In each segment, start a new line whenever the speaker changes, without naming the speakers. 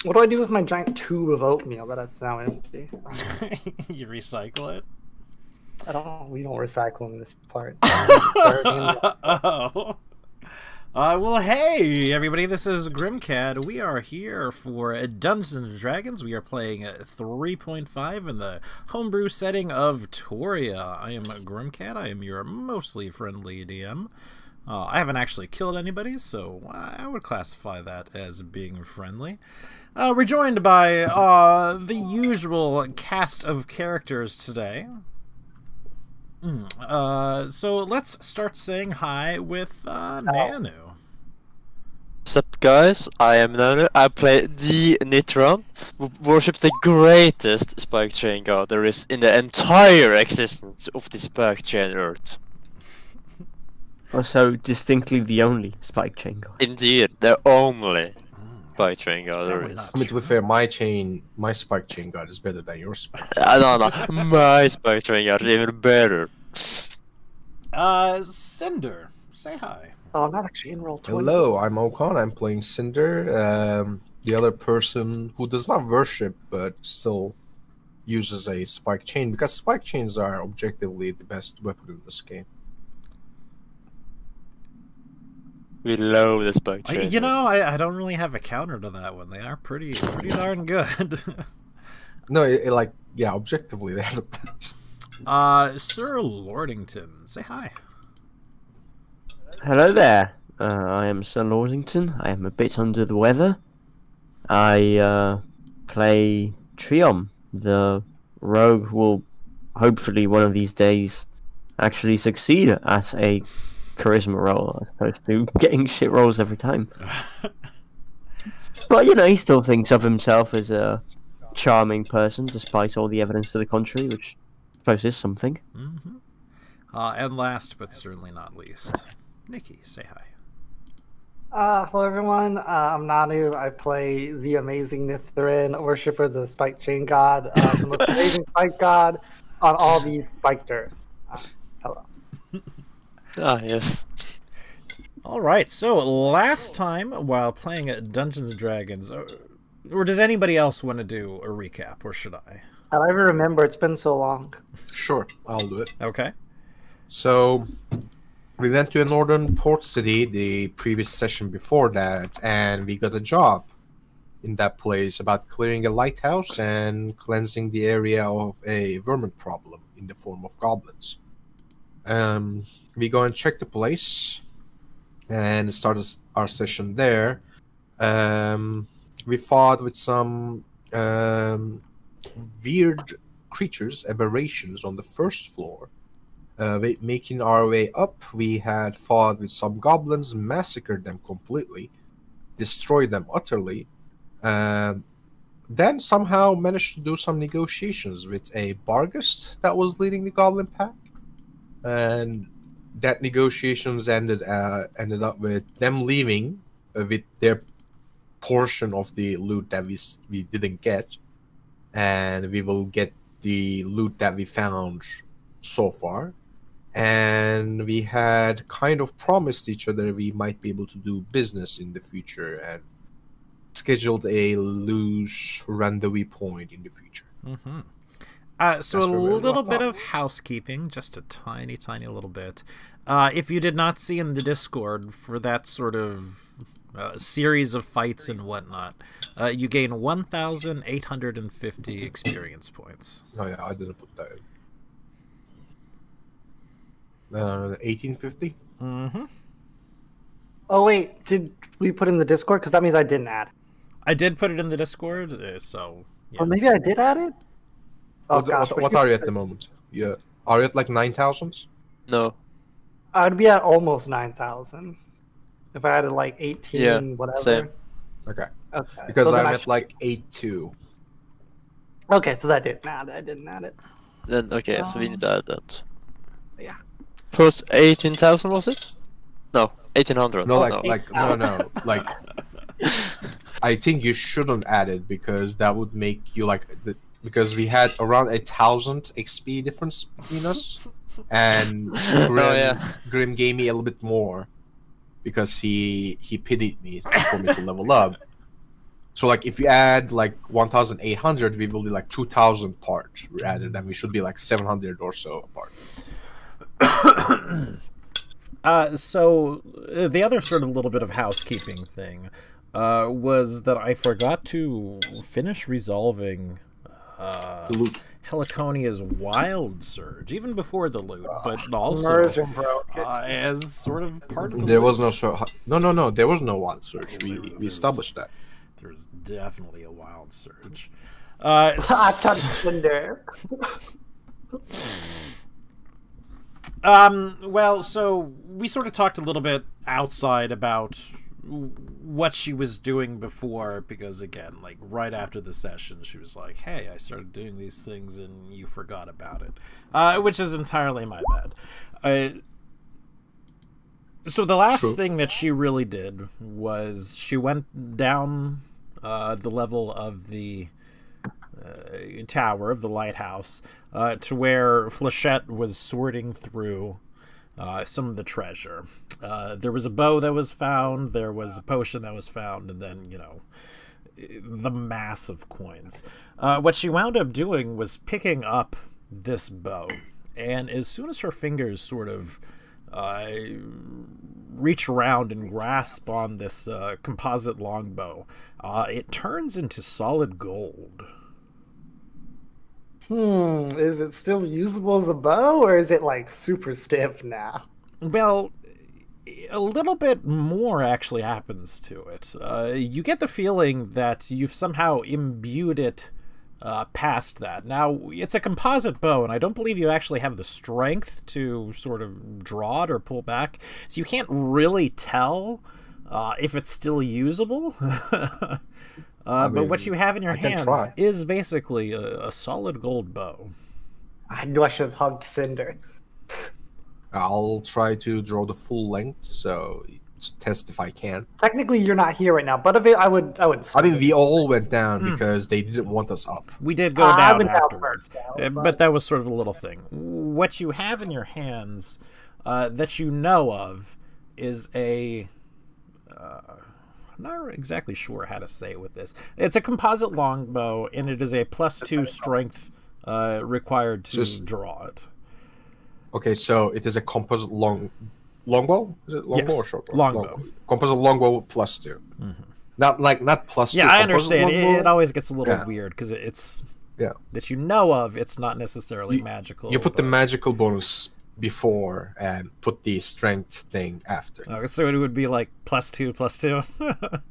What do I do with my giant tube of oatmeal that's now empty?
You recycle it?
We don't recycle in this part.
Oh. Well, hey, everybody, this is Grimcad. We are here for Dungeons & Dragons. We are playing 3.5 in the homebrew setting of Toria. I am Grimcad. I am your mostly friendly DM. I haven't actually killed anybody, so I would classify that as being friendly. We're joined by the usual cast of characters today. So let's start saying hi with Nanu.
What's up, guys? I am Nanu. I play the Nitron, who worship the greatest spike chain god there is in the entire existence of the spike chain earth.
Also, distinctly the only spike chain god.
Indeed, the only spike chain god there
probably
is.
not
I mean, to be fair, my spike chain god is better than your spike.
No, my spike chain god is even better.
Cinder, say hi.
Oh, I'm not actually in roll 20.
Hello, I'm Okan. I'm playing Cinder, the other person who does not worship but still uses a spike chain because spike chains are objectively the best weapon in this game.
We love the spike chain.
You know, I don't really have a counter to that one. They are pretty darn good.
No, objectively they're the best.
Sir Lordington, say hi.
Hello there. I am Sir Lordington. I am a bit under the weather. I play Triom, the rogue who will hopefully one of these days actually succeed at a charisma roll as opposed to getting shit rolls every time. But you know, he still thinks of himself as a charming person despite all the evidence to the contrary, which I suppose is something.
Mm-hmm. And last but certainly not least, Nikki, say hi.
Hello everyone, I'm Nanu. I play the amazing Nithrin, worshipper of the Spike Chain God, the most amazing spike god on all these spiked earth. Hello.
Ah, yes.
Alright, so last time while playing Dungeons & Dragons, or does anybody else want to do a recap, or should I?
I don't even remember, it's been so long.
Sure, I'll do it.
Okay.
So, we went to a northern port city the previous session before that, and we got a job in that place about clearing a lighthouse and cleansing the area of a vermin problem in the form of goblins. We go and check the place and started our session there. We fought with some weird creatures, aberrations on the first floor. Making our way up, we had fought with some goblins, massacred them completely, destroyed them utterly, then somehow managed to do some negotiations with a Barghest that was leading the goblin pack, and that negotiations ended up with them leaving with their portion of the loot that we didn't get, and we will get the loot that we found so far. And we had kind of promised each other we might be able to do business in the future and scheduled a loose rendezvous point in the future.
Mm-hmm. So a little bit of housekeeping, just a tiny little bit. If you did not see in the Discord for that sort of series of fights and whatnot, you gain 1,850 experience points.
Oh yeah, I didn't put that in. 1850?
Mm-hmm.
Oh wait, did we put in the Discord? Because that means I didn't add it.
I did put it in the Discord, so... Yeah.
Or maybe I did add it? Oh,
What are you at the moment? Yeah, are you at like 9,000?
No.
I'd be at almost 9,000 if I added like 18,
Yeah,
whatever.
same.
Okay.
Okay.
Because
so then
I'm
I
at like 8.2.
Okay, so that didn't add it. I didn't add it.
Then okay, so we need to add that.
Yeah.
Plus 18,000 was it? No, 1,800.
No,
no.
like I think you shouldn't add it because that would make you because we had around 1,000 XP difference between us, and Grim gave me a little bit more because he pitied me for me to level up. So like if you add like 1,800, we will be like 2,000 apart rather than we should be like 700 or so apart.
So the other sort of little bit of housekeeping thing was that I forgot to finish resolving
The loot.
Heliconia's wild surge, even before the loot, but also
Immersion broke it.
as sort of part of the
There
loot.
was no there was no wild search. We established that.
There's definitely a wild surge.
I touched Cinder.
Well, so we sort of talked a little bit outside about what she was doing before, because again, like right after the session, she was like, "Hey, I started doing these things and you forgot about it," which is entirely my bad. So the last thing that she really did was she went down the level of the tower of the lighthouse to where Flechette was sorting through some of the treasure. There was a bow that was found, there was a potion that was found, and then, the mass of coins. What she wound up doing was picking up this bow, and as soon as her fingers sort of reach around and grasp on this composite long bow, it turns into solid gold.
Is it still usable as a bow, or is it like super stiff now?
Well, a little bit more actually happens to it. You get the feeling that you've somehow imbued it past that. Now, it's a composite bow, and I don't believe you actually have the strength to sort of draw it or pull back, so you can't really tell if it's still usable. But what you have in your hands is basically a solid gold bow.
I knew I should have hugged Cinder.
I'll try to draw the full length, so test if I can.
Technically, you're not here right now, but if it, I would.
I mean, we all went down because they didn't want us up.
We did go
I
down
went down
afterwards,
first, though,
but that was sort of a little thing. What you have in your hands that you know of is a... I'm not exactly sure how to say it with this. It's a composite longbow, and it is a +2 strength required to draw it.
Okay, so it is a composite longbow? Is it longbow or short bow?
Longbow.
Composite longbow +2. Mm-hmm. Not +2.
Yeah, I understand.
Longbow.
It always gets a little weird because it's that you know of. It's not necessarily magical.
You put the magical bonus before and put the strength thing after.
Okay, so it would be like +2.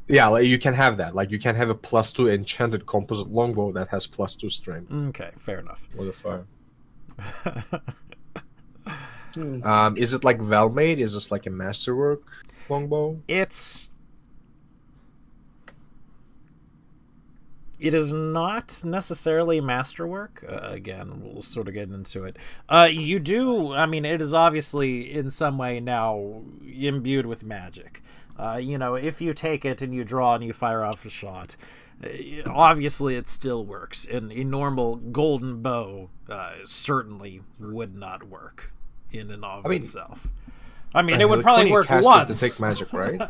Yeah, like you can have that. Like you can have a +2 enchanted composite longbow that has +2 strength.
Okay, fair enough.
What the fuck? Is it like Valmade? Is this like a masterwork longbow?
It is not necessarily masterwork. Again, we'll sort of get into it. You do, I mean, it is obviously in some way now imbued with magic. If you take it and you draw and you fire off a shot, obviously it still works. And a normal golden bow certainly would not work in and of itself. I mean, it would probably work once.
Detect magic, right?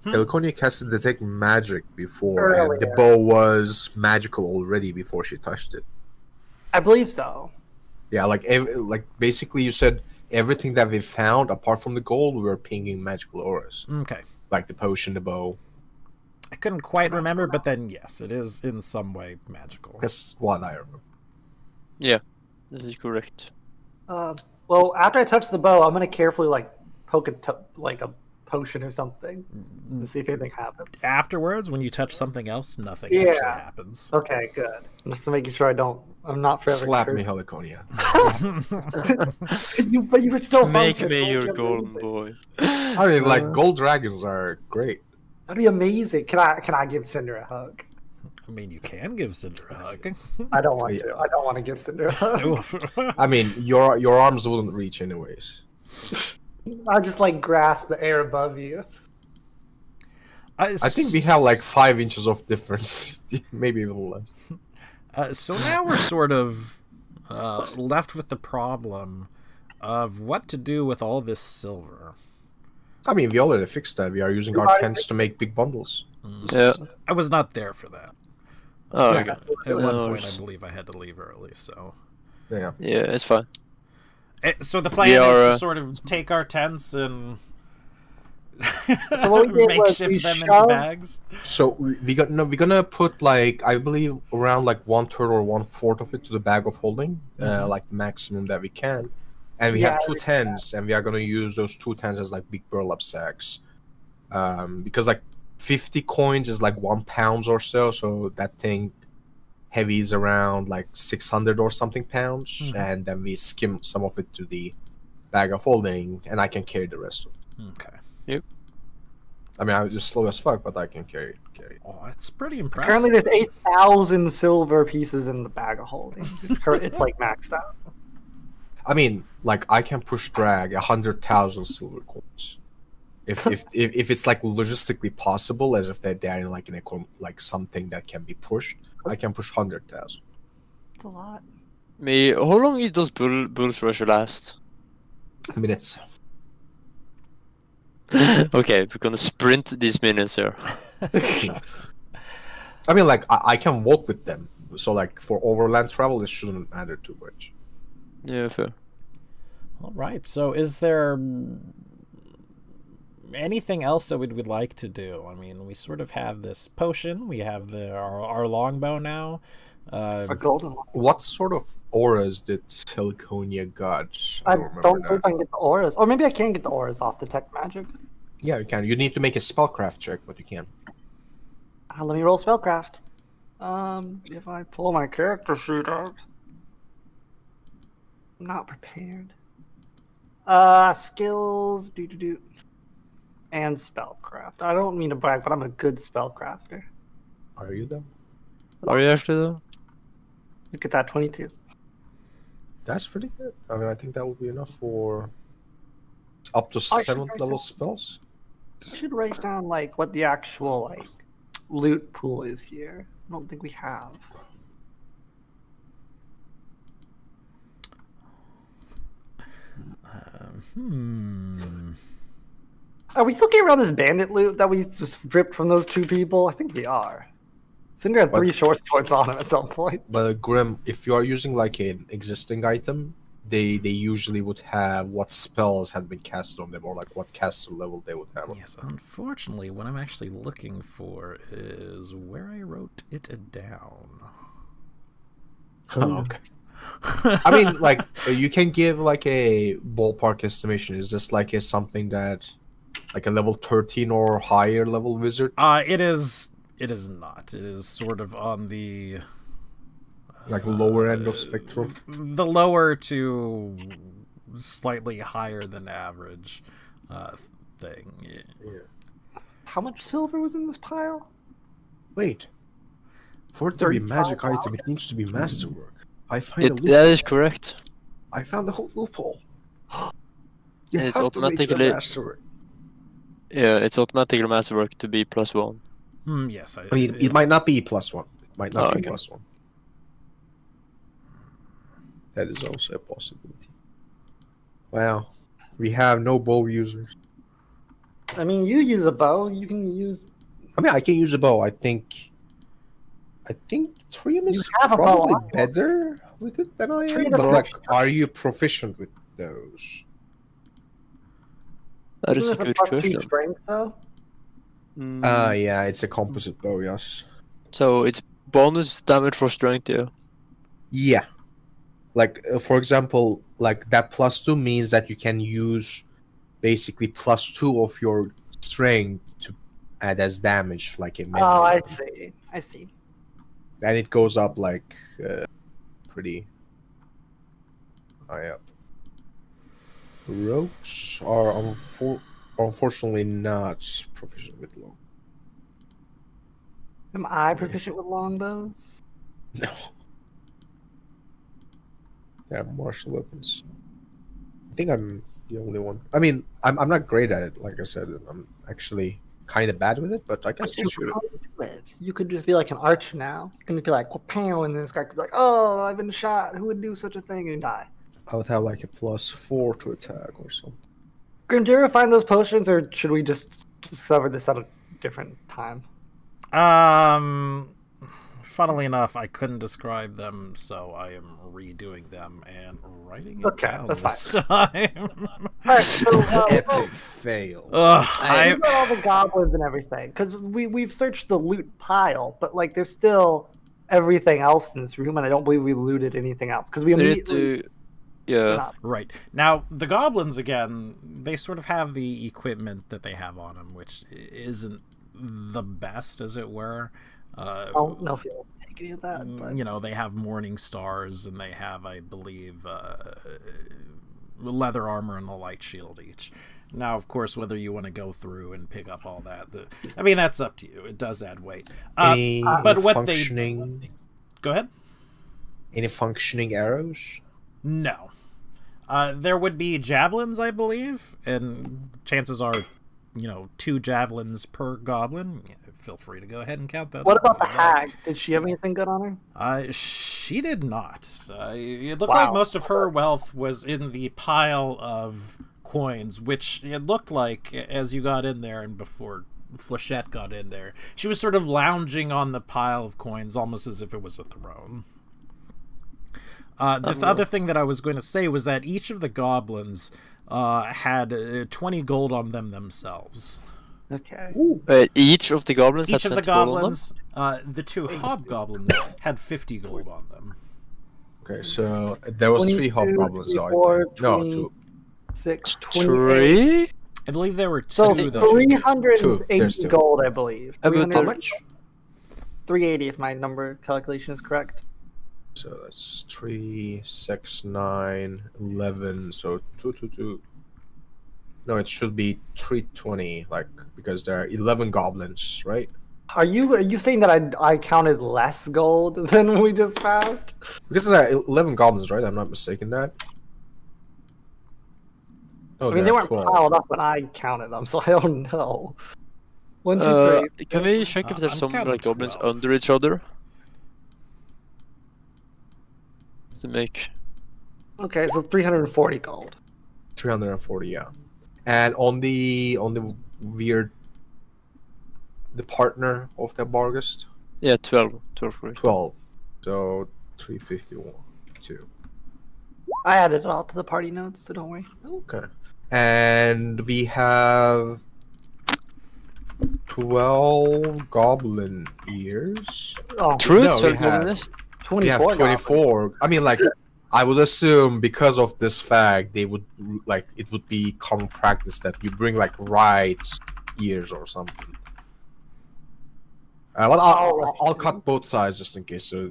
Heliconia casted Detect Magic before, and the bow was magical already before she touched it.
I believe so.
Yeah, like basically you said everything that we found, apart from the gold, we were pinging magical auras.
Okay.
Like the potion, the bow.
I couldn't quite remember, but then yes, it is in some way magical.
That's what I remember.
Yeah, this is correct.
Well, after I touch the bow, I'm gonna carefully poke it like a potion or something to see if anything happens.
Afterwards, when you touch something else, nothing actually happens.
Okay, good. Just to making sure I'm not forever.
Slap me, Heliconia.
But you would still
make me your golden boy.
I mean, like gold dragons are great.
That'd be amazing. Can I give Cinder a hug?
I mean, you can give Cinder a hug.
I don't want to. I don't want to give Cinder a hug.
I mean, your arms wouldn't reach anyways.
I just grasp the air above you.
I think we have 5 inches of difference, maybe even less.
So now we're sort of left with the problem of what to do with all this silver.
I mean, we already fixed that. We are using our tents to make big bundles.
Yeah.
I was not there for that.
Oh,
Yeah.
okay.
At one
No
point, I
worries.
believe I had to leave early, so...
Yeah.
Yeah, it's fine.
So the plan
We
is
are,
to sort of take our tents and
So what we did was we
makeshift them into
shoved-
bags.
So we're gonna put like I believe around like 1/3 or 1/4 of it to the bag of holding,
Mhm.
like the maximum that we can. And we
Yeah,
have two tents, and we are gonna use those two tents as like big burlap sacks. Because like 50 coins is like 1 pound or so, so that thing heavy is around like 600 or something pounds,
Mhm.
and then we skim some of it to the bag of holding, and I can carry the rest of it.
Okay.
I mean, I was just slow as fuck, but I can carry it.
Oh, it's pretty impressive.
Currently, there's 8,000 silver pieces in the bag of holding. It's like maxed out.
I mean, like I can push drag 100,000 silver coins, if it's like logistically possible, as if they're in like like something that can be pushed. I can push 100,000.
That's a lot.
How long does Bull's Rush last?
Minutes.
Okay, we're gonna sprint these minutes here.
I mean, like I can walk with them, so like for overland travel, it shouldn't matter too much.
Yeah, fair.
All right. So, is there anything else that we'd like to do? I mean, we sort of have this potion. We have our longbow now.
A golden one.
What sort of auras did Siliconia got?
I
remember
don't know
that.
if I can get the auras. Or maybe I can get the auras off Detect Magic.
Yeah, you can. You need to make a spellcraft check, but you can.
Let me roll spellcraft. If I pull my character sheet up, I'm not prepared. Skills, and spellcraft. I don't mean to brag, but I'm a good spellcrafter.
Are you though?
Are you actually though?
Look at that, 22.
That's pretty good. I mean, I think that would be enough for up to
I should
7th
write
level
that.
spells.
I should write down like what the actual like loot pool is here. I don't think we have. Are we still getting around this bandit loot that we just ripped from those two people? I think we are. Cinder had 3 short swords on him at some point.
But Grim, if you are using like an existing item, they usually would have what spells had been cast on them, or like what caster level they would have.
Yes, unfortunately, what I'm actually looking for is where I wrote it down.
Oh, okay. I mean, like you can give like a ballpark estimation. Is this like something that, like a level 13 or higher level wizard?
It is. It is not. It is sort of on the
Like lower end of spectrum.
the lower to slightly higher than average thing.
Yeah.
How much silver was in this pile?
Wait. For it to be a magic
35,000.
item, it needs to be masterwork. I find a
That
loophole.
is correct.
I found the whole loophole. You
It's
have to make it a
automatically-
masterwork.
Yeah, it's automatically masterwork to be +1.
Yes,
I mean, it might not be +1. It might not
Oh,
be
okay.
+1. That is also a possibility. Wow. We have no bow users.
I mean, you use a bow. You can use.
I mean, I can use a bow. I think Trium is
have a bow
probably
on you.
better with it than I am.
Trium
But
is
like,
actually-
are you proficient with those?
That is
Isn't
a
this
good
+2
question.
strength though?
Yeah, it's a composite bow, yes.
So it's bonus damage for strength, yeah.
Yeah. Like, for example, like that +2 means that you can use basically +2 of your strength to add as damage, like a melee
Oh, I
weapon.
see. I see.
And it goes up like pretty high up. Rogues are unfortunately not proficient with long.
Am I proficient with longbows?
No. They have martial weapons. I think I'm the only one. I mean, I'm not great at it. Like I said, I'm actually kind of bad with it, but I can still shoot it.
Do it. You could just be like an archer now. You can be like, pow, and this guy could be like, oh, I've been shot. Who would do such a thing and die?
I would have like a +4 to attack or something.
Grim, do you ever find those potions, or should we just discover this at a different time?
Funnily enough, I couldn't describe them, so I am redoing them and writing it down
that's
this time.
Alright, so
Epic fail.
I got all the goblins and everything, because we've searched the loot pile, but like there's still everything else in this room, and I don't believe we looted anything else because we immediately.
Right. Now, the goblins, again, they sort of have the equipment that they have on them, which isn't the best, as it were.
I don't know if you'll take any of that, but...
You know, they have morning stars, and they have, I believe, leather armor and a light shield each. Now, of course, whether you want to go through and pick up all that, I mean, that's up to you. It does add weight. But what
functioning...
Go ahead.
Any functioning arrows?
No. There would be javelins, I believe, and chances are, 2 javelins per goblin. Feel free to go ahead and count that.
What about the hag? Did she have anything good on
her? She did not. It looked like most of her wealth was in the pile of coins, which it looked like as you got in there and before Flechette got in there, she was sort of lounging on the pile of coins almost as if it was a throne. The other thing that I was going to say was that each of the goblins had 20 gold on them themselves.
Okay.
Each of the goblins
Each
had
of the
20 gold on
goblins, the 2 hobgoblins had 50 gold on them.
Okay, so there was 3 hobgoblins, though.
2, 6,
3?
I believe there were 2.
So
though.
380 gold, I believe.
How
300
much?
380, if my number calculation is correct.
So that's 3, 6, 9, 11. So 2. No, it should be 320, because there are 11 goblins, right?
Are you saying that I counted less gold than we just found?
Because there are 11 goblins, right? I'm not mistaken that. Oh,
I mean, they weren't
12.
piled up when I counted them, so I don't know. 1, 2, 3.
Can we check if there's
I'm
some
counting
goblins
12.
under each other? To make...
Okay, so 340 gold.
340, yeah. And on the weird, the partner of the Bargust?
Yeah, 12.
12. So 351. 2.
I added it all to the party notes, so don't worry.
Okay. And we have 12 goblin ears.
Oh,
True,
No, we
12
have-
goblins?
24.
We have 24. I mean, I would assume because of this fact, they would it would be common practice that we bring rides ears or something. Well, I'll cut both sides just in case. So,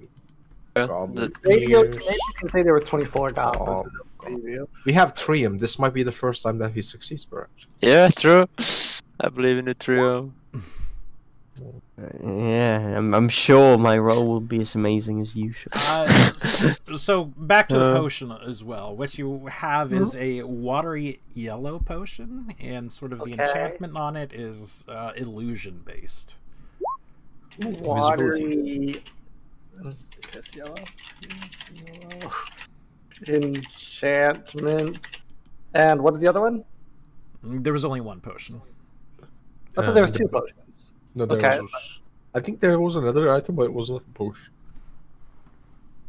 goblin
Maybe you
ears.
can say there were 24 goblins.
Oh, we have Trium. This might be the first time that he succeeds, perhaps.
Yeah, true. I believe in the trio.
Yeah, I'm sure my role will be as amazing as you should.
So back to the potion as well. What you have is a watery yellow potion, and sort of the enchantment on it is illusion based.
Watery. Yellow. Enchantment. And what is the other one?
There was only one potion.
I thought there was 2 potions.
No, there was. I think there was another item, but it wasn't a potion.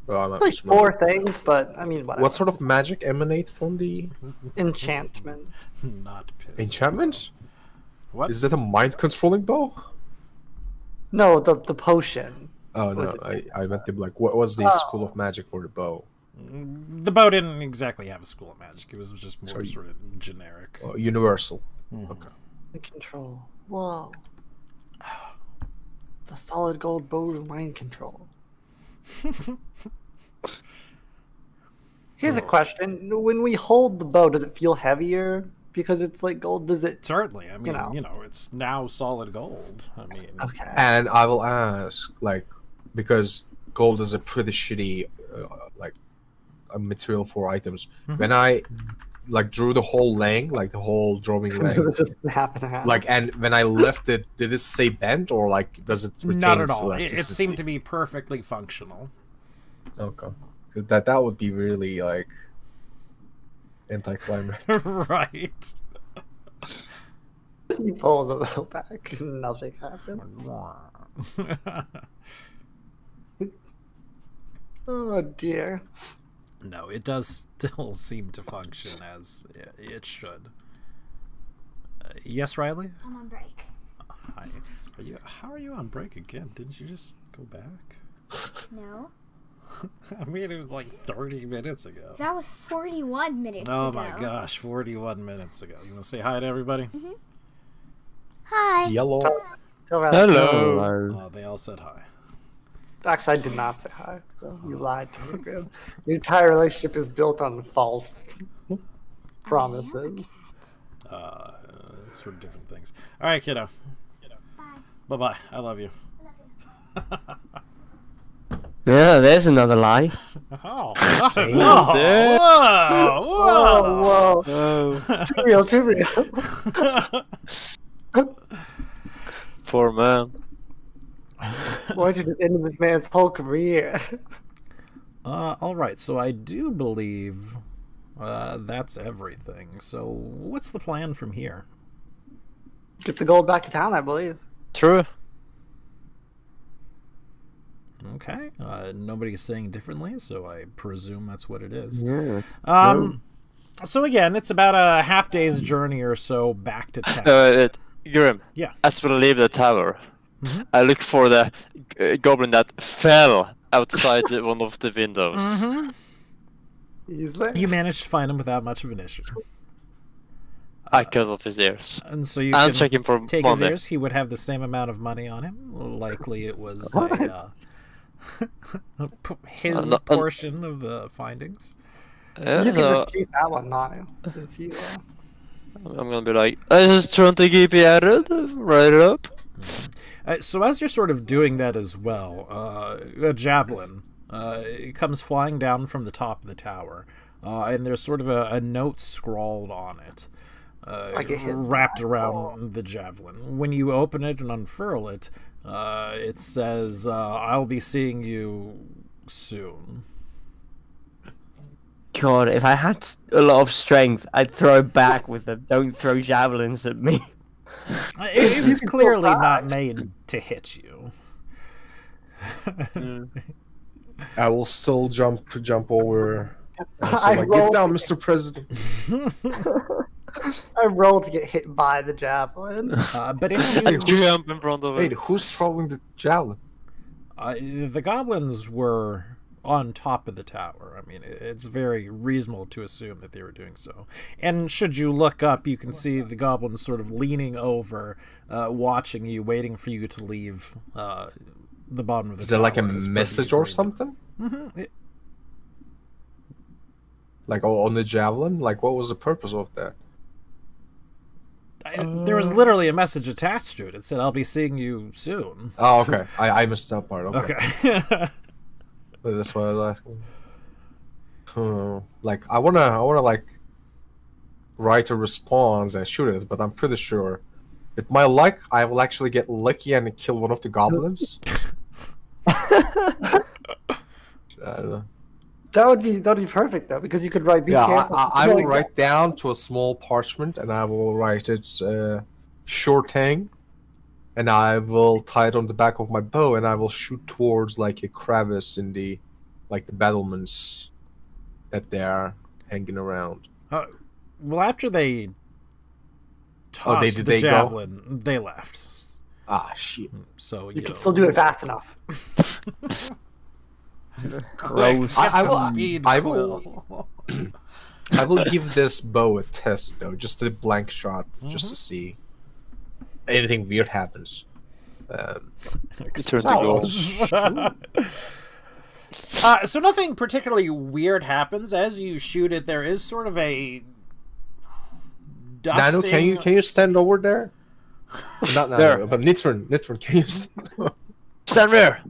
Well, I'm not
Like
sure.
4 things, but I mean, whatever.
What sort of magic emanate from the
Enchantment.
Not pissed.
enchantment?
What?
Is that a mind controlling bow?
No, the potion.
Oh
Was
no,
it-
I meant to be what was the school of magic for the bow?
The bow didn't exactly have a school of magic. It was just more
Sorry.
sort of generic.
Universal.
Mhm.
The control. Whoa. The solid gold bow of mind control. Here's a question. When we hold the bow, does it feel heavier because it's like gold? Does it?
Certainly. I mean,
know.
it's now solid gold. I mean,
Okay.
And I will ask, because gold is a pretty shitty, a material for items.
Mhm.
When I drew the whole length, the whole drawing
Does
length,
it just snap in half?
and when I left it, did it say bent or does it retain
not at
its
all. It
elasticity?
seemed to be perfectly functional.
Okay. 'Cause that would be really anticlimactic.
Right.
You pull the bow back, and nothing happens. Oh dear.
No, it does still seem to function as it should. Yes, Riley?
I'm on break.
Hi. How are you on break again? Didn't you just go back?
No.
I mean, it was like 30 minutes ago.
That was 41 minutes
Oh
ago.
my gosh, 41 minutes ago. You want to say hi to everybody?
Mm-hmm. Hi.
Yellow.
Hello.
Oh, they all said hi.
Actually, I did not say hi. So you lied to me, Grim. Your entire relationship is built on false promises.
Sort of different things. All right, kiddo.
Bye.
Bye-bye. I love you.
Yeah, there's another lie.
Oh.
There.
Whoa.
Whoa, too real, too real.
Poor man.
Why did it end this man's whole career?
All right, so I do believe that's everything. So what's the plan from here?
Get the gold back to town, I believe.
True.
Okay. Nobody's saying differently, so I presume that's what it is.
Yeah.
So again, it's about a half day's journey or so back to town.
Grim.
Yeah.
As we leave the tower,
Mhm.
I look for the goblin that fell outside one of the windows.
Mm-hmm.
Easily.
You managed to find him without much of an issue.
I cut off his ears.
And so you
And
can
check him for
take his
money.
ears. He would have the same amount of money on him. Likely it was his
No,
portion of the findings.
Yeah,
You can
so
just keep that one, Nanu, since you.
I'm gonna be like, I just trying to keep you added, write it up.
So as you're sort of doing that as well, a javelin it comes flying down from the top of the tower, and there's sort of a note scrawled on it,
Like a hit
wrapped
line.
around the javelin. When you open it and unfurl it, it says, "I'll be seeing you soon."
God, if I had a lot of strength, I'd throw back with the "Don't throw javelins at me."
It was
can
clearly
go
not
back.
made to hit you.
I will still jump over. And so,
I
like,
rolled-
get down, Mr. President.
I rolled to get hit by the javelin.
But if you,
Jump in front of
Wait,
him.
who's throwing the javelin?
the goblins were on top of the tower. I mean, it's very reasonable to assume that they were doing so. And should you look up, you can see the goblins sort of leaning over, watching you, waiting for you to leave the bottom of the
Is
tower.
there like a
as
message
perfectly
or
agreed.
something?
Mhm.
Like on the javelin? Like, what was the purpose of that?
There was literally a message attached to it. It said, "I'll be seeing you soon."
Oh, okay. I missed that part. Okay.
Okay.
That's what I was asking. Like, I wanna like write a response and shoot it, but I'm pretty sure with my luck, I will actually get lucky and kill one of the goblins. I don't know.
That'd be perfect though, because you could write. Be
Yeah,
careful.
I
Like
will
that.
write down to a small parchment, and I will write its short hang, and I will tie it on the back of my bow, and I will shoot towards like a crevice in the battlements that they are hanging around.
Well, after they tossed
did
the
they go?
javelin, they left.
Ah, shit.
So
You can
know.
still do it fast enough.
Gross.
I will-
Speed
I will-
quill.
I will give this bow a test though, just a blank shot, just to see anything weird happens.
Turn to
Oh,
gold.
So nothing particularly weird happens as you shoot it. There is sort of a
Nano,
dusting.
can you stand over there? Not Nano,
There.
but Nitron, can you stand?
Stand there!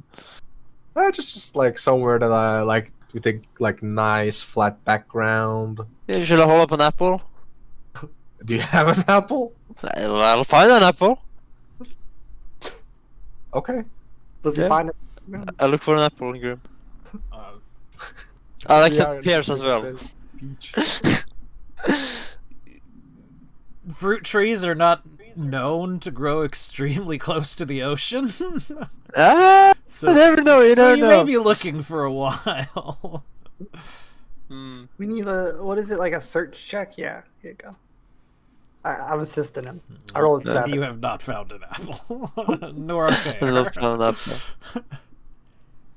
Just like somewhere that I like with a like nice flat background.
Yeah, should I hold up an apple?
Do you have an apple?
I'll find an apple.
Okay.
Does he
Yeah.
find it?
I look for an apple, Grim.
Uh,
I'll
We are
accept
in
pears as well.
Beach.
fruit trees are not known to grow extremely close to the ocean.
Ah,
So,
you never know. You
so
never
you
know.
may be looking for a while.
Hmm.
We need what is it, like a search check? Yeah, here you go. I'm assisting him. I rolled a 7.
You have not found an apple, nor a pear.
Not found up.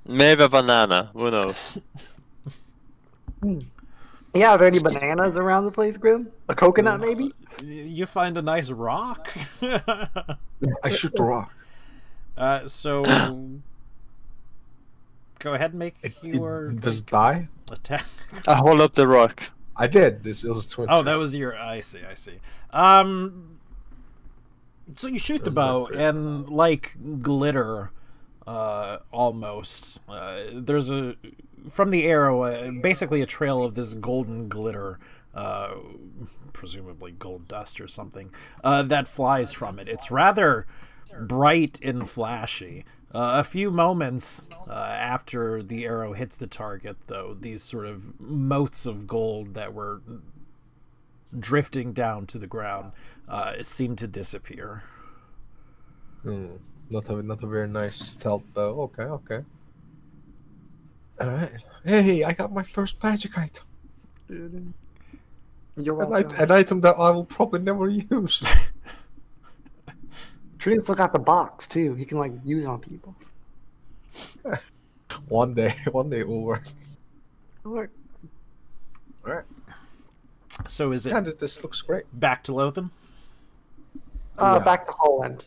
Maybe a banana. Who knows?
Yeah, are there any bananas around the place, Grim? A coconut, maybe?
You find a nice rock.
I shoot the rock.
So go ahead and make your
Does it die?
attack.
I hold up the rock.
I did. This was 20.
Oh, that was your. I see. So you shoot the bow, and like glitter, almost. There's from the arrow, basically a trail of this golden glitter, presumably gold dust or something, that flies from it. It's rather bright and flashy. A few moments after the arrow hits the target, though, these sort of motes of gold that were drifting down to the ground seem to disappear.
Not a very nice stealth bow. Okay. Alright. Hey, I got my first magic item.
You're
An,
welcome.
an item that I will probably never use.
Trina still got the box, too. He can, like, use it on people.
One day it will work.
Look.
Alright.
So is it
Yeah, this looks great.
back to Lothen?
Yeah.
Back to Holland.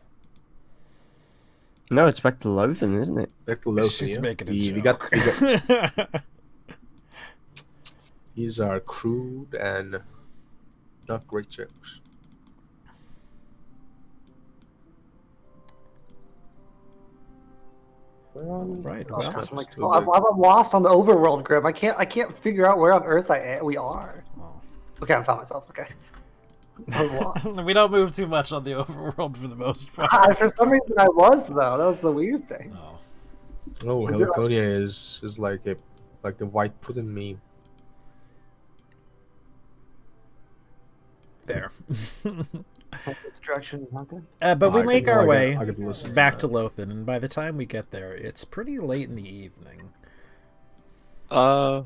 No, it's back to Lothen, isn't it?
Back to Loki.
She's
Yeah?
making a
we
joke.
got these are crude and not great jokes.
Right.
Oh,
Well,
gosh, I'm, like,
so
I'm lost on the overworld, Grim. I can't figure out where on Earth we are.
Oh.
Okay, I found myself. Okay. I'm lost.
we don't move too much on the overworld for the most part.
For some reason, I was though. That was the weird thing.
Oh.
Oh,
Is it
Heliconia is like the white pudding meme.
There.
This direction is not good.
But we
I
make
can-
our
I
way
can- I can listen to
back
that.
to Lothen, and by the time we get there, it's pretty late in the evening.
I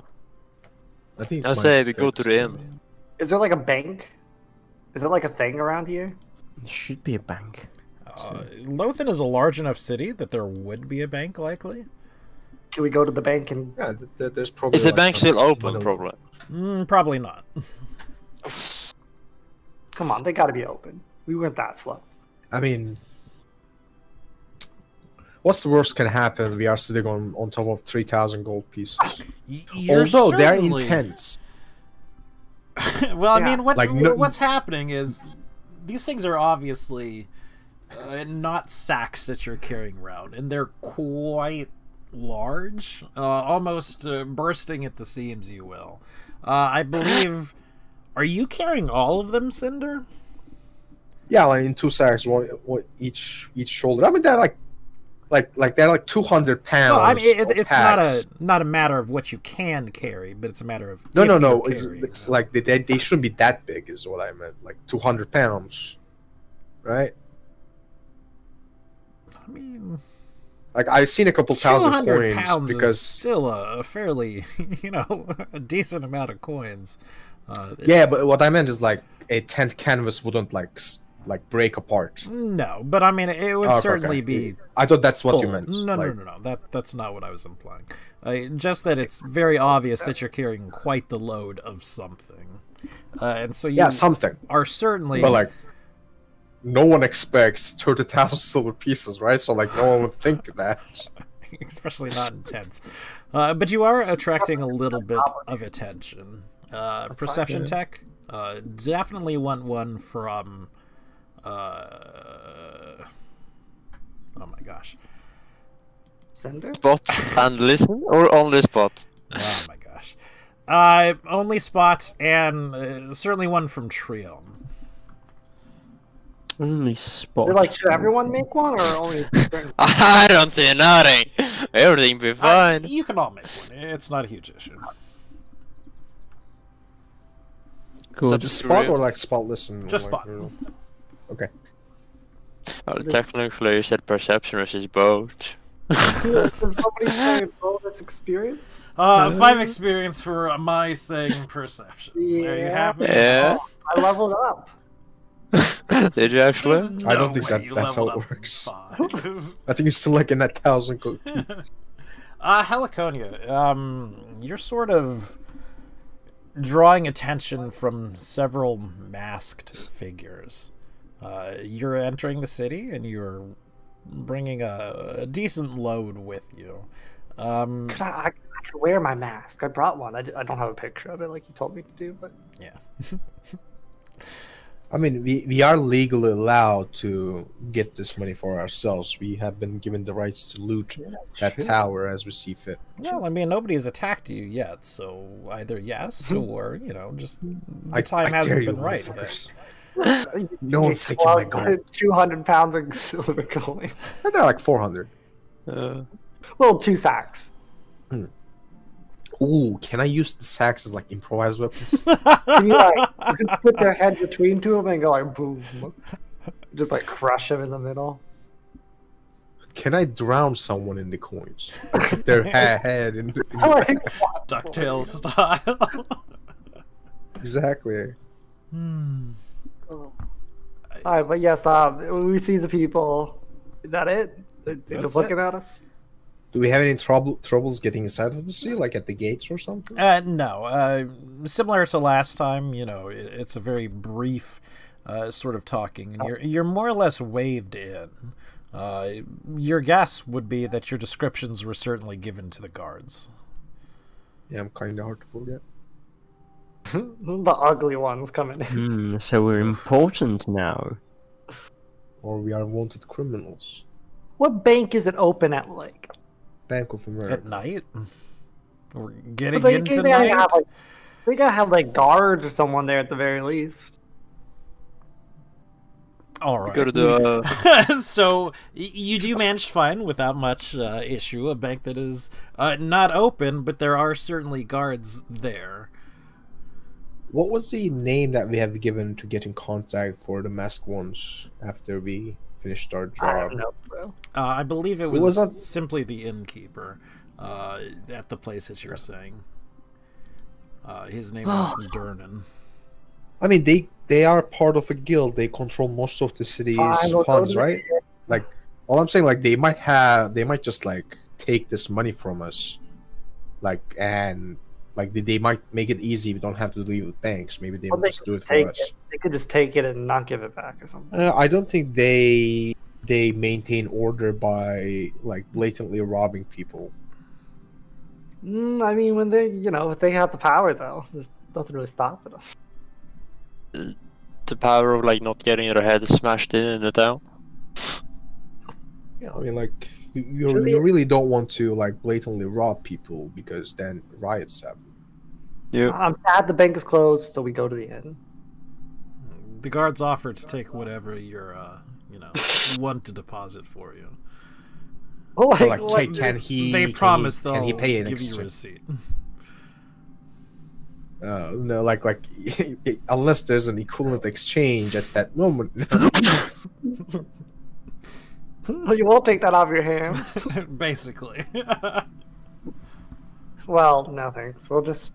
think
I
it's
say
my
we go to the
third
inn.
Is there like a bank? Is it like a thing around here?
There should be a bank.
Lothen is a large enough city that there would be a bank, likely.
Can we go to the bank and?
Yeah, there's probably.
Is the
like
bank
some
still open?
money-
Probably.
Probably not.
Come on, they got to be open. We weren't that slow.
I mean, what's the worst can happen? We are sitting on top of 3,000 gold pieces.
You're
Although they're
certainly-
intense.
Well, I
Yeah.
mean,
Like, no-
what's happening is these things are obviously not sacks that you're carrying around, and they're quite large, almost bursting at the seams, you will. I believe. Are you carrying all of them, Cinder?
Yeah, like in 2 sacks, one each shoulder. I mean, they're like they're like 200 pounds.
Well, I mean,
of
it's
packs.
not a matter of what you can carry, but it's a matter of
No.
if you're
It's
carrying them.
like they shouldn't be that big, is what I meant. Like 200 pounds, right?
I mean,
Like I've seen a couple thousand
200
coins
pounds
because
is still a fairly, a decent amount of coins.
yeah, but what I meant is like a tent canvas wouldn't like break apart.
No, but I mean, it would
Oh, okay,
certainly
okay.
be
I thought that's what
full.
you meant.
No,
like,
no. That's not what I was implying. Just that it's very obvious that you're carrying quite the load of something, and so you
Yeah, something.
are certainly.
But like, no one expects 30,000 silver pieces, right? So like, no one would think that.
especially not intense. But you are attracting a little bit of attention. Perception check. Definitely want one from. Oh my gosh.
Cinder?
Spot and listen, or only spot?
Oh my gosh. Only spot and certainly one from Trio.
Only spot.
You're like, should everyone make one or only certain?
I don't see nothing. Everything be fine.
You can all make one. It's not a huge issue.
Cool.
Just spot or like spotless and
Just
like,
spot.
Okay.
Well, technically, you said perception, which is both.
Does somebody say bonus experience?
5 experience for my saying perception. Are you
Yeah.
happy?
Yeah.
I leveled up.
Did you actually?
There's
I don't
no
think
way
that-
you
that's how
leveled
it
up
works.
5.
I think you're still like in that 1,000 code.
Heliconia, you're sort of drawing attention from several masked figures. You're entering the city, and you're bringing a decent load with you.
I could wear my mask. I brought one. I don't have a picture of it like you told me to do, but
Yeah.
I mean, we are legally allowed to get this money for ourselves. We have been given the rights to loot that
true.
tower as we see fit.
Well, I mean, nobody has attacked you yet, so either yes or, just the
I
time
dare
hasn't
you,
been right.
motherfuckers. No one's taking my gold.
200 pounds of silver coin.
They're like 400.
Well, 2 sacks.
Ooh, can I use the sacks as like improvised weapons?
Can you put their head between two of them and go like boom, just like crush them in the middle?
Can I drown someone in the coins? Put their head in the...
I like
DuckTales style.
Exactly.
All right, but yes, we see the people. Is that it? They're
That's
just looking
it.
at us.
Do we have any troubles getting inside of the sea, like at the gates or something?
No. Similar to last time, it's a very brief sort of talking. And you're more or less waved in. Your guess would be that your descriptions were certainly given to the guards.
Yeah, I'm kind of hard to forget.
The ugly ones coming in.
So we're important now.
Or we are wanted criminals.
What bank is it open at like?
Bank of America.
At night? We're getting
But
into
they gotta
night?
have they gotta have like guards or someone there at the very least.
All right.
Go to the.
So you do manage to find, without much issue, a bank that is not open, but there are certainly guards there.
What was the name that we have given to get in contact for the masked ones after we finished our
I
job?
don't know, bro.
I believe it
was
was
that-
simply the innkeeper at the place that you're saying. His name is Durnan.
I mean, they are part of a guild. They control most of the city's
Fine, we'll go
funds,
to the-
right? Like, all I'm saying, like, they might just like take this money from us, like, and like they might make it easy. We don't have to leave with banks. Maybe they
Well,
will
they
just do it
Take
for us.
it. They could just take it and not give it back or something.
I don't think they maintain order by like blatantly robbing people.
I mean, when they, if they have the power though, there's nothing really stopping them.
The power of like not getting your head smashed in the town.
Yeah, I mean, like you really don't want to like blatantly rob people because then riots happen.
Yeah.
I'm sad the bank is closed, so we go to the inn.
The guards offer to take whatever you're, want to deposit for you.
Oh,
But, like, can he?
They promise they'll
can he pay an
give you a
extra?
receipt.
No, like unless there's an equivalent exchange at that moment.
You won't take that off your hands.
Basically.
Well, no thanks. We'll just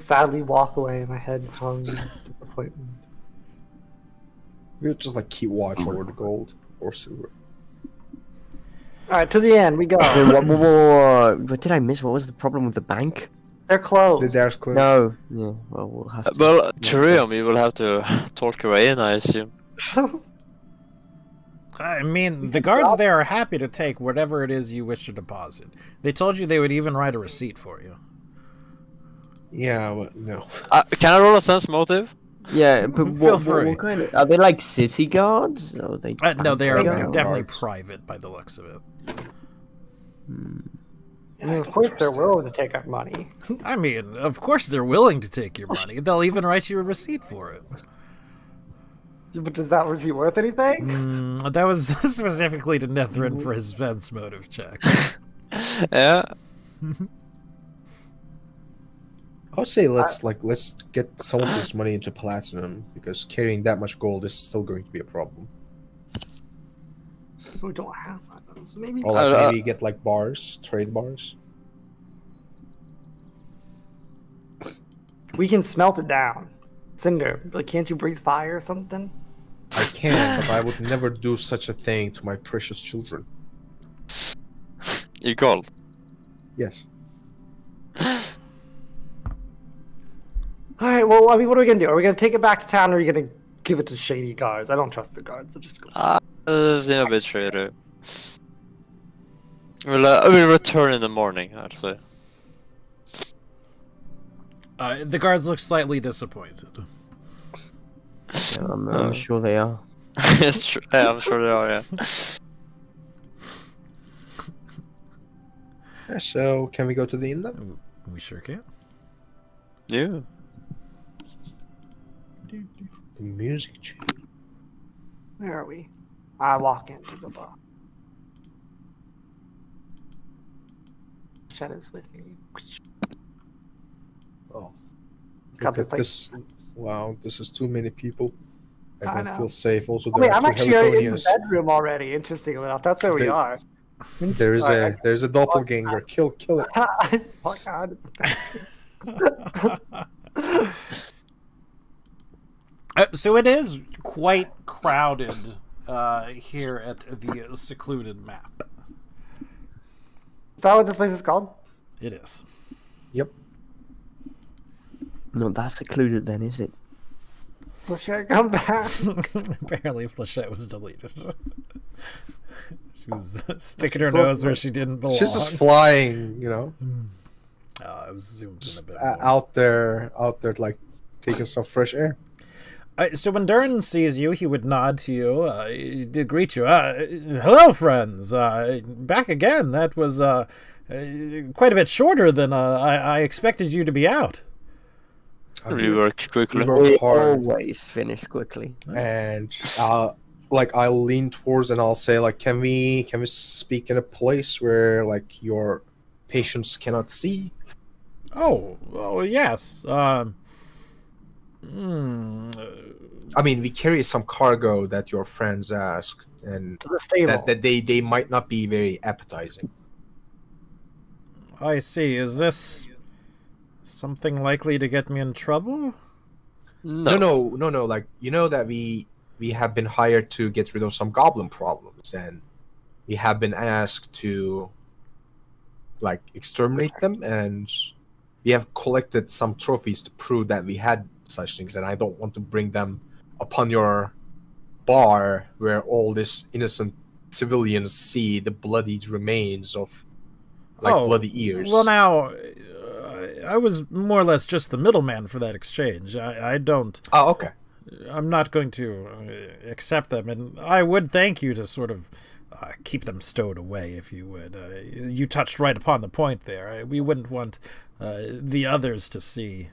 sadly walk away. My head hung in disappointment.
We'll just like keep watch over the gold or silver.
All right, to the end we go.
Wait, what did I miss? What was the problem with the bank?
They're closed.
There's clear.
No. Yeah. Well, we'll have to.
Well, Toria, we will have to talk your way in, I assume.
I mean, the guards there are happy to take whatever it is you wish to deposit. They told you they would even write a receipt for you.
Yeah, but no.
Can I roll a sense motive?
Yeah, but
Feel free.
what kind of? Are they like city guards? Or are they?
No, they are
bank guards?
definitely private by the looks of it.
I mean, of course they're willing to take our money.
I mean, of course they're willing to take your money. They'll even write you a receipt for it.
But is that receipt worth anything?
That was specifically to Nethrin for his sense motive check.
Yeah.
I'll say let's get some of this money into platinum because carrying that much gold is still going to be a problem.
We don't have that, so maybe.
Or like maybe get like bars, trade bars.
We can smelt it down. Cinder, like, can't you breathe fire or something?
I can, but I would never do such a thing to my precious children.
You gold.
Yes.
All right. Well, I mean, what are we gonna do? Are we gonna take it back to town, or are you gonna give it to shady guards? I don't trust the guards. So just go.
In a bit traitor. We'll return in the morning, actually.
The guards look slightly disappointed.
Yeah, I'm sure they are.
It's true. Yeah, I'm sure they are. Yeah.
Yeah, so can we go to the inn then?
We sure can.
Yeah.
The music change.
Where are we? I walk into the bar. Shed is with me.
Oh,
Got
look
this,
at
like-
this! Wow, this is too many people. I
I
don't
know.
feel safe. Also,
Oh,
there
wait,
are
I'm
two
actually in the
Heliconians.
bedroom already. Interestingly enough, that's where we
They-
are.
There's a doppelganger. Kill it.
Oh God.
So it is quite crowded here at the secluded map.
Is that what this place is called?
It is.
Yep.
Not that secluded then, is it?
Well, should I come back?
Apparently, Flechette was deleted. She was sticking her nose where she didn't belong.
She's just flying, you know,
I was zoomed
just
in a bit more.
out there, like taking some fresh air.
So when Durin sees you, he would nod to you, to greet you. Hello, friends. Back again. That was quite a bit shorter than I expected you to be out.
We work quickly.
We work
We
hard,
always finish quickly.
and like I'll lean towards and I'll say like, can we speak in a place where like your patients cannot see?
Oh, yes.
I mean, we carry some cargo that your friends asked, and
To the stable.
that they might not be very appetizing.
I see. Is this something likely to get me in trouble?
No. Like, you know that we have been hired to get rid of some goblin problems, and we have been asked to like exterminate them, and we have collected some trophies to prove that we had such things, and I don't want to bring them upon your bar where all these innocent civilians see the bloodied remains of bloody ears.
Well, now, I was more or less just the middleman for that exchange. I don't...
Oh, okay.
I'm not going to accept them, and I would thank you to sort of keep them stowed away, if you would. You touched right upon the point there. We wouldn't want the others to see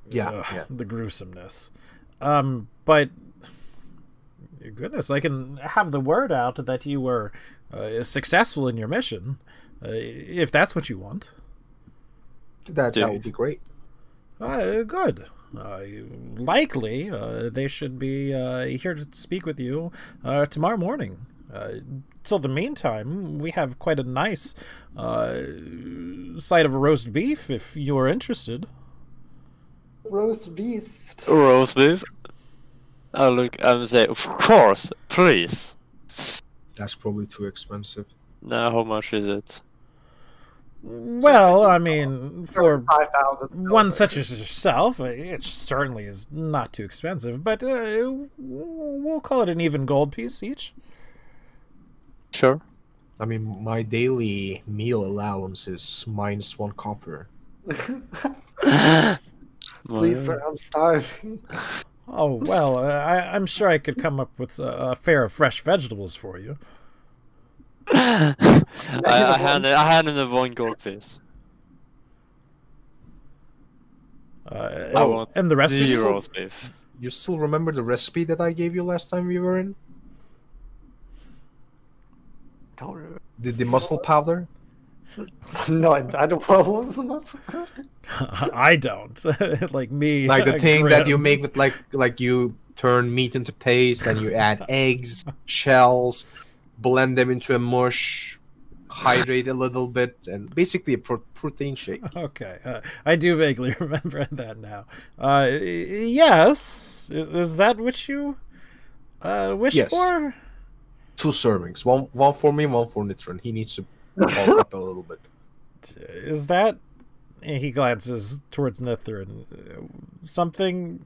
the gruesomeness. But goodness, I can have the word out that you were successful in your mission, if that's what you want.
That would be great.
Good. Likely, they should be here to speak with you tomorrow morning. Till the meantime, we have quite a nice side of roast beef, if you're interested.
Roast beast.
Roast beef. I'll look and say, of course, please.
That's probably too expensive.
Now, how much is it?
Well, I mean, for
5,000.
one such as yourself, it certainly is not too expensive, but we'll call it an even gold piece each.
Sure.
I mean, my daily meal allowance is -1 copper.
Please, sir, I'm starving.
Oh, well, I'm sure I could come up with a fare of fresh vegetables for you.
I hand him the 1 gold piece. I want
And the rest
the
is...
roast beef.
You still remember the recipe that I gave you last time we were in?
Don't remember.
The muscle powder?
No, I don't. What was the muscle?
I don't. Like me.
Like the thing that you
Grim.
make with like you turn meat into paste and you add eggs, shells, blend them into a mush, hydrate a little bit, and basically a protein shake.
Okay, I do vaguely remember that now. Yes, is that what you wish
Yes.
for?
2 servings, one for me, one for Nitron. He needs to bulk up a little bit.
Is that? He glances towards Nithrin. Something.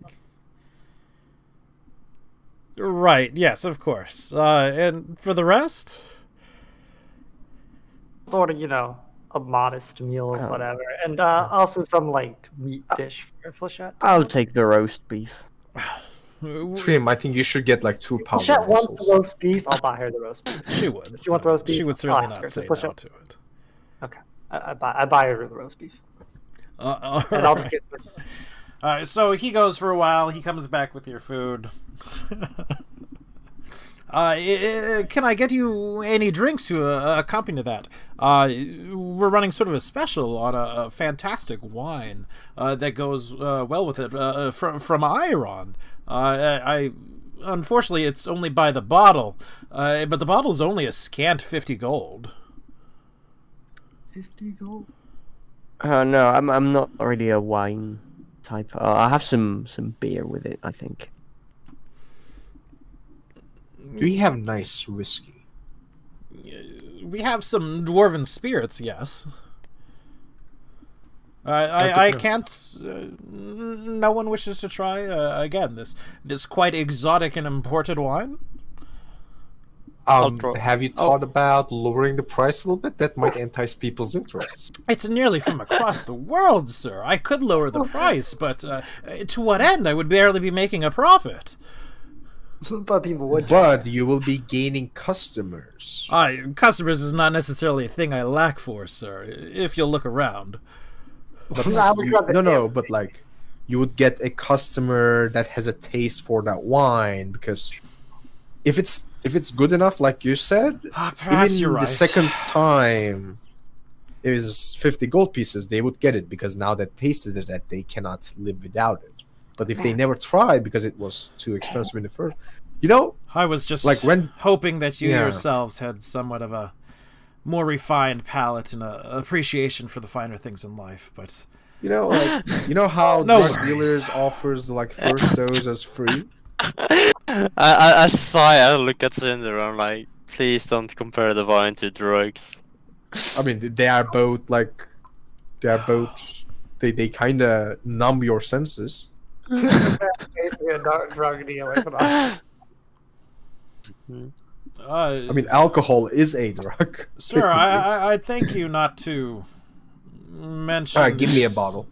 Right. Yes, of course. And for the rest.
Sort of, a modest meal or
Oh.
whatever, and also some like meat dish for Flechette.
I'll take the roast beef.
Trim, I think you should get like 2 powder
Flechette wants the
mussels.
roast beef. I'll buy her the roast beef.
She would.
If you want the roast beef,
She would
I'll
certainly
ask her,
not say
'cause
no
Flechette-
to it.
Okay, I buy her the roast beef,
All
and I'll
right.
just get.
So he goes for a while. He comes back with your food. Can I get you any drinks to accompany that? We're running sort of a special on a fantastic wine that goes well with it from Iron. I unfortunately it's only by the bottle, but the bottle is only a scant 50 gold.
50 gold.
No, I'm not really a wine type. I'll have some beer with it, I think.
Do you have nice whiskey?
We have some dwarven spirits, yes.
Good
I
to know.
can't. No one wishes to try again this quite exotic and imported wine.
Have you thought about lowering the price a little bit? That might entice people's interests.
It's nearly from across the world, sir. I could lower the price, but to what end? I would barely be making a profit.
But people would.
But you will be gaining customers.
Customers is not necessarily a thing I lack for, sir. If you'll look around.
But
I would rather
no, but like you would get a customer that has a taste for that wine, because if it's good enough, like you said,
Perhaps
even
you're right.
the second time it is 50 gold pieces, they would get it because now they tasted it that they cannot live without it. But if they never tried because it was too expensive in the first,
I was just
like when-
hoping that you
Yeah.
yourselves had somewhat of a more refined palate and a appreciation for the finer things in life, but
how
No
drug
worries.
dealers offers like first dose as free.
I sigh. I look at Cinder. I'm like, please don't compare the wine to drugs.
I mean, they are both they kind of numb your senses.
Basically a drug dealer. But
I mean, alcohol is a drug.
sir, I thank you not to mention.
All right, give me a bottle.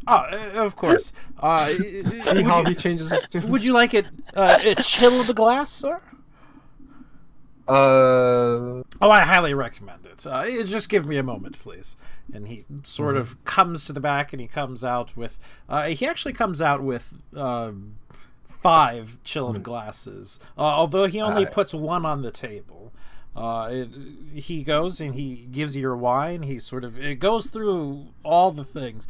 Of course.
See how he changes his tune?
Would you like it chilled glass, sir?
Uh,
Oh, I highly recommend it. Just give me a moment, please. And he sort of comes to the back, and he comes out with. He actually comes out with 5 chilled glasses. Although he only puts one on the table. He goes and he gives you your wine. It goes through all the things.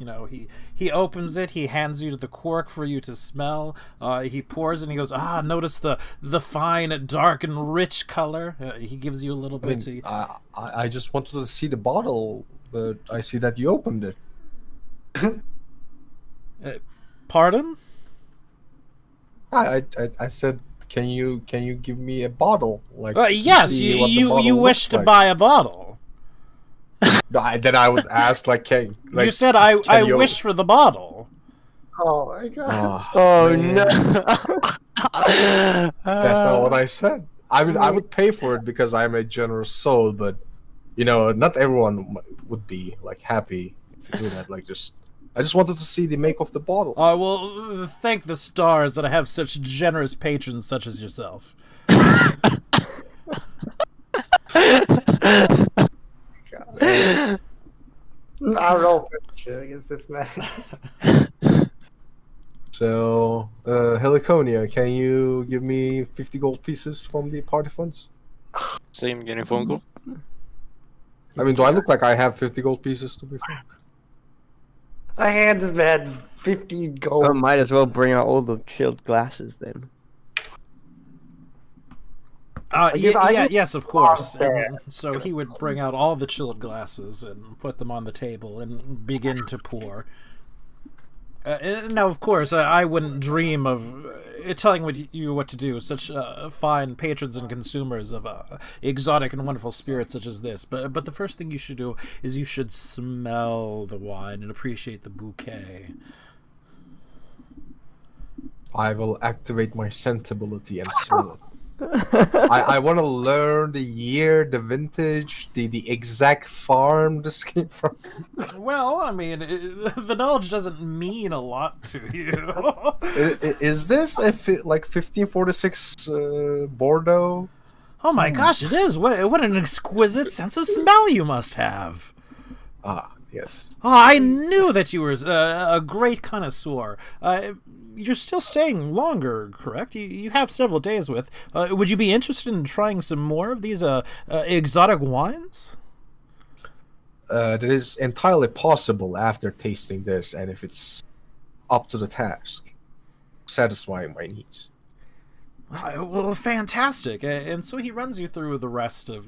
He opens it. He hands you the cork for you to smell. He pours and he goes, notice the fine, dark and rich color. He gives you a little bit.
I just wanted to see the bottle, but I see that you opened it.
Pardon?
I said, can you give me a bottle? Like, to
yes,
see what the
you
bottle
wish
looks
to
like.
buy a bottle.
Then I would ask, like,
You said I
you-
wish for the bottle.
oh my god.
Oh
man.
no!
That's not what I said. I mean, I would pay for it because I'm a generous soul, but not everyone would be like happy if you do that. I just wanted to see the make of the bottle.
Well, thank the stars that I have such generous patrons such as yourself.
I roll for shit against this man.
So, Heliconia, can you give me 50 gold pieces from the party funds?
Same getting phone call.
I mean, do I look like I have 50 gold pieces, to be fair?
I hand this man 50 gold.
I might as well bring out all the chilled glasses then.
Yes, of course.
there.
And so he would bring out all the chilled glasses and put them on the table and begin to pour. Now, of course, I wouldn't dream of telling you what to do. Such fine patrons and consumers of exotic and wonderful spirits such as this. But the first thing you should do is you should smell the wine and appreciate the bouquet.
I will activate my scent ability and smell it. I want to learn the year, the vintage, the exact farm this came from.
Well, I mean, the knowledge doesn't mean a lot to you.
Is this like 1546 Bordeaux?
Oh my gosh, it is! What an exquisite sense of smell you must have!
Ah, yes.
Oh, I knew that you were a great connoisseur. You're still staying longer, correct? You have several days with. Would you be interested in trying some more of these exotic wines?
That is entirely possible after tasting this, and if it's up to the task, satisfying my needs.
Well, fantastic. And so he runs you through the rest of,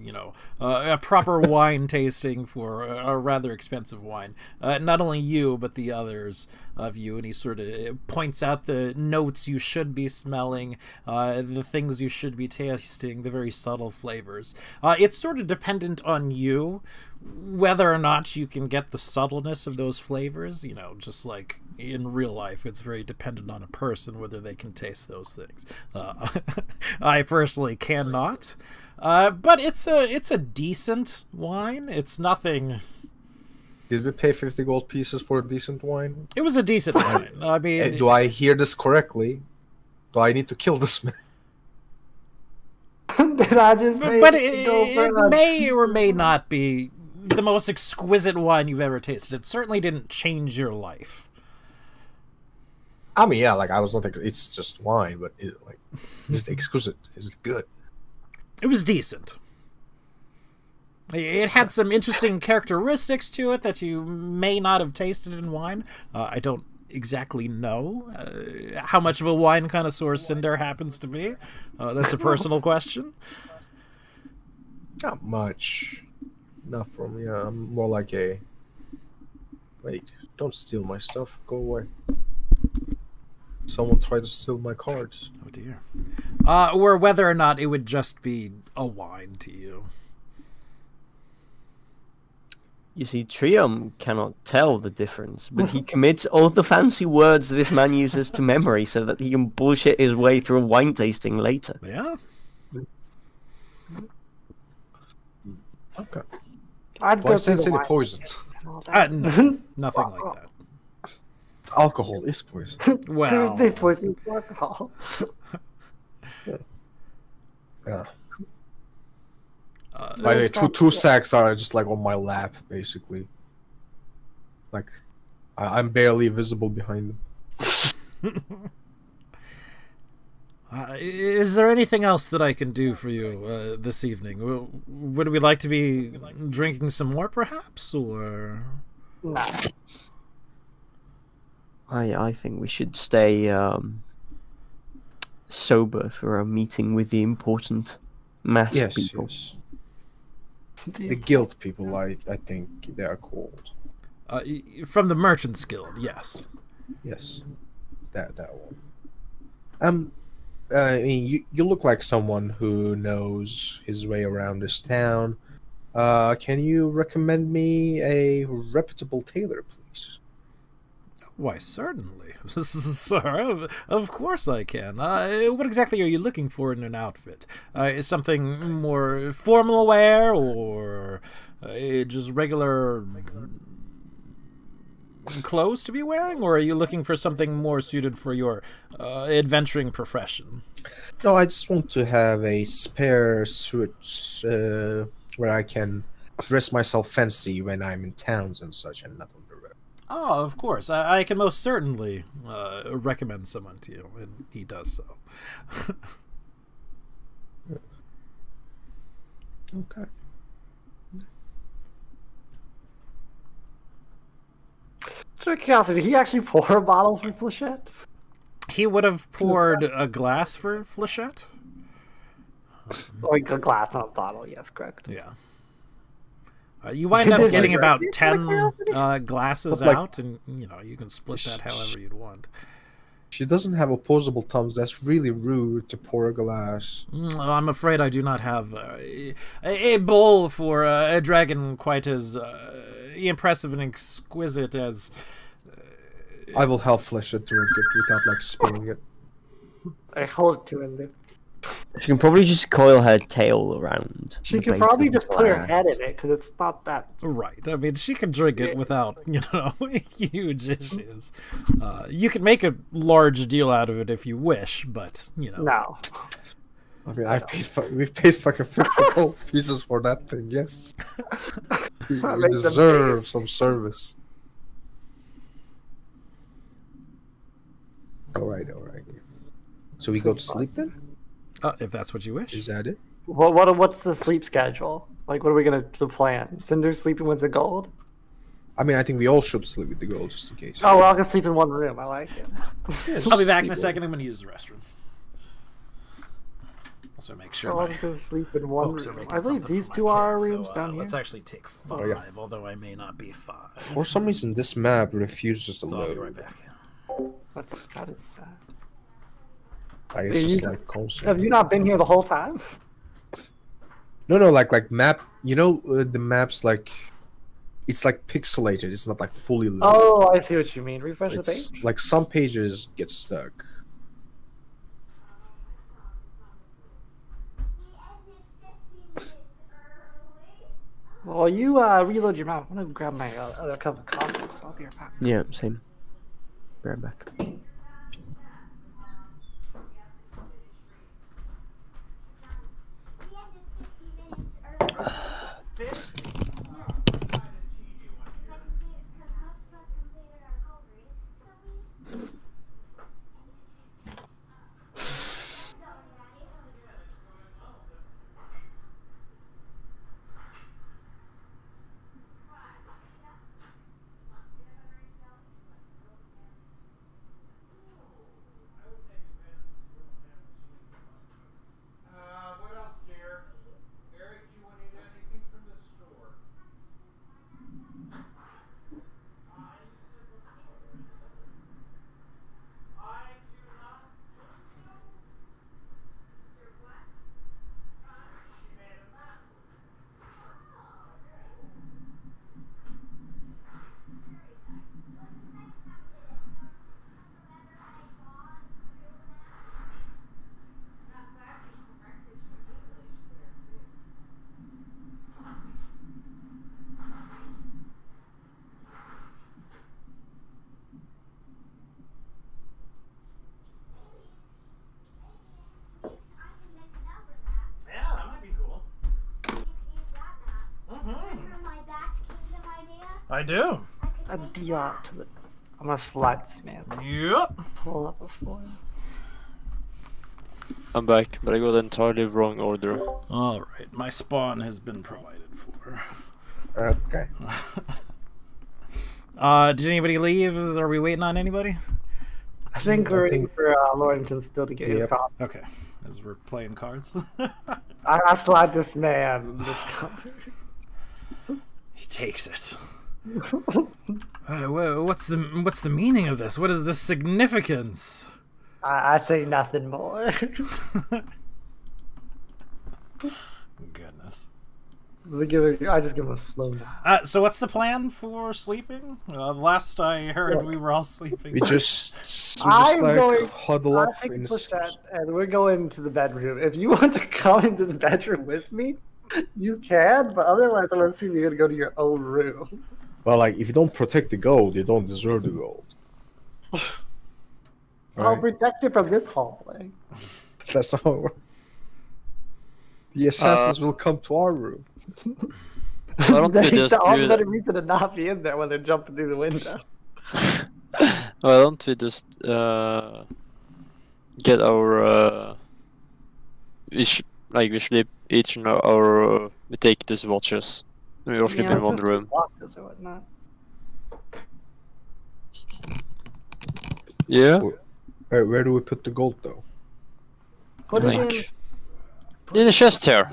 a proper wine tasting for a rather expensive wine. Not only you, but the others of you. And he sort of points out the notes you should be smelling, the things you should be tasting, the very subtle flavors. It's sort of dependent on you whether or not you can get the subtleness of those flavors. Just like in real life, it's very dependent on a person whether they can taste those things. I personally cannot, but it's a decent wine. It's nothing.
Did we pay 50 gold pieces for a decent wine?
It was a decent wine. I mean,
Do I hear this correctly? Do I need to kill this man?
Did I just
but it may or may not be the most exquisite wine you've ever tasted. It certainly didn't change your life.
I mean, yeah, like I was not. It's just wine, but it's exquisite. It's good.
It was decent. It had some interesting characteristics to it that you may not have tasted in wine. I don't exactly know how much of a wine connoisseur Cinder happens to be. That's a personal question.
Not much. Not from me. I'm more like a. Wait! Don't steal my stuff. Go away. Someone tried to steal my cards.
Oh dear. Or whether or not it would just be a wine to you.
You see, Trium cannot tell the difference, but he commits all the fancy words this man uses to memory so that he can bullshit his way through a wine tasting later.
Yeah.
Okay.
I'd
Why
go
sense
through the
any
wine
poison?
and all that.
No, nothing like that.
Alcohol is poison.
Well,
They poison alcohol.
Yeah. By the way, two sacks are just like on my lap, basically. Like, I'm barely visible behind them.
Is there anything else that I can do for you this evening? Would we like to be drinking some more, perhaps, or?
Nah.
I think we should stay sober for our meeting with the important mass people.
Yes. The guild people, I think they are called.
From the Merchants Guild, yes.
Yes, that one. I mean, you look like someone who knows his way around this town. Can you recommend me a reputable tailor, please?
Why, certainly, sir. Of course I can. What exactly are you looking for in an outfit? Is something more formal wear, or just regular clothes to be wearing, or are you looking for something more suited for your adventuring profession?
No, I just want to have a spare suit where I can dress myself fancy when I'm in towns and such, and not on the road.
Oh, of course. I can most certainly recommend someone to you, and he does so.
Okay.
Just curiosity, did he actually pour a bottle for Flechette?
He would have poured a glass for Flechette.
Like a glass, not a bottle. Yes, correct.
Yeah. You wind up
Did
getting
you-
about
Just
10
curiosity?
glasses
But, like,
out, and you can split that however you'd want.
She doesn't have opposable thumbs. That's really rude to pour a glass.
I'm afraid I do not have a bowl for a dragon quite as impressive and exquisite as.
I will help Flechette drink it without like spilling it.
I hold it to her lips.
She can probably just coil her tail around.
She
the
could
base
probably
of the
just put her
glass.
head in it because it's not that.
Right. I mean, she can drink it without, huge issues. You can make a large deal out of it if you wish, but,
No.
I mean, we paid fucking 50 gold pieces for that thing. Yes, we
Make them
deserve some service. All right. So we go to sleep then?
If that's what you wish.
Is that it?
What's the sleep schedule? Like, what are we gonna plan? Cinder's sleeping with the gold?
I mean, I think we all should sleep with the gold just in case.
Oh, we're all gonna sleep in one room. I like it.
Yeah,
I'll be back in
sleep
a second. I'm going to use the restroom. Also, make sure
We're all
my
gonna sleep in one
folks are
room.
making
I believe
something
these
for my
two are
kids,
rooms
so,
down here.
Let's actually take 5,
Oh, yeah.
although I may not be 5.
For some reason, this map refuses to
So I'll be
load.
right back.
That is sad.
I guess
Are
it's
you-
like constant.
Have you not been here the whole time?
No, like map. The maps like, it's like pixelated. It's not like fully loaded.
Oh, I see what you mean. Refresh the
It's
page.
like some pages get stuck.
Well, you reload your map. I'm gonna grab my other cup of coffee, so I'll be right back.
Yeah, same. Be right back.
What else, dear? Eric, do you want to eat anything from the store? Yeah, that might be cool. I do.
A DR to the. I'm gonna slide this man.
Yep.
Pull up a foil.
I'm back, but I got the entirely wrong order.
All right, my spawn has been provided for.
Okay.
Did anybody leave? Are we waiting on anybody?
I think we're waiting for Lorrington still to get his
Yep.
copy.
Okay, as we're playing cards.
I slide this man this card.
He takes it. What's the meaning of this? What is the significance?
I say nothing more.
Goodness.
I just give him a slow nod.
So what's the plan for sleeping? Last I heard, we were all sleeping.
We just
I'm
like
going-
huddle
I
up
think
in.
push that, and we're going to the bedroom. If you want to come into the bedroom with me, you can. But otherwise, I'm assuming you're gonna go to your own room.
Well, like if you don't protect the gold, you don't deserve the gold.
I'll
Right?
protect it from this hallway.
That's not how it works. The assassins will come to our room.
Why don't we
That's
just
all
do
the
that?
better reason to not be in there when they're jumping through the window.
Why don't we just get our we sleep each in our we take these watches. We all sleep in one room.
Lockers or whatnot.
Yeah.
Where do we put the gold though?
Put it in.
In the chest here.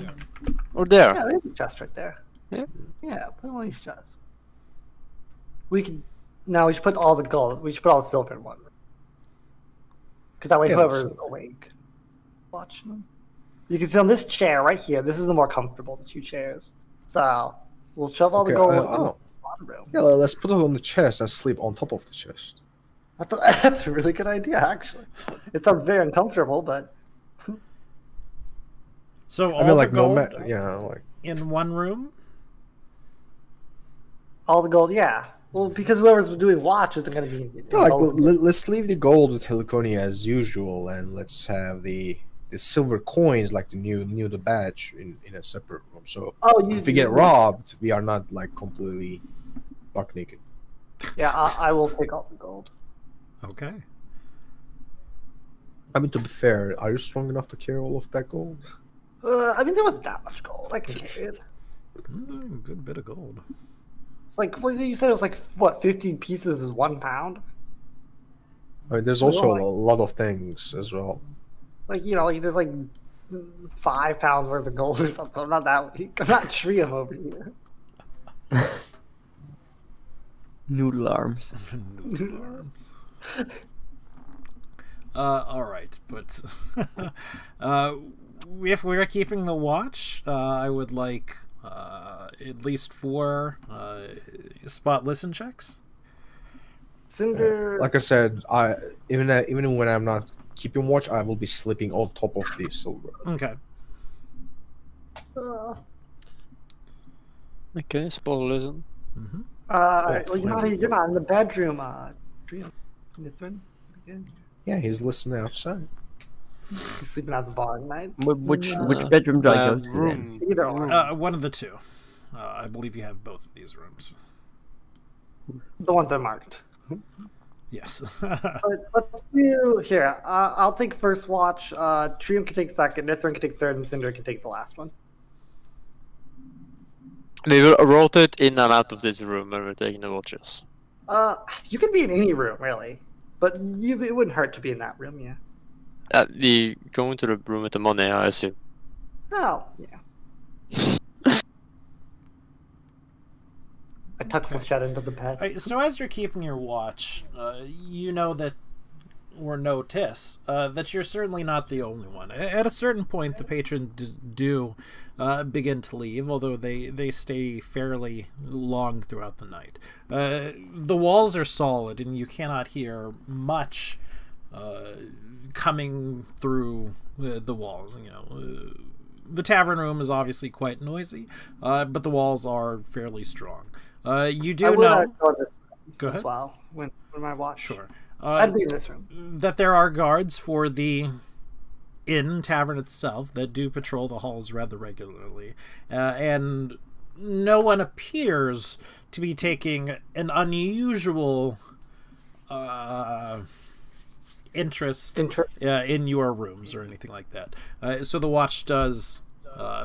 Or
Yeah,
there.
there's a chest right there.
Yeah.
Yeah, put in one of these chests. We could. No, we should put all the gold. We should put all the silver in one. Because that way,
Yeah,
whoever's
that's-
awake, watching them. You can sit on this chair right here. This is the more comfortable of the two chairs. So we'll shove all the gold into one room.
Yeah, let's put it on the chest and sleep on top of the chest.
That's a really good idea, actually. It sounds very uncomfortable, but
So all
I mean, like
the gold
like
in one room?
all the gold, yeah. Well, because whoever's doing watch isn't going to be.
let's leave the gold with Heliconia as usual, and let's have the silver coins like the new the badge in a separate room. So if we get robbed, we are not like completely buck naked.
Yeah, I will take all the gold.
Okay.
I mean, to be fair, are you strong enough to carry all of that gold?
I mean, there wasn't that much gold. I can carry it.
Good bit of gold.
It's like, well, you said it was like, what, 15 pieces is 1 pound?
I mean, there's also a lot of things as well.
Like, you know, like, there's like 5 pounds worth of gold or something. I'm not that weak. I'm not Trium over here.
Noodle arms.
Noodle arms. All right, but if we're keeping the watch, I would like at least 4 spot listen checks.
Cinder.
Like I said, even when I'm not keeping watch, I will be sleeping on top of the silver.
Okay.
Okay, spot listen.
Mm-hmm.
Well, you're not in the bedroom, Trium. Mithrin. Again.
Yeah, he's listening outside.
He's sleeping at the bar at night.
Which bedroom do I go to then?
Room.
Either or.
One of the two. I believe you have both of these rooms.
The ones I marked.
Yes.
But let's do here. I'll take first watch. Trium can take second. Nithrin can take third, and Cinder can take the last one.
We will rotate in and out of this room when we're taking the watches.
You can be in any room really, but it wouldn't hurt to be in that room, yeah.
We go into the room with the money, I assume.
Oh, yeah. I tuck the shed into the bed.
Alright, so as you're keeping your watch, you know that, or notice, that you're certainly not the only one. At a certain point, the patrons do begin to leave, although they stay fairly long throughout the night. The walls are solid, and you cannot hear much coming through the walls. You know, the tavern room is obviously quite noisy, but the walls are fairly strong. You do know. Go ahead.
As well, when I watch.
Sure.
I'd be in this room.
That there are guards for the inn tavern itself that do patrol the halls rather regularly, and no one appears to be taking an unusual interest in your rooms or anything like that. So the watch does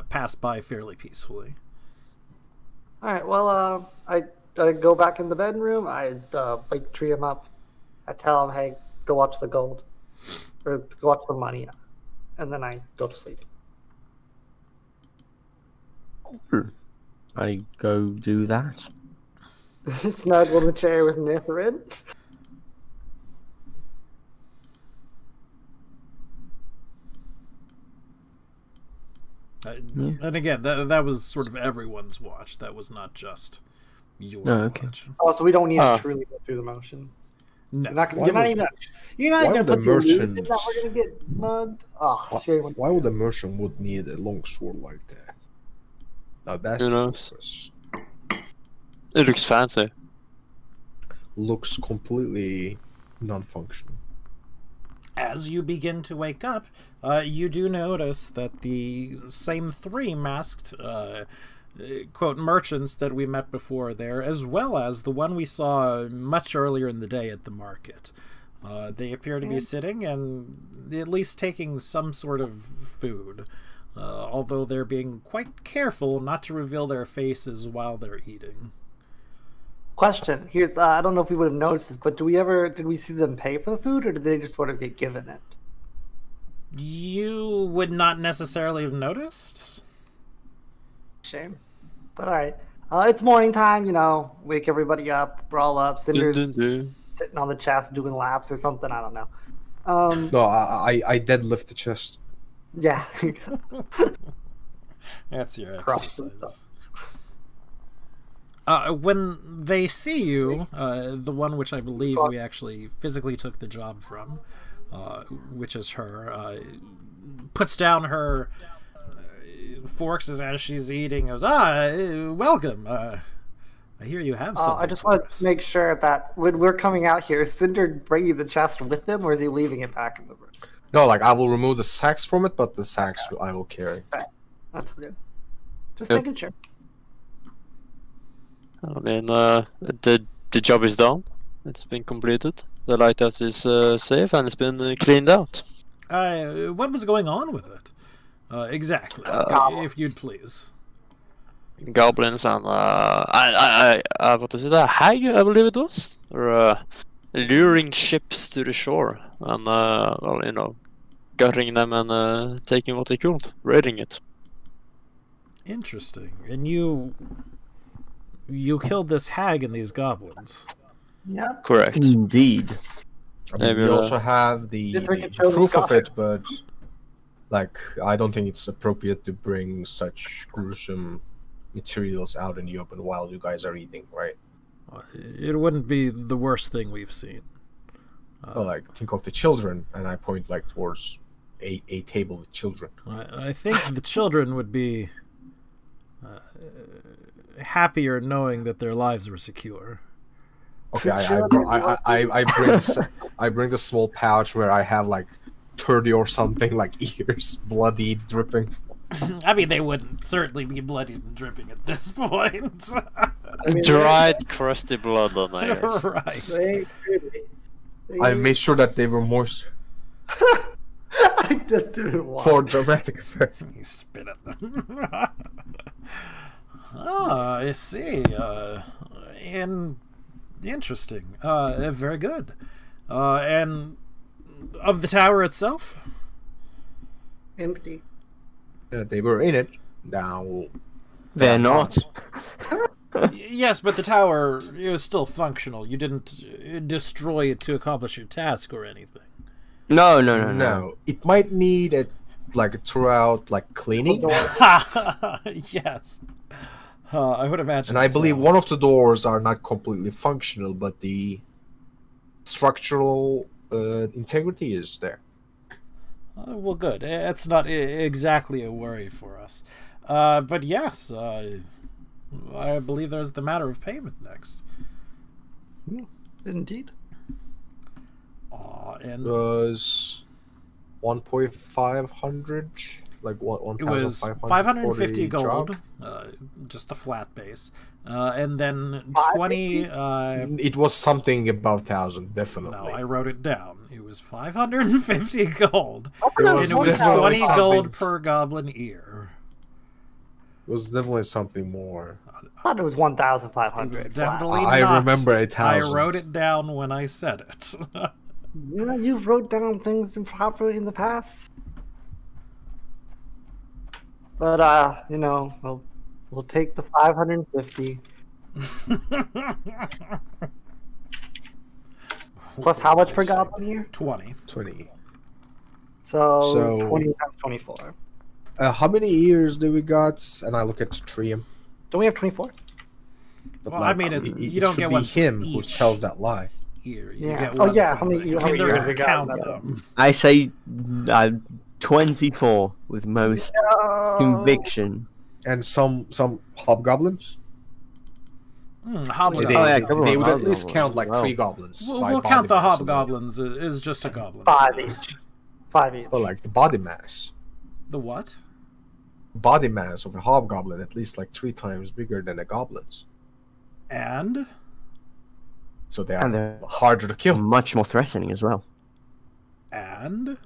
pass by fairly peacefully.
All right. Well, I go back in the bedroom. I wake Trium up. I tell him, "Hey, go watch the gold, or go watch the money," and then I go to sleep.
I go do that.
Snuggle in the chair with Nithrin.
And again, that was sort of everyone's watch. That was not just your watch.
Oh, so we don't need to truly go through the motion.
No.
You're not even gonna put the illusion that we're gonna get mugged. Oh,
why would a merchant would need a long sword like that? Now that's
Who knows? It looks fancy.
Looks completely non-functional.
As you begin to wake up, you do notice that the same 3 masked quote merchants that we met before there, as well as the one we saw much earlier in the day at the market. They appear to be sitting and at least taking some sort of food, although they're being quite careful not to reveal their faces while they're eating.
Question. Here's I don't know if we would have noticed this, but did we see them pay for the food, or did they just sort of get given it?
You would not necessarily have noticed.
Shame. But all right. It's morning time. Wake everybody up. We're all up. Cinder's sitting on the chest doing laps or something. I don't know.
No, I deadlift the chest.
Yeah.
That's your
Crush
exercise.
and
When they see you, the one which I believe we actually physically took the job from, which is her, puts down her forks as she's eating. Goes, welcome. I hear you have something.
I just
for
want
us."
to make sure that when we're coming out here, is Cinder bringing the chest with him, or is he leaving it back in the room?
No, I will remove the sacks from it, but the sacks I will carry.
That's good. Just
Yep.
making sure.
I mean, the job is done. It's been completed. The lighthouse is safe and it's been cleaned out.
What was going on with it? Exactly. If you'd please.
Goblins and what is it? A hag, I believe it was, or luring ships to the shore and gutting them and taking what they could, raiding it.
Interesting. And you killed this hag and these goblins.
Yeah.
Correct.
Indeed.
I mean,
Maybe,
we also have the
If we could show the
proof of it,
scars.
but I don't think it's appropriate to bring such gruesome materials out in the open while you guys are eating, right?
It wouldn't be the worst thing we've seen.
Think of the children, and I point towards a table with children.
I think the children would be happier knowing that their lives were secure.
Okay, I bring the small pouch where I have 30 or something ears, bloody, dripping.
I mean, they wouldn't certainly be bloodied and dripping at this point.
Dried, crusty blood on there.
Right.
I made sure that they were moist
I just didn't want.
for dramatic effect.
You spit at them. I see. And interesting. Very good. And of the tower itself?
Empty.
They were in it. Now
They're not.
Yes, but the tower is still functional. You didn't destroy it to accomplish your task or anything.
No.
No, it might need a throughout cleaning,
Yes. I would imagine.
and I
so.
believe one of the doors are not completely functional, but the structural integrity is there.
Well, good. It's not exactly a worry for us. But yes, I believe there's the matter of payment next.
Indeed.
And
Was 1,500,
it was 550 gold, just a flat base, and then 20.
It was something above 1,000, definitely.
No, I wrote it down. It was 550 gold.
It
And
was
it was
definitely
20
something-
gold per goblin ear.
It was definitely something more.
I thought it was 1,500.
It was definitely
I
not.
remember
I
1,000.
wrote it down when I said it.
You've wrote down things improperly in the past. But we'll take the 550. Plus how much per goblin here?
20.
20.
So 20 times 24.
How many ears do we got? And I look at Trium.
Don't we have 24?
But
Well, I mean, you don't
should
get
be
one
him who
each.
tells that lie.
Ear. You
Yeah.
get
Oh
one
yeah.
for
How many?
the-
How many
they're
ears
gonna
we got?
count
No.
them.
I say 24 with most
Oh.
conviction.
And some hobgoblins.
Hobgoblins.
They,
Oh, yeah,
they
couple
would
of
at least
hobgoblins
count
as
like
well.
3 goblins.
We'll,
by
we'll
body
count the
mass alone.
hobgoblins as just a goblin.
5 each. 5 each.
But like the body mass.
The what?
Body mass of a hobgoblin at least like 3 times bigger than a goblin's.
And?
So they
And
are
they're
harder to kill.
much more threatening as well.
And?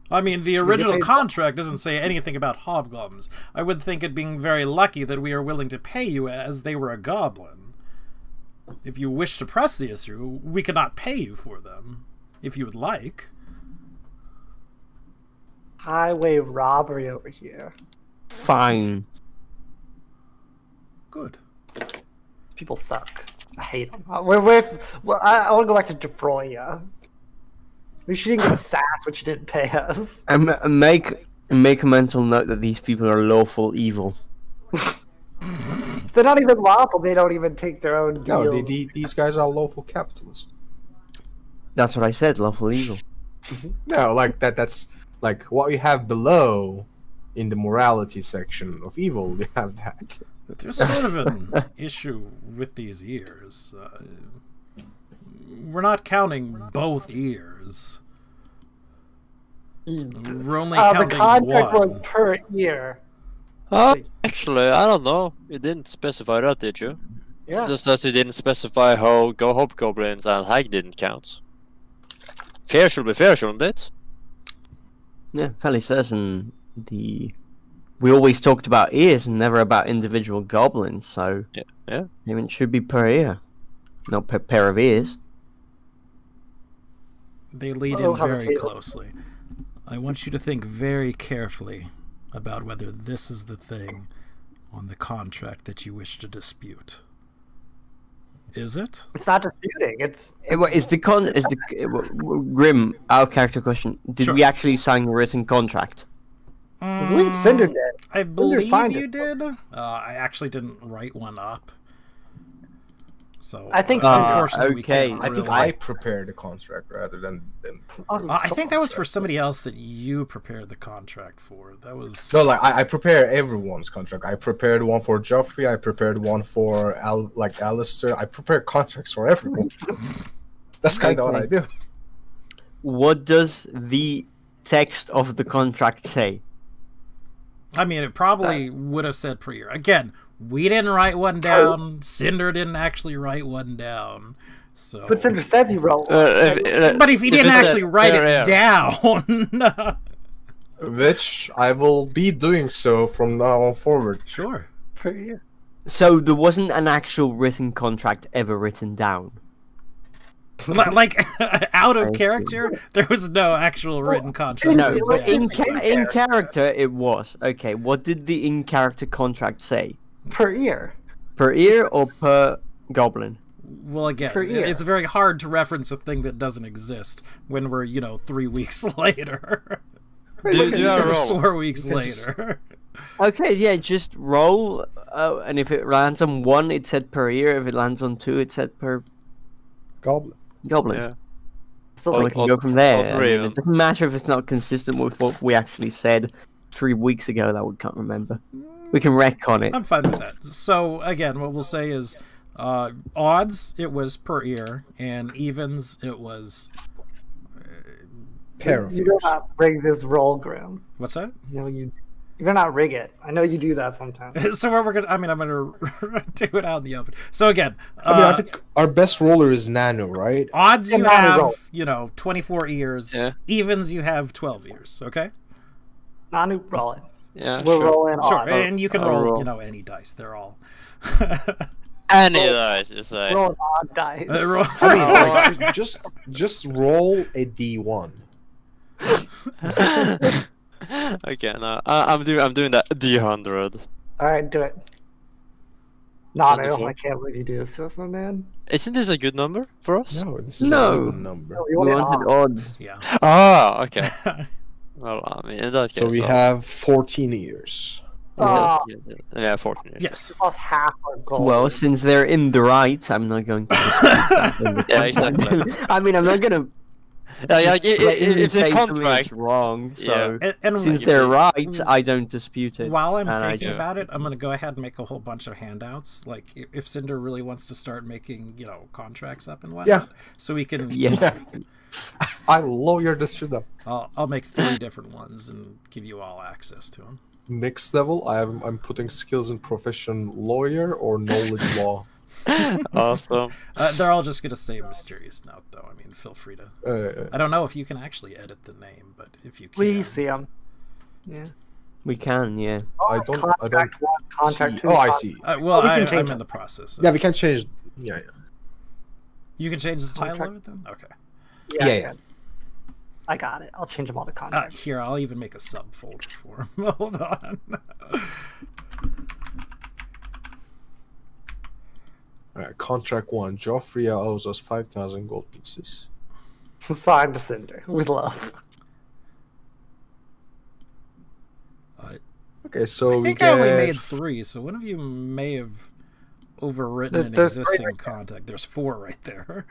I mean, the
we get
original
paid?
contract doesn't say anything about hobgoblins. I would think it being very lucky that we are willing to pay you as they were a goblin. If you wish to press the issue, we cannot pay you for them. If you would like.
Highway robbery over here.
Fine.
Good.
People suck. I hate them. Where's? Well, I want to go back to Toria. At least she didn't get a sass when she didn't pay us.
And make a mental note that these people are lawful evil.
They're not even lawful. They don't even take their own deals.
No, these guys are lawful capitalists.
That's what I said, lawful evil.
No, like that's like what you have below in the morality section of evil. You have that.
There's sort of an issue with these ears. We're not counting both ears. We're only
The
counting
contract
one.
was per year.
Actually, I don't know. You didn't specify that, did you?
Yeah.
It's just that you didn't specify how hobgoblins and hag didn't count. Fair should be fair, shouldn't it?
Yeah, fairly certain we always talked about ears and never about individual goblins, so
Yeah.
payment should be per ear, not per pair of ears.
They lead
Oh,
in
have a
very
table.
closely. I want you to think very carefully about whether this is the thing on the contract that you wish to dispute. Is it?
It's not disputing. It's
Grim, our character question, did
Sure.
we actually sign a written contract?
I believe Cinder did.
I
Cinder
believe
signed
you
it.
did. I actually didn't write one up. So
I think
unfortunately, we
okay.
can't
I think
really-
I prepared the contract rather than them.
I think that was for somebody else that you prepared the contract for. That was
No, like I prepare everyone's contract. I prepared one for Joffrey. I prepared one for Alistair. I prepare contracts for everyone. That's kind of what I do.
What does the text of the contract say?
I mean, it probably would have said per year. Again, we didn't write one down. Cinder didn't actually write one down. So,
But Cinder says he wrote.
but if he didn't actually write it down,
Which I will be doing so from now on forward.
sure.
Per year.
So there wasn't an actual written contract ever written down.
Like out of character, there was no actual written contract.
No,
It
but
was
in
in
character it was. Okay, what did the in character contract say?
Per year.
Per ear or per goblin?
Well, again,
Per year.
it's very hard to reference a thing that doesn't exist when we're 3 weeks later.
Do a
Or
roll.
4 weeks
You can just-
later.
Okay, yeah, just roll. And if it lands on 1, it said per ear. If it lands on 2, it said per
Goblin.
goblin.
Yeah.
So
Or we
like,
can go from there.
or
I
three
mean,
of
it doesn't matter if it's not consistent with what we actually said 3 weeks ago that we can't remember. We can retcon it.
I'm fine with that. So, again, what we'll say is odds, it was per ear, and evens, it was...
Pair of
you do
ears.
not rig this roll, Grim.
What's that?
You do not rig it. I know you do that sometimes.
So we're gonna. I'm gonna do it out in the open. So again,
I think our best roller is Nano, right?
odds you
Yeah, Nano
have,
roll.
24 ears.
Yeah.
Evens you have 12 ears. Okay.
Nanu, roll it.
Yeah,
We're
sure.
rolling
Sure,
odds.
and you can
I'll
roll,
roll.
any dice. They're all.
Any dice, you say.
Roll an odd dice.
roll.
I mean, like, just roll a D1.
Okay, no, I'm doing that D100.
All right, do it. Nanu,
24.
I can't believe you do this to us, my man.
Isn't this a good number for us?
No, this is
No.
an even number.
No,
We
you want
wanted
odds.
odds.
Yeah.
Ah, okay. Well, I mean, in that case,
So we
well,
have 14 ears.
Oh,
yeah, 14 years.
Yes.
just lost half our gold.
Well, since they're in the right, I'm not going to.
Yeah, exactly.
I mean, I'm not going to.
Yeah, like,
blatantly
if the
say something
contract,
that's wrong. So
And
since
you
they're
think-
right, I don't dispute it.
while I'm
And I
thinking
do.
about it, I'm going to go ahead and make a whole bunch of handouts. Like, if Cinder really wants to start making, contracts up and whatnot.
Yeah.
So we can.
Yes.
I lawyer this shit up.
I'll make 3 different ones and give you all access to them.
Next level, I'm putting skills in profession lawyer or knowledge law.
awesome.
They're all just going to say mysterious note, though. I mean, feel free to. I don't know if you can actually edit the name, but if you can.
We see them. Yeah.
We can, yeah.
I don't.
Contract one, contract
see.
two.
Oh, I see.
Well,
we can
I'm
change
in
it.
the process.
Yeah, we can change. Yeah.
You can change the title
Contract.
of it then? Okay.
Yeah.
I got it. I'll change them all to contract.
Here, I'll even make a subfolder for him. Hold on.
Alright, contract 1. Joffrey owes us 5,000 gold pieces.
Signed to Cinder with love.
Okay, so
I
we
think
get...
I only made 3, so one of you may have overwritten an
There's 3
existing
right there.
contact. There's 4 right there.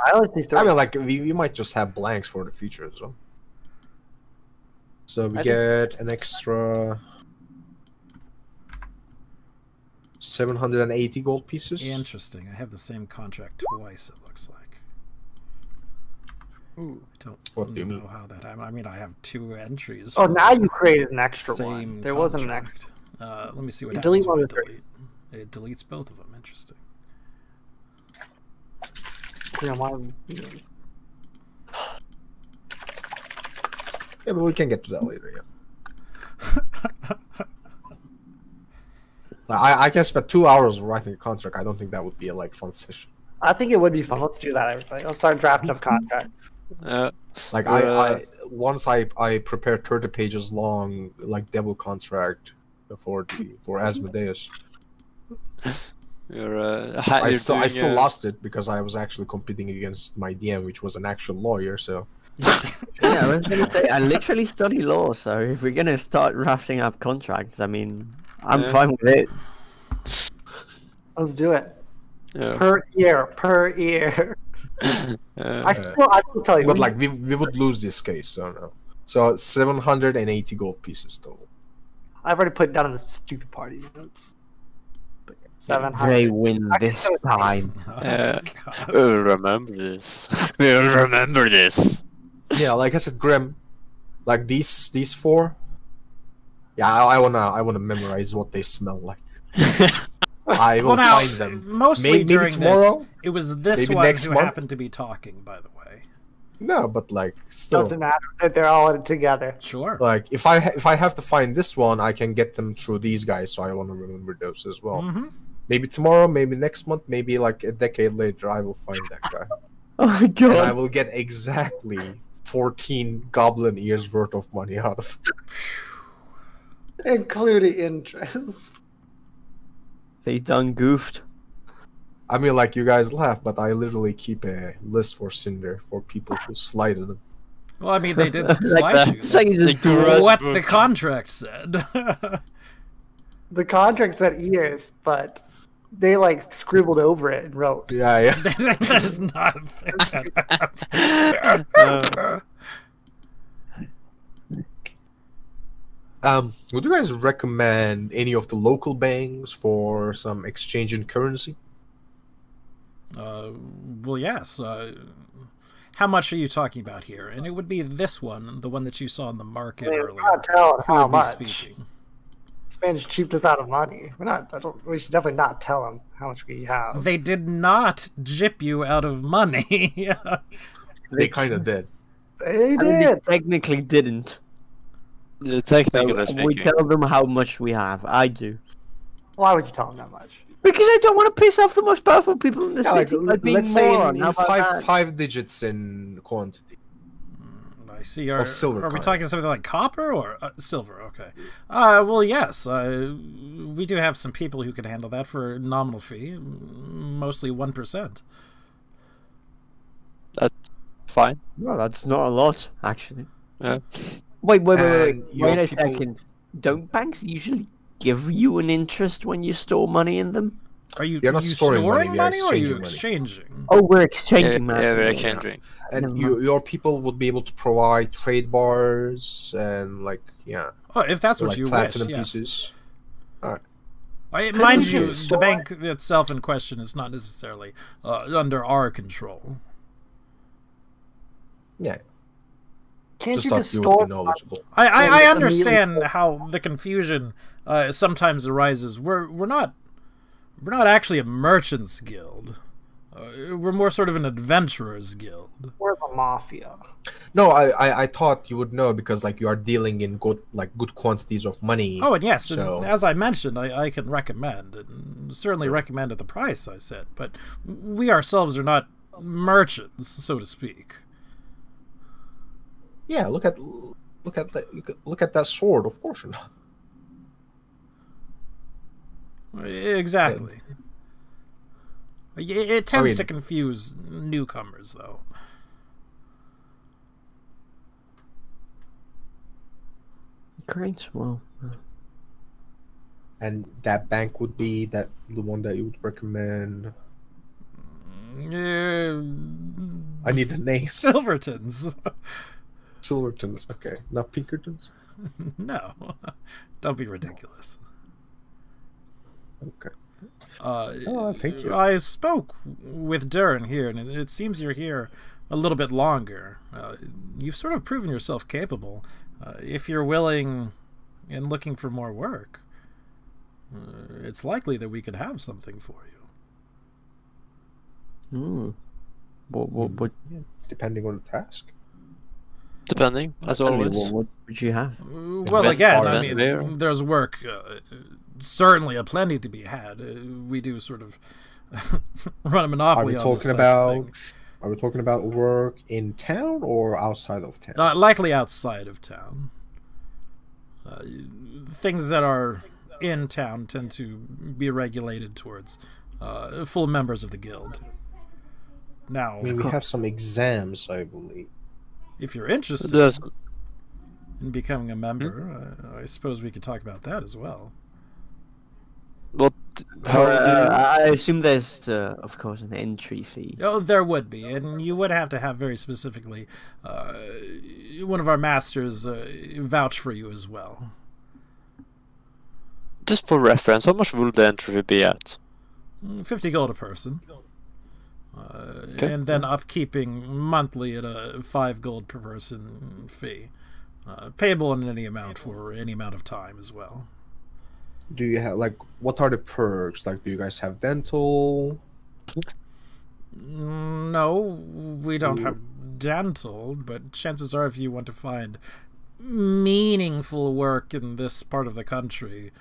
I only see 3.
I mean, like, we might just have blanks for the future as well. So we get an extra 780 gold pieces.
Interesting. I have the same contract twice, it looks like.
Ooh.
I don't
What do you
know
mean?
how that happened. I mean, I have 2 entries.
Oh,
for
now you created an extra
same
one. There wasn't an
contract.
extra.
Let me see what
You
happens
delete
when I
one of the
delete. It deletes both of them. Interesting.
Yeah,
Yeah, but we can get to that later, yeah. I can spend 2 hours writing a contract. I don't think that would be a fun session.
I think it would be fun. Let's do that, everybody. Let's start drafting up contracts.
Like I once I prepared 30 pages long devil contract for Asmodeus. I still lost it because I was actually competing against my DM, which was an actual lawyer. So
Yeah, I was gonna say I literally study law, so if we're gonna start drafting up contracts, I mean, I'm fine with it.
Let's do it.
Yeah.
Per year. I still tell you.
but we would lose this case. So no. So 780 gold pieces total.
I've already put it down in the stupid party notes. 700.
They win this time.
Oh,
We'll remember this. We'll remember this.
Yeah, like I said, Grim, like these 4. Yeah, I wanna memorize what they smell like. I will
Well, now,
find them.
mostly
Maybe
during
tomorrow.
this, it was this
Maybe
one
next
who
month.
happened to be talking, by the way.
No, but still,
Doesn't matter that they're all in it together.
Sure.
like if I have to find this one, I can get them through these guys. So I want to remember those as well.
Mm-hmm.
Maybe tomorrow, maybe next month, maybe a decade later, I will find that guy,
Oh my
and I
god.
will get exactly 14 goblin ears worth of money out of it.
Including interest.
They done goofed.
I mean, you guys laugh, but I literally keep a list for Cinder for people who slighted them.
Well, I mean, they did slide you.
It's like
That's
he's a grudge
what
book.
the contract said.
The contract said years, but they scribbled over it and wrote.
Yeah.
That is not a thing that happened.
Would you guys recommend any of the local banks for some exchange in currency?
Well, yes. How much are you talking about here? And it would be this one, the one that you saw in the market
We're
earlier.
not telling
Who
how
would be
much.
speaking?
Spanish cheaped us out of money. We should definitely not tell them how much we have.
They did not jip you out of money.
They kind of did.
They
I mean, they
did.
technically didn't.
Technically
So we
speaking.
tell them how much we have. I do.
Why would you tell them that much?
Because I don't want to piss off the most powerful people in the
Yeah,
city. by being
let's say
moron.
in
How about that?
five digits in quantity.
I see. Are
silver
we
coin.
talking something like copper or silver? Okay. Well, yes. We do have some people who can handle that for a nominal fee, mostly 1%.
That's fine.
Well, that's not a lot, actually.
Yeah.
Wait
And your
a
people-
second. Don't banks usually give you an interest when you store money in them?
Are you,
You're not
you
storing money, we are
money or are you
exchanging
exchanging?
Oh, we're
Yeah,
exchanging money.
we're exchanging.
And
Never
your people would be able to provide trade bars and
Oh, if that's what you wish,
platinum
yes.
pieces.
Mind
we
you,
just
the
store
bank itself in question is not necessarily under our control.
Yeah,
Can't
just
you
thought
just
you
store
would be knowledgeable.
I
just
understand
immediately-
how the confusion sometimes arises. We're not actually a merchants guild. We're more sort of an adventurers guild.
We're the mafia.
No, I thought you would know because you are dealing in good quantities of money.
Oh, and yes,
So-
and as I mentioned, I can recommend, and certainly recommend at the price I said. But we ourselves are not merchants, so to speak.
Yeah, look at that sword. Of course not.
Exactly. It tends
mean-
to confuse newcomers, though.
Great. Well,
And that bank would be the one that you would recommend. I need the name.
Silvertons.
Silvertons. Okay, not Pinkertons.
No. Don't be ridiculous.
Okay. Thank you.
I spoke with Durin here, and it seems you're here a little bit longer. You've sort of proven yourself capable. If you're willing and looking for more work, it's likely that we could have something for you.
what
Depending on the task.
Depending, as always.
what would you have?
Well,
bit
again,
far
I
in
mean,
there.
there's work, certainly aplenty to be had. We do sort of run a
Are
monopoly
we
on
talking
this type of thing.
about? Are we talking about work in town or outside of town?
Likely outside of town. Things that are in town tend to be regulated towards full members of the guild. Now,
I mean, we have some exams, I believe.
if you're interested
There's,
in becoming a member, I suppose we could talk about that as well.
what? How
I assume there's, of course, an entry fee.
Oh, there would be, and you would have to have very specifically one of our masters vouch for you as well.
just for reference, how much will the entry be at?
50 gold a person.
Okay.
And then upkeeping monthly at a 5 gold per person fee. Payable in any amount for any amount of time as well.
Do you have what are the perks? Like, do you guys have dental?
No, we don't have dental, but chances are if you want to find meaningful work in this part of the country,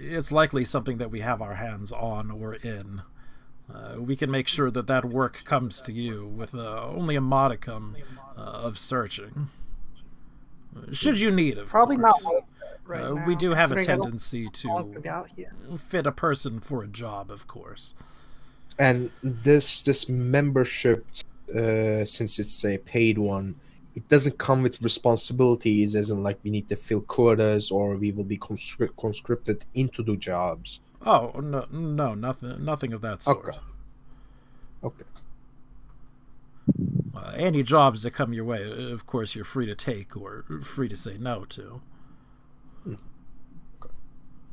it's likely something that we have our hands on or in. We can make sure that that work comes to you with only a modicum of searching. Should you need, of
Probably not
course.
right now,
We do have a
considering I don't
tendency
want
to
be out here.
fit a person for a job, of course.
And this membership, since it's a paid one, it doesn't come with responsibilities, as in we need to fill quotas or we will be conscripted into the jobs.
Oh no, nothing of that sort.
Okay.
Any jobs that come your way, of course, you're free to take or free to say no to.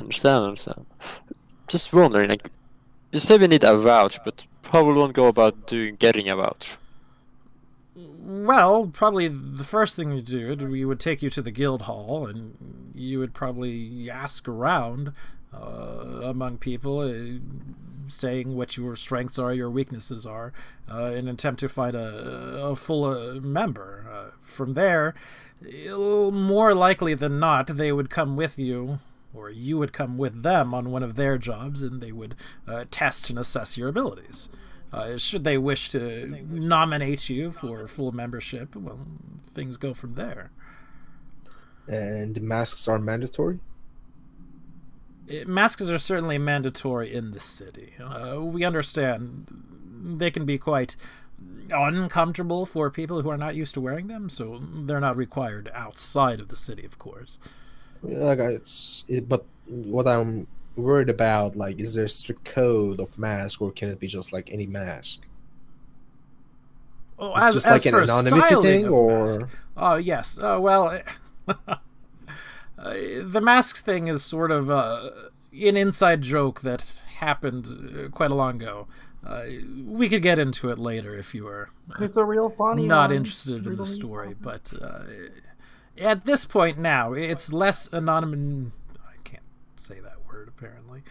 Understand. Just wondering, you say we need a vouch, but how will one go about getting a vouch?
Well, probably the first thing you do, we would take you to the guild hall, and you would probably ask around among people, saying what your strengths are, your weaknesses are, in an attempt to find a full member. From there, more likely than not, they would come with you, or you would come with them on one of their jobs, and they would test and assess your abilities. Should they wish to nominate you for full membership, well, things go from there.
And the masks are mandatory?
Masks are certainly mandatory in the city. We understand they can be quite uncomfortable for people who are not used to wearing them, so they're not required outside of the city, of course.
But what I'm worried about, is there a strict code of mask, or can it be just any mask?
Oh,
It's just like an
for
anonymity
styling
thing,
of the
or
mask. Oh, yes. Well, the mask thing is sort of an inside joke that happened quite a long ago. We could get into it later if you are
It's a real funny
not
one.
interested in the
Really
story.
funny.
But at this point now, it's less anonymous. I can't say that word, apparently.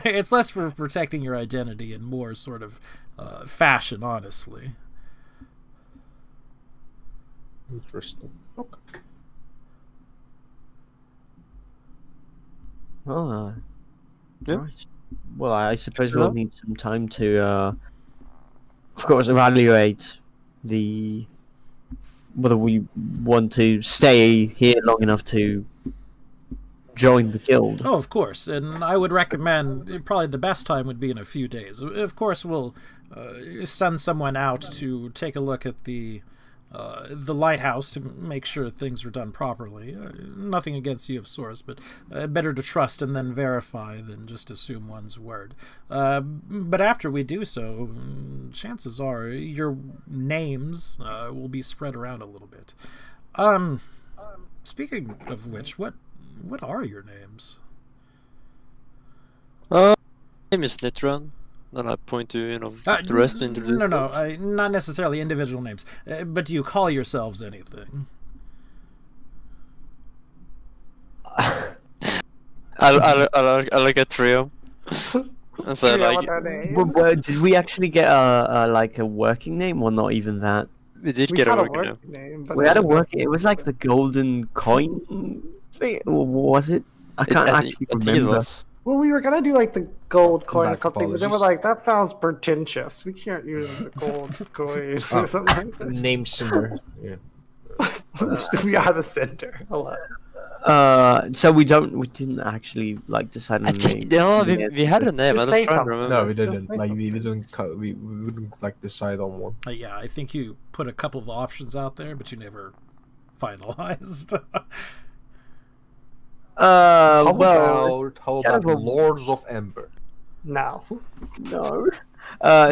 It's less for protecting your identity and more sort of fashion, honestly.
interesting. Okay.
Yeah.
Right. Well, I suppose we'll need some time to of course, evaluate whether we want to stay here long enough to join the guild.
Oh, of course, and I would recommend probably the best time would be in a few days. Of course, we'll send someone out to take a look at the lighthouse to make sure things are done properly. Nothing against you, of course, but better to trust and then verify than just assume one's word. But after we do so, chances are your names will be spread around a little bit. Speaking of which, what are your names?
My name is Nitron. Then I point to, the rest to introduce.
No, not necessarily individual names. But do you call yourselves anything?
I look at Trio. And so
Yeah,
like,
what's our name?
Did we actually get a working name, or not even that?
we did
We
get a
had
working name.
name, but
We had a working. It was like the golden coin thing, or was it? I can't actually
I think it
remember.
was.
Well, we were gonna do like the gold coin or
Back
something, but then we're
apologies.
like, that sounds pretentious. We can't use the gold coin or something like that.
Name cinder. Yeah.
We are the center. Hello.
So we didn't actually like decide on
I
a
think
name.
we had a name.
Just
I'm
say
trying to
something.
remember.
No, we didn't. Like we didn't. We wouldn't like decide on one.
Yeah, I think you put a couple of options out there, but you never finalized.
How
Well,
about
kind of a-
Lords of Ember?
No.
no.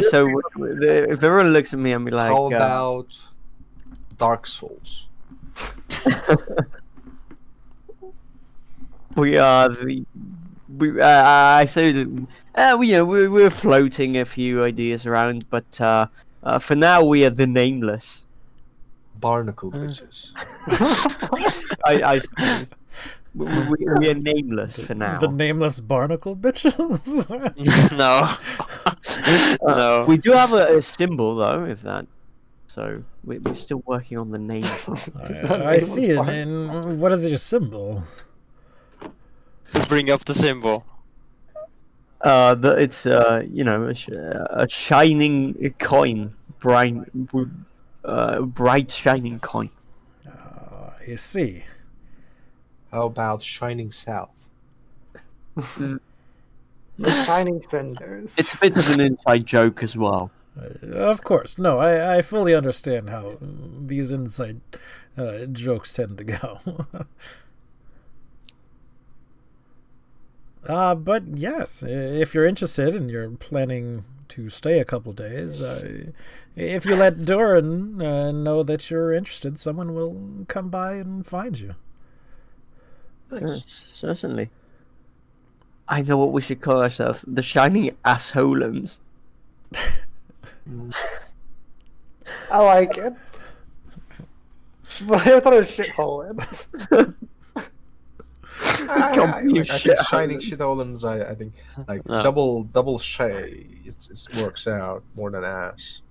So if everyone looks at me and be like,
How about Dark Souls?
we are the. I say that we're floating a few ideas around, but for now we are the nameless.
Barnacle bitches.
I suppose. We are nameless for now.
The nameless barnacle bitches?
No. No.
We do have a symbol though, if that. So we're still working on the name.
I see it. And what is your symbol?
Bring up the symbol.
It's a shining coin, bright shining coin.
I see.
How about Shining South?
Shining cinders.
It's a bit of an inside joke as well.
Of course. No, I fully understand how these inside jokes tend to go. But yes, if you're interested and you're planning to stay a couple days, if you let Doran know that you're interested, someone will come by and find you.
Certainly. I know what we should call ourselves: the Shining Assholans.
I like it. But I thought it was shithole.
Can't be a
I think
shit
Shining Shitolans. I think like
No.
double shay. It works out more than ass.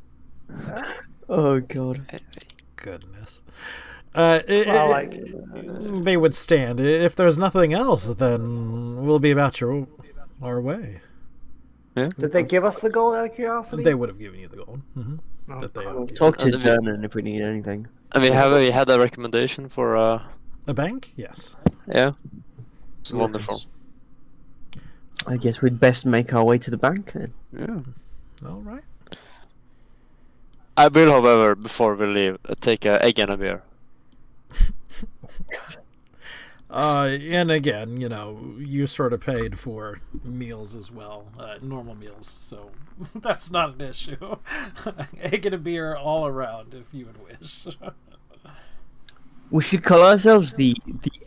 Oh god.
Goodness.
I like it.
They would stand. If there's nothing else, then we'll be about our way.
Yeah.
Did they give us the gold out of curiosity?
They would have given you the gold.
Oh,
That they
cool.
owed you.
Talk to
And the-
German if we need anything.
And we had a recommendation for
A bank? Yes.
yeah. Wonderful.
I guess we'd best make our way to the bank then.
Yeah.
All right.
I will, however, before we leave, take an egg and a beer.
And again, you sort of paid for meals as well, normal meals, so that's not an issue. Egg and a beer all around, if you would wish.
We should call ourselves the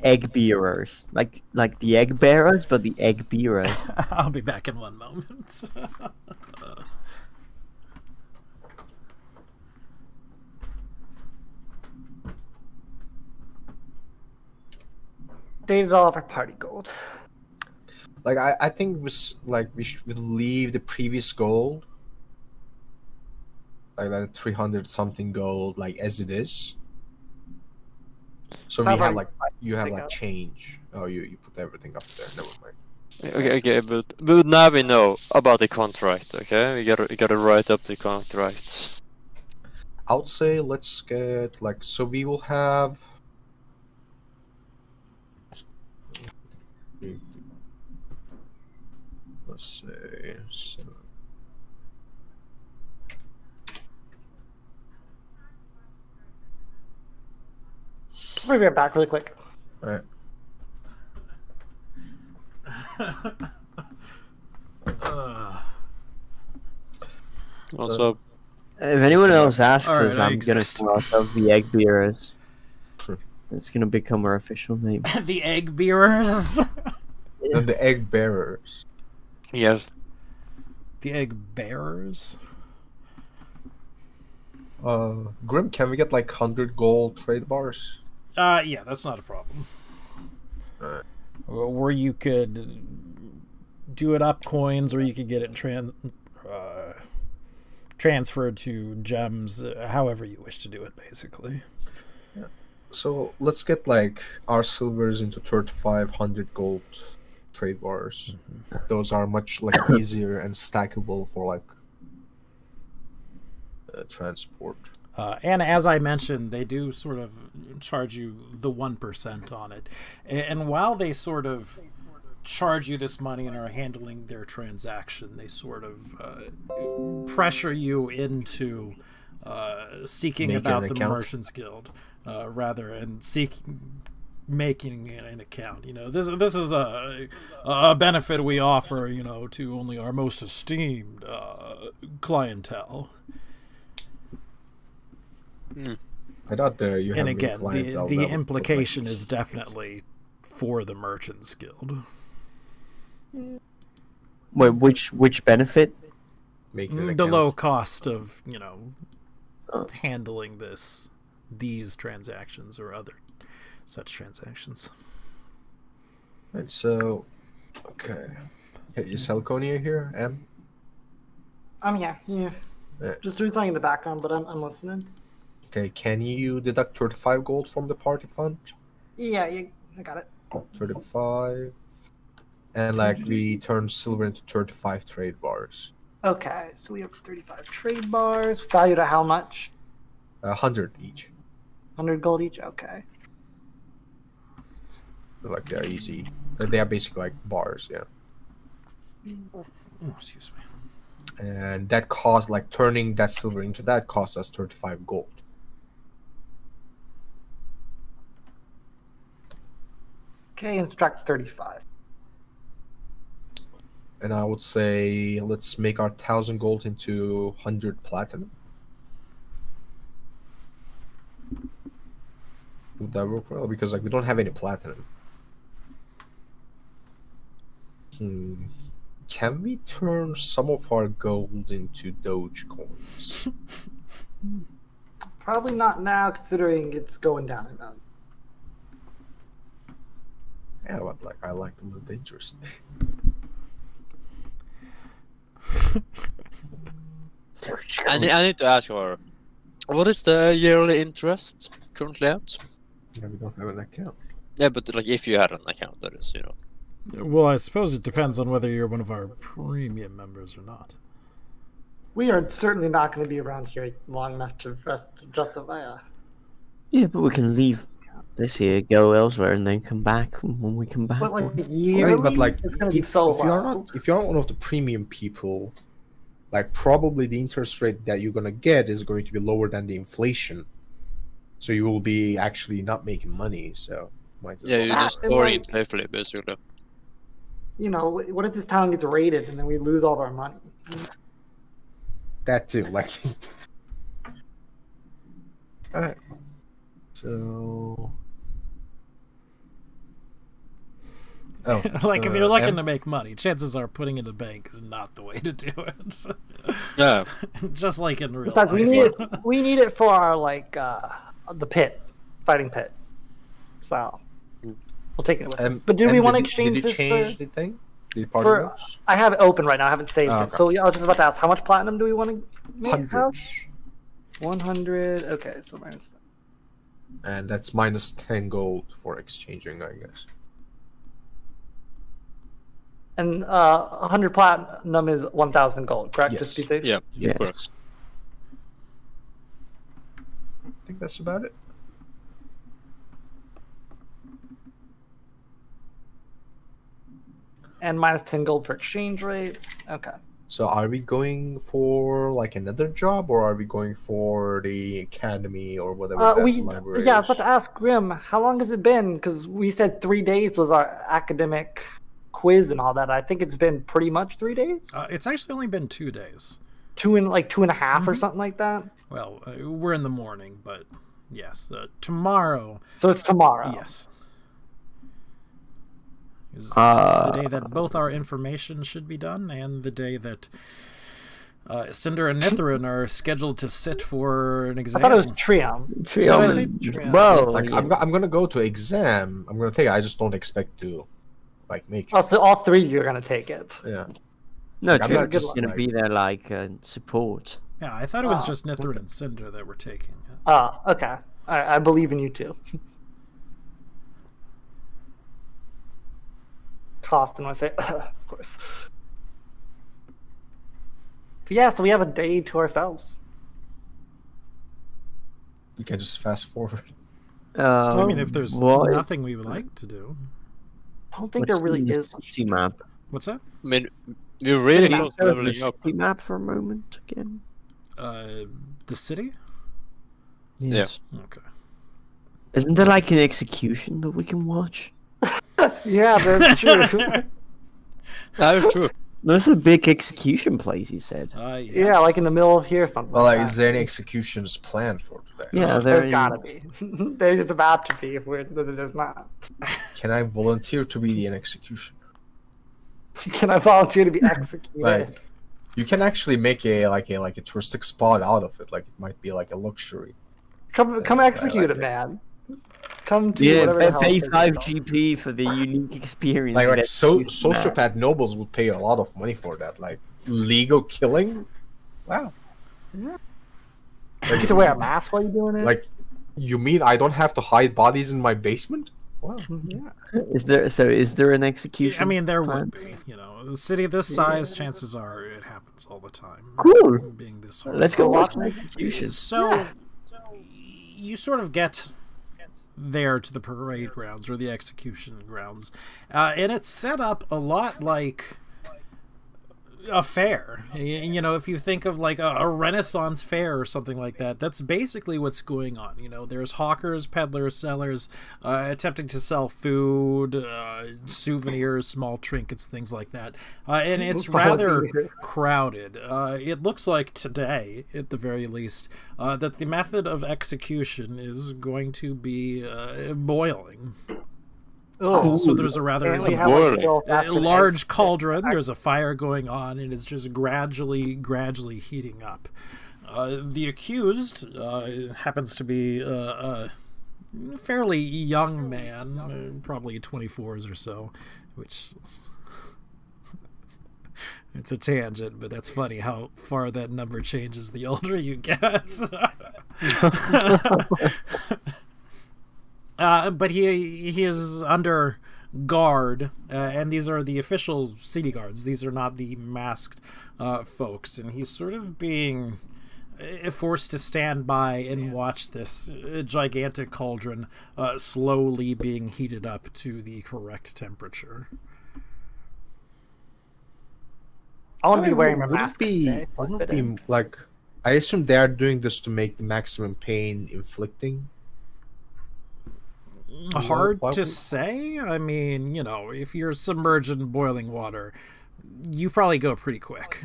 egg bearers, like the egg bearers, but the egg bearers.
I'll be back in one moment.
Dated all of our party gold.
Like I think we should leave the previous gold, like that 300 something gold, like as it is. So
How
we have
about
you have
take
like
out-
change. Oh, you put everything up there. Never mind.
Okay, but now we know about the contract. Okay, we gotta write up the contract.
I would say let's get like so we will have. Let's say. So,
I'll be right back really quick.
alright.
Also,
If anyone else asks
Alright,
us,
I
I'm gonna
exist.
call ourselves the Egg Bearers. It's gonna become our official name.
The egg bearers.
And the egg bearers.
yes.
The egg bearers.
Grim, can we get like 100 gold trade bars?
Yeah, that's not a problem.
Alright.
Or you could do it up coins, or you could get it transferred to gems, however you wish to do it, basically.
So let's get like our silvers into 3,500 gold trade bars. Those are much like easier and stackable for like transport.
And as I mentioned, they do sort of charge you the 1% on it. And while they sort of charge you this money and are handling their transaction, they sort of pressure you into seeking
Making
about
an
the
account.
Merchants Guild, rather, and making an account. You know, this is a benefit we offer, you know, to only our most esteemed clientele.
I thought there you
And
have
again,
clientele
the
that would
implication
put, like,
is definitely for the Merchants Guild.
Wait, which benefit?
making an
The
account.
low cost of, you know,
Oh.
handling these transactions or other such transactions.
Right, so okay. Hey, is Halconia here? Em?
I'm here. Yeah.
Yeah.
Just doing something in the background, but I'm listening.
Okay, can you deduct 35 gold from the party fund?
Yeah, I got it.
35. And like we turn silver into 35 trade bars.
Okay, so we have 35 trade bars. Valued at how much?
100 each.
100 gold each? Okay.
Like they're easy. They are basically like bars, yeah.
Oh, excuse me.
And that cost like turning that silver into that costs us 35 gold.
Okay, and subtract 35.
And I would say let's make our 1,000 gold into 100 platinum. Would that work well? Because like we don't have any platinum. Can we turn some of our gold into Doge coins?
Probably not now, considering it's going down in value.
Yeah, but like I like to live dangerously.
I need to ask her, what is the yearly interest currently at?
Yeah, we don't have an account.
Yeah, but like if you had an account, that is, you know.
Well, I suppose it depends on whether you're one of our premium members or not.
We are certainly not going to be around here long enough to justify a...
Yeah, but we can leave this here, go elsewhere, and then come back when we come back.
What, like yearly?
Right, but like
it's going to be so low.
if you're not one of the premium people, like probably the interest rate that you're gonna get is going to be lower than the inflation. So you will be actually not making money. So might as
Yeah,
well.
you just
and,
store
like-
it safely, basically.
You know, what if this town gets raided and then we lose all of our money?
That too, like. Alright. So. Oh,
Like, if you're looking
Em?
to make money, chances are putting it in a bank is not the way to do it. So-
Yeah.
Just like in real
Besides, we
life.
need it. We need it for our the pit, fighting pit. So we'll take it with us. But do we
Em,
want to
did
exchange
you
this
change
for?
the thing? The party
for-
notes?
I have it open right now. I haven't saved
Oh,
it.
okay.
So yeah, I was just about to ask, how much platinum do we want to make?
100.
100. Okay, so minus that.
And that's minus 10 gold for exchanging, I guess.
And 100 platinum is 1,000 gold, correct?
Yes.
Just to be safe?
Yeah,
Yes.
of course.
I think that's about it.
And minus 10 gold for exchange rates. Okay.
So are we going for like another job, or are we going for the academy or whatever that library
I was
is?
about to ask Grim, how long has it been? Because we said 3 days was our academic quiz and all that. I think it's been pretty much 3 days.
It's actually only been 2 days.
2.5 or something like that.
Well, we're in the morning, but yes, tomorrow.
So it's tomorrow.
Yes. Is the day that both our information should be done, and the day that Cinder and Nithrin are scheduled to sit for an
I
exam.
thought it was Trium.
Did I say Trium?
Well,
Like I'm gonna go to exam. I'm gonna take it. I just don't expect to like make it.
Oh, so all 3 of you are going to take it.
Yeah.
no,
I'm not
Trium's
just
gonna
like-
be there like support.
Yeah, I thought it was just Nithrin and Cinder that were taking it.
Oh, okay. I believe in you too. Cough when I say, of course. But yeah, so we have a day to ourselves.
You can just fast forward.
I mean, if there's
what?
nothing we would like to do.
I don't think
What's
there really
the
is.
city map?
What's that?
I mean, we're really
Can you
close to
show us
leveling
the
up.
city map for a moment again?
The city?
Yes.
Okay.
Isn't there like an execution that we can watch?
Yeah, that's true.
That is true.
There's a big execution place, you said.
Yes.
Yeah, like in the middle of here, something.
Well,
like
like,
that.
is there any executions planned for today?
Yeah,
There's
there
gotta be. There's about to be if there's not.
Can I volunteer to be an execution?
Can I volunteer to be executed?
Like, you can actually make a touristic spot out of it. Like it might be like a luxury.
Come
I
execute
like
it, man. Come to
Yeah,
whatever the hell
pay
it's
5
called.
GP for the unique experience.
Like
of execution map.
sociopath nobles would pay a lot of money for that. Like legal killing. Wow.
You get to wear a mask while you're doing it.
Like, you mean I don't have to hide bodies in my basement? Wow.
yeah.
Is there an execution?
I mean, there
plan?
would be. You know, the city this size, chances are it happens all the time.
Cool.
Being this
Let's go
horrible.
watch an execution.
So, you sort of get there to the parade grounds or the execution grounds, and it's set up a lot like a fair. You know, if you think of like a Renaissance fair or something like that, that's basically what's going on. You know, there's hawkers, peddlers, sellers attempting to sell food, souvenirs, small trinkets, things like that, and it's rather crowded. It looks like today, at the very least, that the method of execution is going to be boiling.
Ugh.
So there's a rather
Apparently have, like, Bill
a
Afton
large
eggs.
cauldron. There's a fire going on, and it's just gradually heating up. The accused happens to be a fairly young man, probably 24s or so, which it's a tangent, but that's funny how far that number changes the older you get. But he is under guard, and these are the official city guards. These are not the masked folks, and he's sort of being forced to stand by and watch this gigantic cauldron slowly being heated up to the correct temperature.
I want to be wearing my
Would it
mask.
be,
today, so
would
I
it
fit in.
be like, I assume they are doing this to make the maximum pain inflicting.
Hard
Why
to
would-
say. I mean, you know, if you're submerged in boiling water, you probably go pretty quick.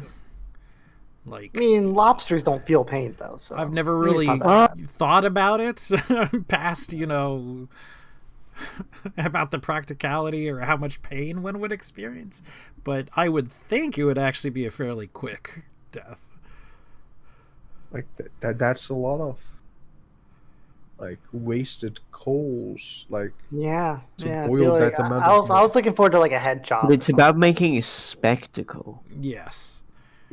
Like,
I mean, lobsters don't feel pain though, so
I've never
maybe it's
really
not that
thought about it past, you know, about the practicality or how much pain one would experience, but I would think it would actually be a fairly quick death.
Like that's a lot of like wasted coals. Like
Yeah,
to
yeah. I
boil
feel
that
like
amount
I
of
was looking forward to like a head chop.
But it's about making a spectacle.
Yes.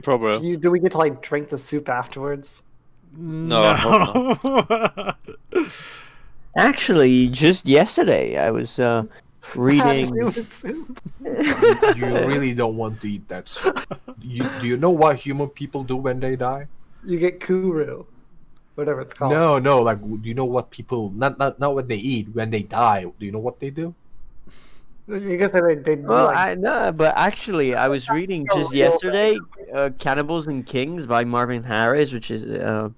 Probably.
Do we get to like drink the soup afterwards?
No, I hope
No.
Actually, just yesterday, I was reading.
Human soup.
You really don't want to eat that soup. Do you know what human people do when they die?
You get kuru, whatever it's called.
No. Like, do you know what people? Not what they eat when they die. Do you know what they do?
You guys say they
Well,
like,
I know, but actually, I was reading
Oh,
just
real
yesterday, "Cannibals and Kings" by Marvin Harris, which is, an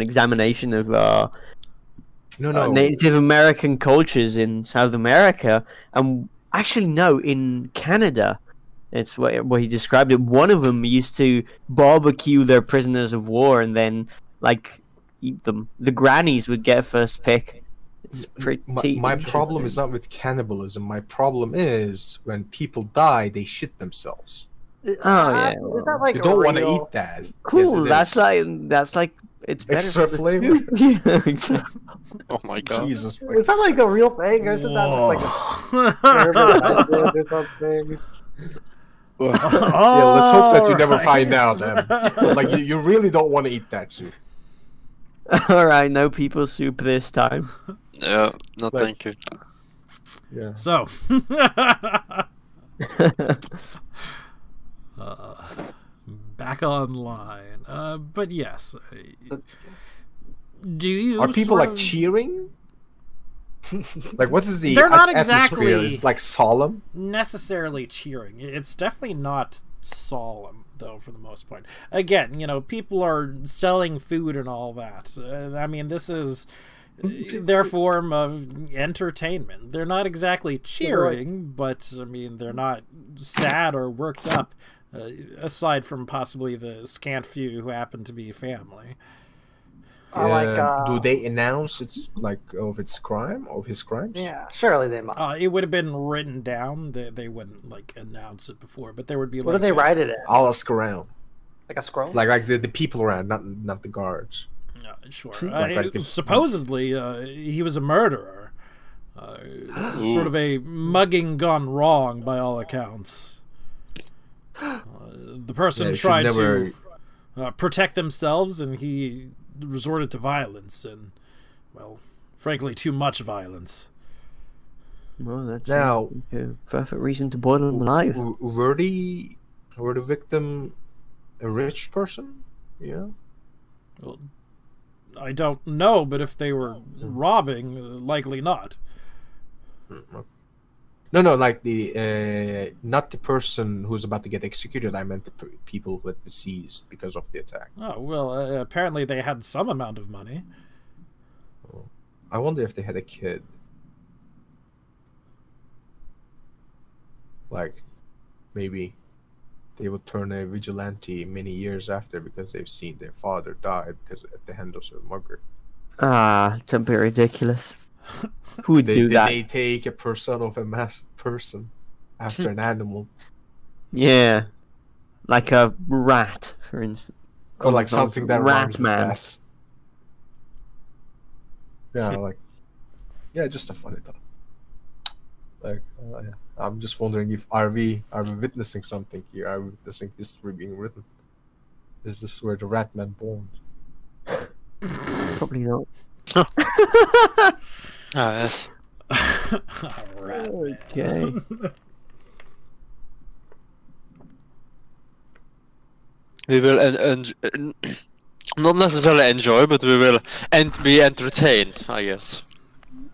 examination of
No.
Native American cultures in South America, and actually, no, in Canada. It's what he described it. One of them used to barbecue their prisoners of war and then eat them. The grannies would get first pick. It's pretty.
My problem is not with cannibalism. My problem is when people die, they shit themselves.
Oh yeah,
is that like
You don't want to
real-
eat that.
cool.
Yes, it
That's
is.
like it's better
Extra
for the
flavor.
soup. Yeah, exactly.
Oh my god.
Jesus.
Is that like a real thing, or is it that just like a
Whoa.
urban legend or something?
Yeah, let's hope that you never
Alright.
find out. Then. But, like you really don't want to eat that soup.
All right, no people soup this time.
Yeah, no
Like-
thank you.
Yeah.
So, back online. But yes, do you?
Are people
sort
like
of-
cheering? Like, what is the
They're not
atmosphere?
exactly-
It's like solemn.
necessarily cheering? It's definitely not solemn, though, for the most part. Again, people are selling food and all that. I mean, this is their form of entertainment. They're not exactly cheering, but I mean, they're not sad or worked up, aside from possibly the scant few who happen to be family.
Or like,
Do they announce its his crimes?
Yeah, surely they must.
It would have been written down. They wouldn't announce it before, but there would be
What do they write it in?
I'll ask around.
Like a scroll?
Like the people around, not the guards.
Sure.
Like the-
Supposedly, he was a murderer. Sort of a mugging gone wrong, by all accounts. The person
Yeah, you should
tried
never-
to protect themselves, and he resorted to violence, and, well, frankly, too much violence.
Well, that's
Now-
a perfect reason to boil them alive.
Were the victim a rich person? Yeah.
Well, I don't know, but if they were robbing, likely not.
No, like the not the person who's about to get executed. I meant the people who had deceased because of the attack.
Oh, well, apparently they had some amount of money.
I wonder if they had a kid. Like, maybe they would turn a vigilante many years after because they've seen their father die because at the hand of a mugger.
Ah, don't be ridiculous. Who would do that?
They take a persona of a masked person after an animal,
Yeah, like a rat, for instance.
or like something that rhymes with
man.
that. Yeah, yeah, just a funny thought. Yeah. I'm just wondering if are we witnessing something here? Are we witnessing history being written? Is this where the rat man born?
Probably not.
Ah, yes.
Rat man.
Okay.
We will not necessarily enjoy, but we will be entertained, I guess.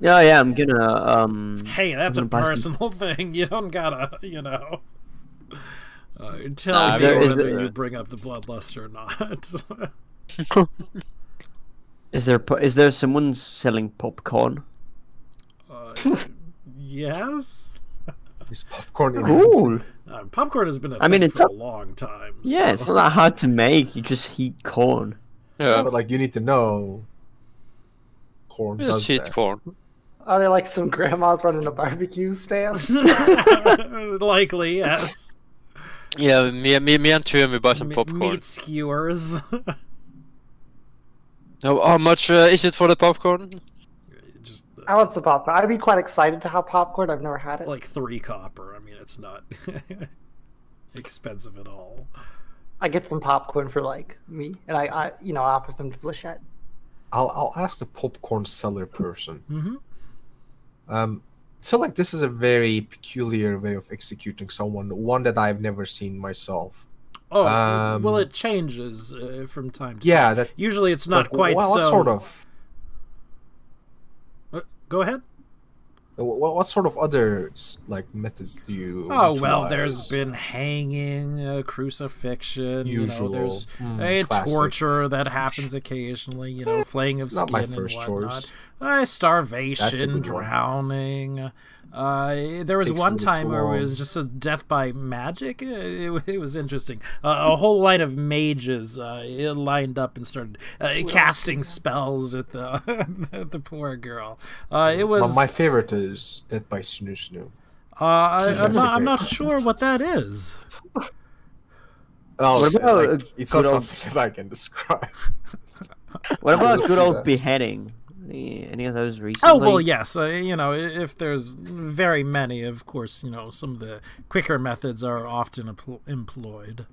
Oh yeah, I'm gonna
Hey, that's a
I'm gonna buy some-
personal thing. You don't gotta, tell
Nah,
me
there- is
whether
there-
you bring up the bloodlust or not.
Is there someone selling popcorn?
Yes.
Is popcorn in
Cool.
Popcorn has been a
I mean,
thing
it's
for
up-
a long time.
Yeah, it's not that hard to make. You just heat corn.
Yeah,
But like you need to know corn
just
does
cheat
that.
corn.
Are they like some grandmas running a barbecue stand?
Likely, yes.
Yeah, me and Toria, we buy some popcorn.
Meat skewers.
How much is it for the popcorn?
Just
I want some popcorn. I'd be quite excited to have popcorn. I've never had it.
like 3 copper. I mean, it's not expensive at all.
I get some popcorn for like me, and I offer some to Flechette.
I'll ask the popcorn seller person.
Mm-hmm.
So like this is a very peculiar way of executing someone, one that I've never seen myself.
Oh, well, it changes from time to
Yeah,
time.
that
Usually it's not
like,
quite
what
so...
sort of
Go ahead.
what sort of other like methods do you?
Oh, well, there's
utilize?
been hanging, crucifixion,
Usual.
there's
Classic.
torture that happens occasionally, flaying of
Not
skin
my
and
first
whatnot.
choice. That's a
Starvation,
good one.
drowning. There was
Takes a
one
little
time
too
where it was
long.
just a death by magic. It was interesting. A whole line of mages lined up and started casting spells at the at the poor girl. It was.
But my favorite is Death by Snoo Snoo.
I'm not sure what that is.
Oh,
What about
like, it's
good
not
old-
something that I can describe.
What about
Let's
good
see
old
that.
beheading? Any of those recently?
Oh, well, yes. If there's very many, of course, some of the quicker methods are often employed.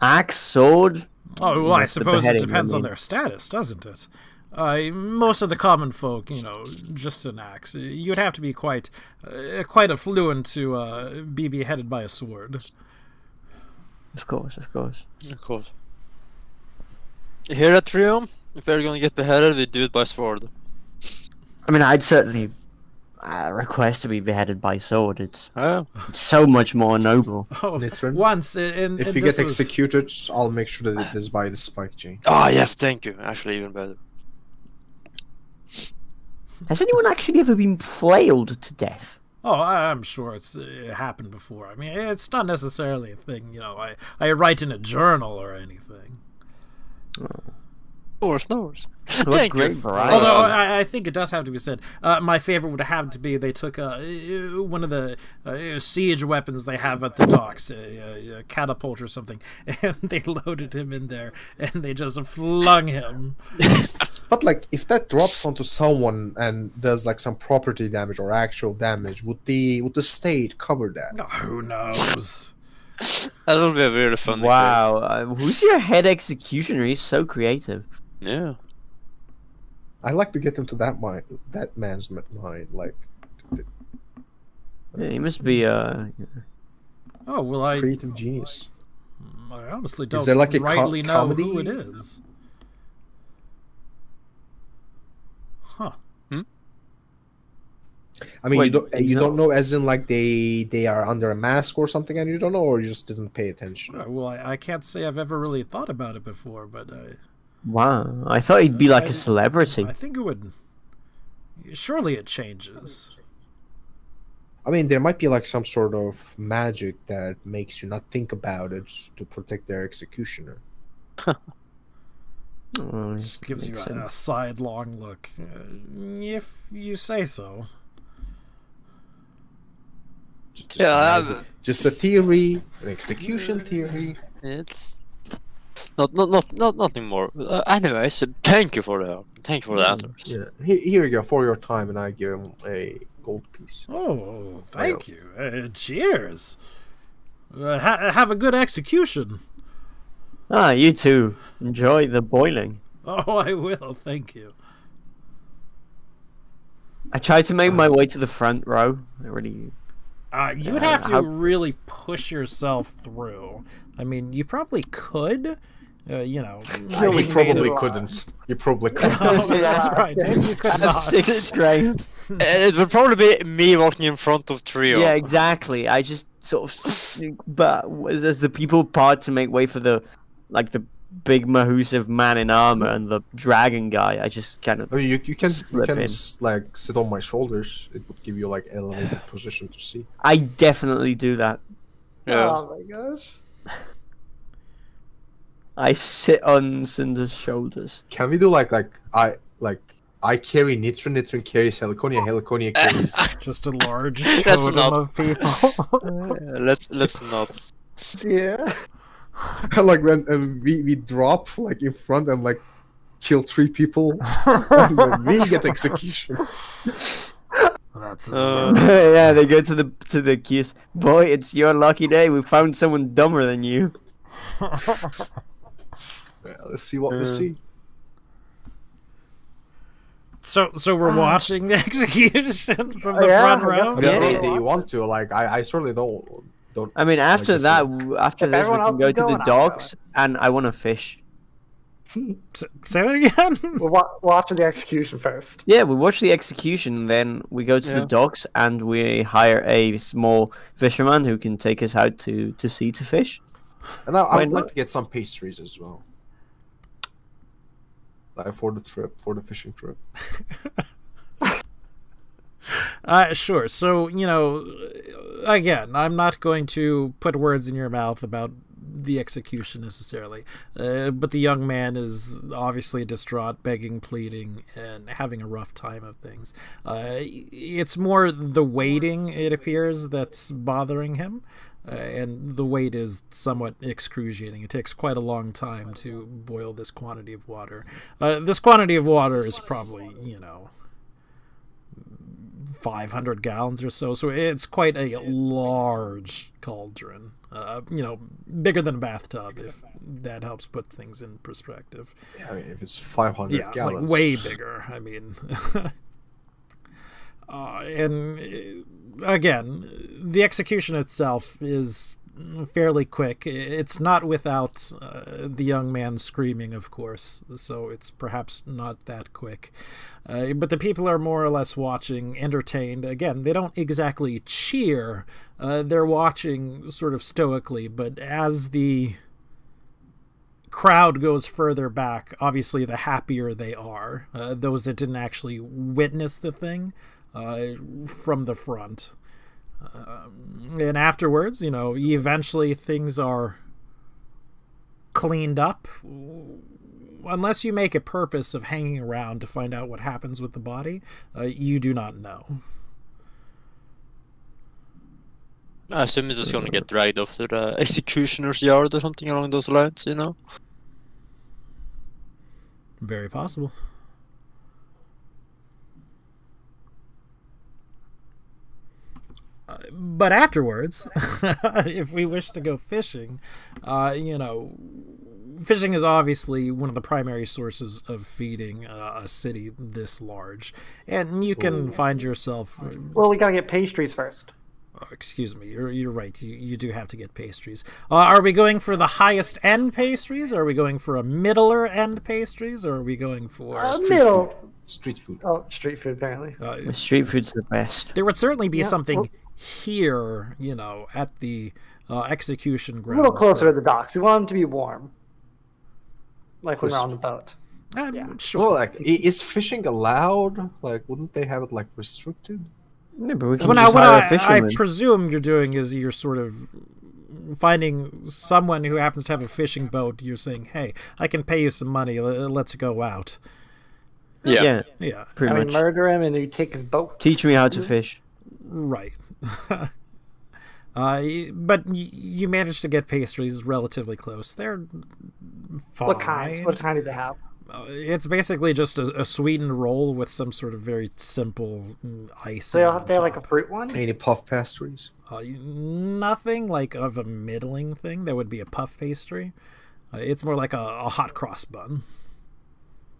Axe, sword.
Oh, well, I
Yes, the
suppose it
beheading,
depends
I
on
mean.
their status, doesn't it? Most of the common folk, just an axe. You'd have to be quite affluent to be beheaded by a sword.
Of course.
Of course. Here at Triumph, if we're gonna get beheaded, we do it by sword.
I mean, I'd certainly request to be beheaded by sword. It's
Yeah.
so much more noble.
Oh,
Nitron?
once,
If you get executed, I'll make sure that it is by the spike chain.
Oh yes, thank you. Actually, even better.
Has anyone actually ever been flailed to death?
Oh, I'm sure it happened before. I mean, it's not necessarily a thing, I write in a journal or anything.
Of course, no worries.
What
Thank
great
you.
variety.
Although I think it does have to be said, my favorite would have to be they took one of the siege weapons they have at the docks, a catapult or something, and they loaded him in there, and they just flung him.
But like, if that drops onto someone and does like some property damage or actual damage, would the state cover that?
Oh, who knows?
That would be a really fun.
Wow, who's your head executioner? He's so creative.
Yeah.
I'd like to get into that man's mind. Like,
Yeah, he must be
Oh, well, I
creative genius.
honestly don't
there like a
rightly know
comedy?
who it is. Huh.
I mean,
Wait,
you
so-
don't know, as in like they are under a mask or something, and you don't know, or you just didn't pay attention.
Well, I can't say I've ever really thought about it before, but
Wow. I thought he'd be like a celebrity.
I think it would. Surely it changes.
I mean, there might be like some sort of magic that makes you not think about it to protect their executioner.
Oh,
Gives you
makes
a
sense.
sidelong look. If you say so.
Just a theory, an execution theory.
It's nothing more. Anyways, thank you for the answers.
Yeah, here you go for your time, and I give him a gold piece.
Oh, thank you. Cheers. Have a good execution.
Ah, you too. Enjoy the boiling.
Oh, I will. Thank you.
I tried to make my way to the front row. I really.
You would have to
how-
really push yourself through. I mean, you probably could.
You
being
probably
made of-
couldn't. You probably couldn't.
Oh, that's right. Maybe you could
I have
not.
6 strength.
It would probably be me walking in front of Trio.
Yeah, exactly. I just sort of, but as the people part to make way for the big Mahusiv man in armor and the dragon guy, I just kind of.
I mean, you can
Slip in.
like sit on my shoulders. It would give you like elevated position to see.
I definitely do that.
Yeah.
Oh my gosh.
I sit on Cinder's shoulders.
Can we do like I carry Nitron, Nitron carries Heliconia, Heliconia carries.
Just a large
That's
totem
not-
of people.
Let's not.
Yeah.
Like when we drop like in front and like kill 3 people, and then we get execution.
That's
Yeah, they go to the queues. Boy, it's your lucky day. We found someone dumber than you.
Yeah, let's see what we see.
So we're watching the execution from the front row.
I
guess
Yeah, do you want to? Like, I certainly don't.
I mean, after
this
that,
one.
after
If
this, we
everyone else
can go
is
to the
going, I'll go.
docks, and I want to fish.
Say that again.
We're watching the execution first.
Yeah, we watch the execution, then we go to the docks, and we hire a small fisherman who can take us out to sea to fish.
And I
Why
would like
not?
to get some pastries as well. Like for the trip, for the fishing trip.
Sure. So, again, I'm not going to put words in your mouth about the execution necessarily. But the young man is obviously distraught, begging, pleading, and having a rough time of things. It's more the waiting, it appears, that's bothering him. And the wait is somewhat excruciating. It takes quite a long time to boil this quantity of water. This quantity of water is probably, 500 gallons or so. So it's quite a large cauldron. Bigger than a bathtub, if that helps put things in perspective.
Yeah, I mean, if it's 500 gallons.
Like way bigger. I mean, and again, the execution itself is fairly quick. It's not without the young man screaming, of course, so it's perhaps not that quick. But the people are more or less watching, entertained. Again, they don't exactly cheer. They're watching sort of stoically, but as the crowd goes further back, obviously the happier they are. Those that didn't actually witness the thing from the front. And afterwards, eventually things are cleaned up. Unless you make a purpose of hanging around to find out what happens with the body, you do not know.
I assume it's just gonna get dragged off to the executioner's yard or something along those lines,
Very possible. But afterwards, if we wish to go fishing, fishing is obviously one of the primary sources of feeding a city this large. And you can find yourself...
Well, we gotta get pastries first.
Excuse me, you're right. You do have to get pastries. Are we going for the highest end pastries? Are we going for a middler end pastries? Or are we going for...
Middle.
Street food.
Oh, street food, apparently.
Street food's the best.
There would certainly be something...
well-
here, at the execution
A
grounds.
little closer to the docks. We want them to be warm. Like when we're on the boat.
Sure.
Well, like, is fishing allowed? Like, wouldn't they have it, like, restricted?
Yeah, but we can
What
just hire a
I
fisherman.
presume you're doing is you're sort of finding someone who happens to have a fishing boat. You're saying, hey, I can pay you some money. Let's go out.
Yeah.
Yeah,
Pretty
I mean,
much.
murder him and you take his boat.
Teach me how to fish.
right. But you managed to get pastries relatively close. They're fine.
What kind? What kind do they have?
It's basically just a sweetened roll with some sort of very simple icing.
So
on
they have like a
top.
fruit one?
Any puff pastries?
Nothing like of a middling thing. That would be a puff pastry. It's more like a hot cross bun.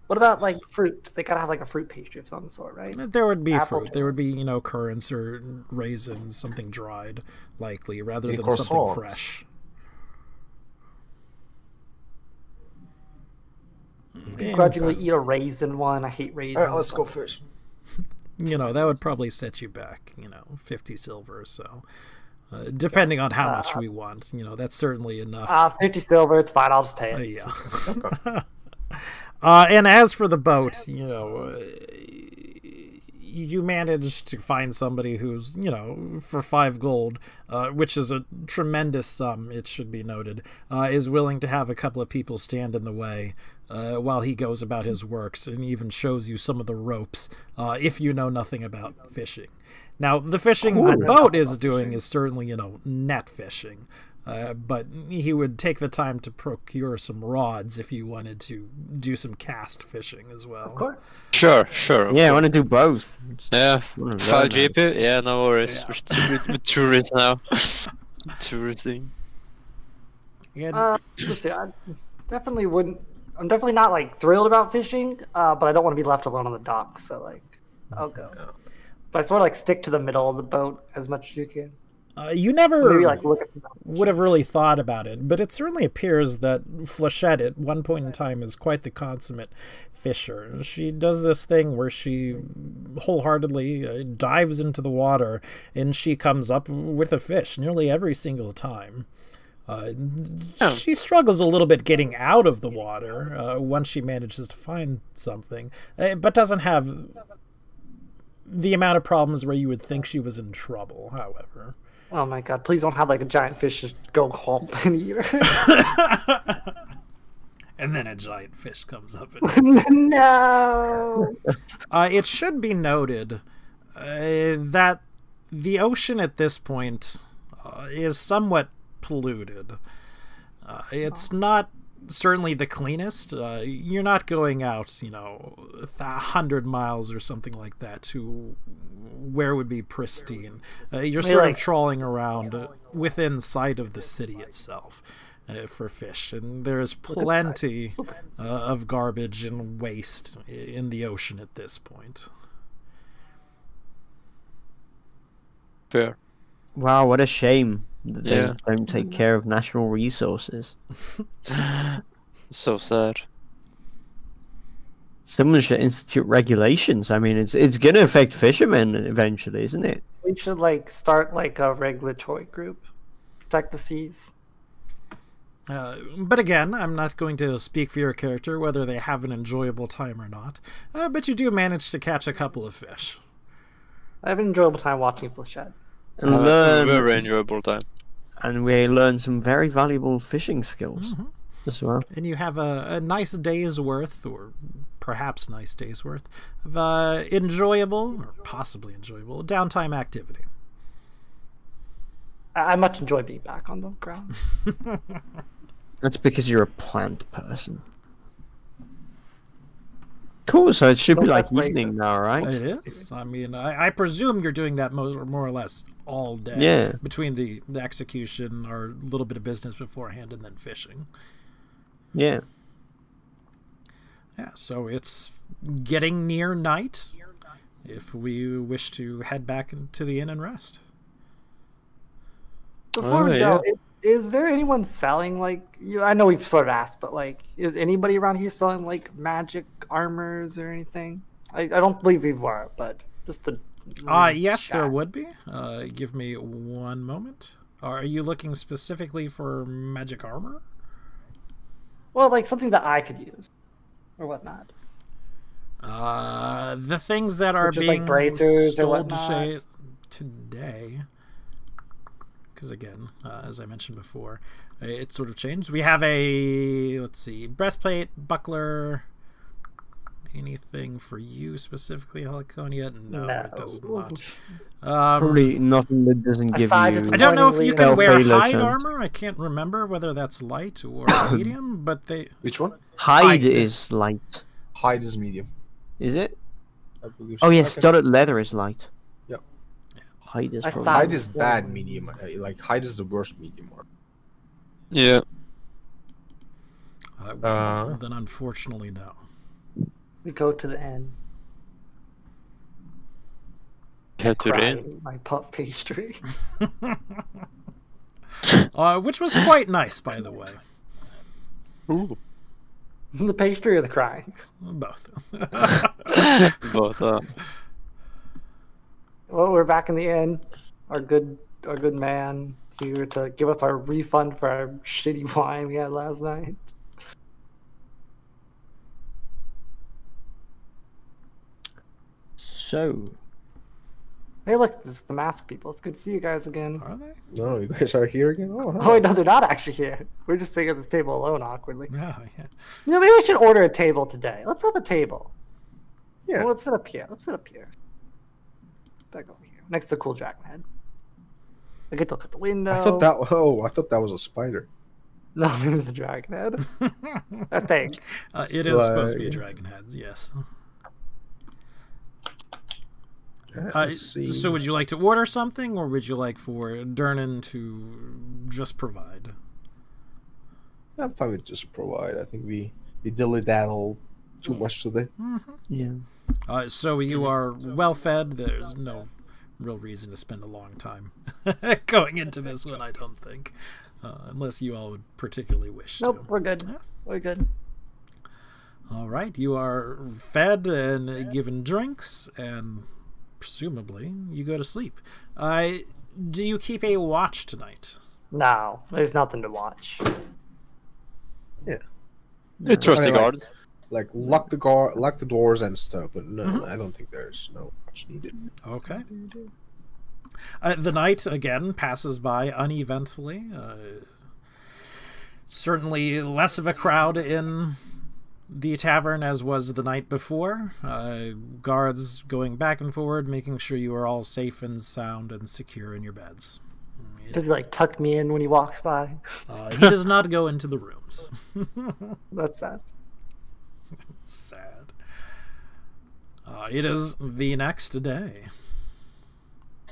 What about like fruit? They gotta have like a fruit pastry of some sort, right?
There would be
Apple
fruit. There would be, currants or raisins, something dried, likely, rather
Any
than something
croissants?
fresh.
Begrudgingly eat a raisin one. I hate raisins.
Alright, let's go fish.
That would probably set you back, 50 silver or so. Depending on how much we want. That's certainly enough.
50 silver, it's fine. I'll just pay it.
Yeah. And as for the boat, you managed to find somebody who's, for 5 gold, which is a tremendous sum, it should be noted, is willing to have a couple of people stand in the way while he goes about his works and even shows you some of the ropes if you know nothing about fishing. Now, the fishing the boat is doing is certainly, net fishing. But he would take the time to procure some rods if you wanted to do some cast fishing as well.
Of course.
Sure.
Yeah, I want to do both.
Yeah.
One of
5
those,
GP? Yeah, no worries. We're tourists now. Touristing.
And
Let's see. I definitely wouldn't. I'm definitely not like thrilled about fishing, but I don't want to be left alone on the dock, so like I'll go.
Yeah.
But I sort of like stick to the middle of the boat as much as you can.
You never
Maybe like look at the
would have really thought about it, but it certainly appears that Flechette at one point in time is quite the consummate fisher. She does this thing where she wholeheartedly dives into the water and she comes up with a fish nearly every single time. She struggles a little bit getting out of the water once she manages to find something, but doesn't have the amount of problems where you would think she was in trouble, however.
Oh my god, please don't have like a giant fish just go home and eat her.
And then a giant fish comes up and
No!
it should be noted that the ocean at this point is somewhat polluted. It's not certainly the cleanest. You're not going out, 100 miles or something like that to where it would be pristine. You're sort of trawling around within sight of the city itself for fish, and there's plenty of garbage and waste in the ocean at this point.
Fair.
Wow, what a shame that they don't take care of natural resources.
So sad.
Someone should institute regulations. I mean, it's going to affect fishermen eventually, isn't it?
We should like start like a regulatory group, protect the seas.
But again, I'm not going to speak for your character whether they have an enjoyable time or not. But you do manage to catch a couple of fish.
I have an enjoyable time watching Flechette.
And
A very enjoyable time.
And we learn some very valuable fishing skills as well.
And you have a nice day's worth, or perhaps nice day's worth, of enjoyable, or possibly enjoyable, downtime activity.
I much enjoy being back on the ground.
That's because you're a plant person. Cool, so it should be like evening now, right?
It is. I mean, I presume you're doing that more or less all day.
Yeah.
Between the execution or a little bit of business beforehand and then fishing.
Yeah.
Yeah, so it's getting near night if we wish to head back into the inn and rest.
Before we go, is there anyone selling like I know we've sort of asked, but like, is anybody around here selling like magic armors or anything? I don't believe we were, but just to.
Yes, there would be. Give me one moment. Are you looking specifically for magic armor?
Well, like something that I could use, or whatnot.
The things that are
Which is,
being
like, bracers or
sold
whatnot.
today. Because again, as I mentioned before, it sort of changed. We have a, let's see, breastplate, buckler. Anything for you specifically, Heliconia? No, it does not.
Probably nothing that doesn't give you...
Aside
I don't know if you can wear
Halo
hide
chance.
armor. I can't remember whether that's light or medium, but they...
Which one?
Hide is light.
Hide is medium.
Is it?
I believe
Oh, yeah,
Okay.
studded leather is light.
Yep.
Hide is
I
probably...
thought-
Hide is bad medium. Like hide is the worst medium one.
Yeah.
Then unfortunately, no.
We go to the end.
Head to the
Cry
inn.
eating my puff pastry.
Which was quite nice, by the way.
Ooh.
The pastry or the crying?
Both.
Both.
Well, we're back in the inn. Our good man here to give us our refund for our shitty wine we had last night.
So...
Hey, look, this is the mask people. It's good to see you guys again.
Are they?
No, you guys are here again. Oh,
Oh, wait, no, they're not actually here. We're just sitting at this table alone awkwardly.
Yeah, yeah.
You know, maybe we should order a table today. Let's have a table.
yeah.
Well, let's sit up here. Back over here, next to the cool dragon head. I get to look at the window.
I thought that was a spider.
No, it was the dragon head. I think.
It is supposed to be a
Like-
dragon head, yes.
Let's see.
So would you like to order something, or would you like for Dernan to just provide?
I'm fine with just provide. I think we we dilly-daddle too much today.
Yeah.
So you are well fed. There's no real reason to spend a long time going into this one, I don't think. Unless you all would particularly wish
Nope,
to.
we're good.
Yeah.
We're good.
All right, you are fed and given drinks, and presumably you go to sleep. Do you keep a watch tonight?
No, there's nothing to watch.
Yeah.
You trust the
I mean,
guard.
Like lock the doors and stuff, but no, I don't think there's no much needed.
Okay. The night, again, passes by uneventfully. Certainly less of a crowd in the tavern as was the night before. Guards going back and forward, making sure you are all safe and sound and secure in your beds.
Did he like tuck me in when he walks by?
He does not go into the rooms.
That's sad.
Sad. It is the next day.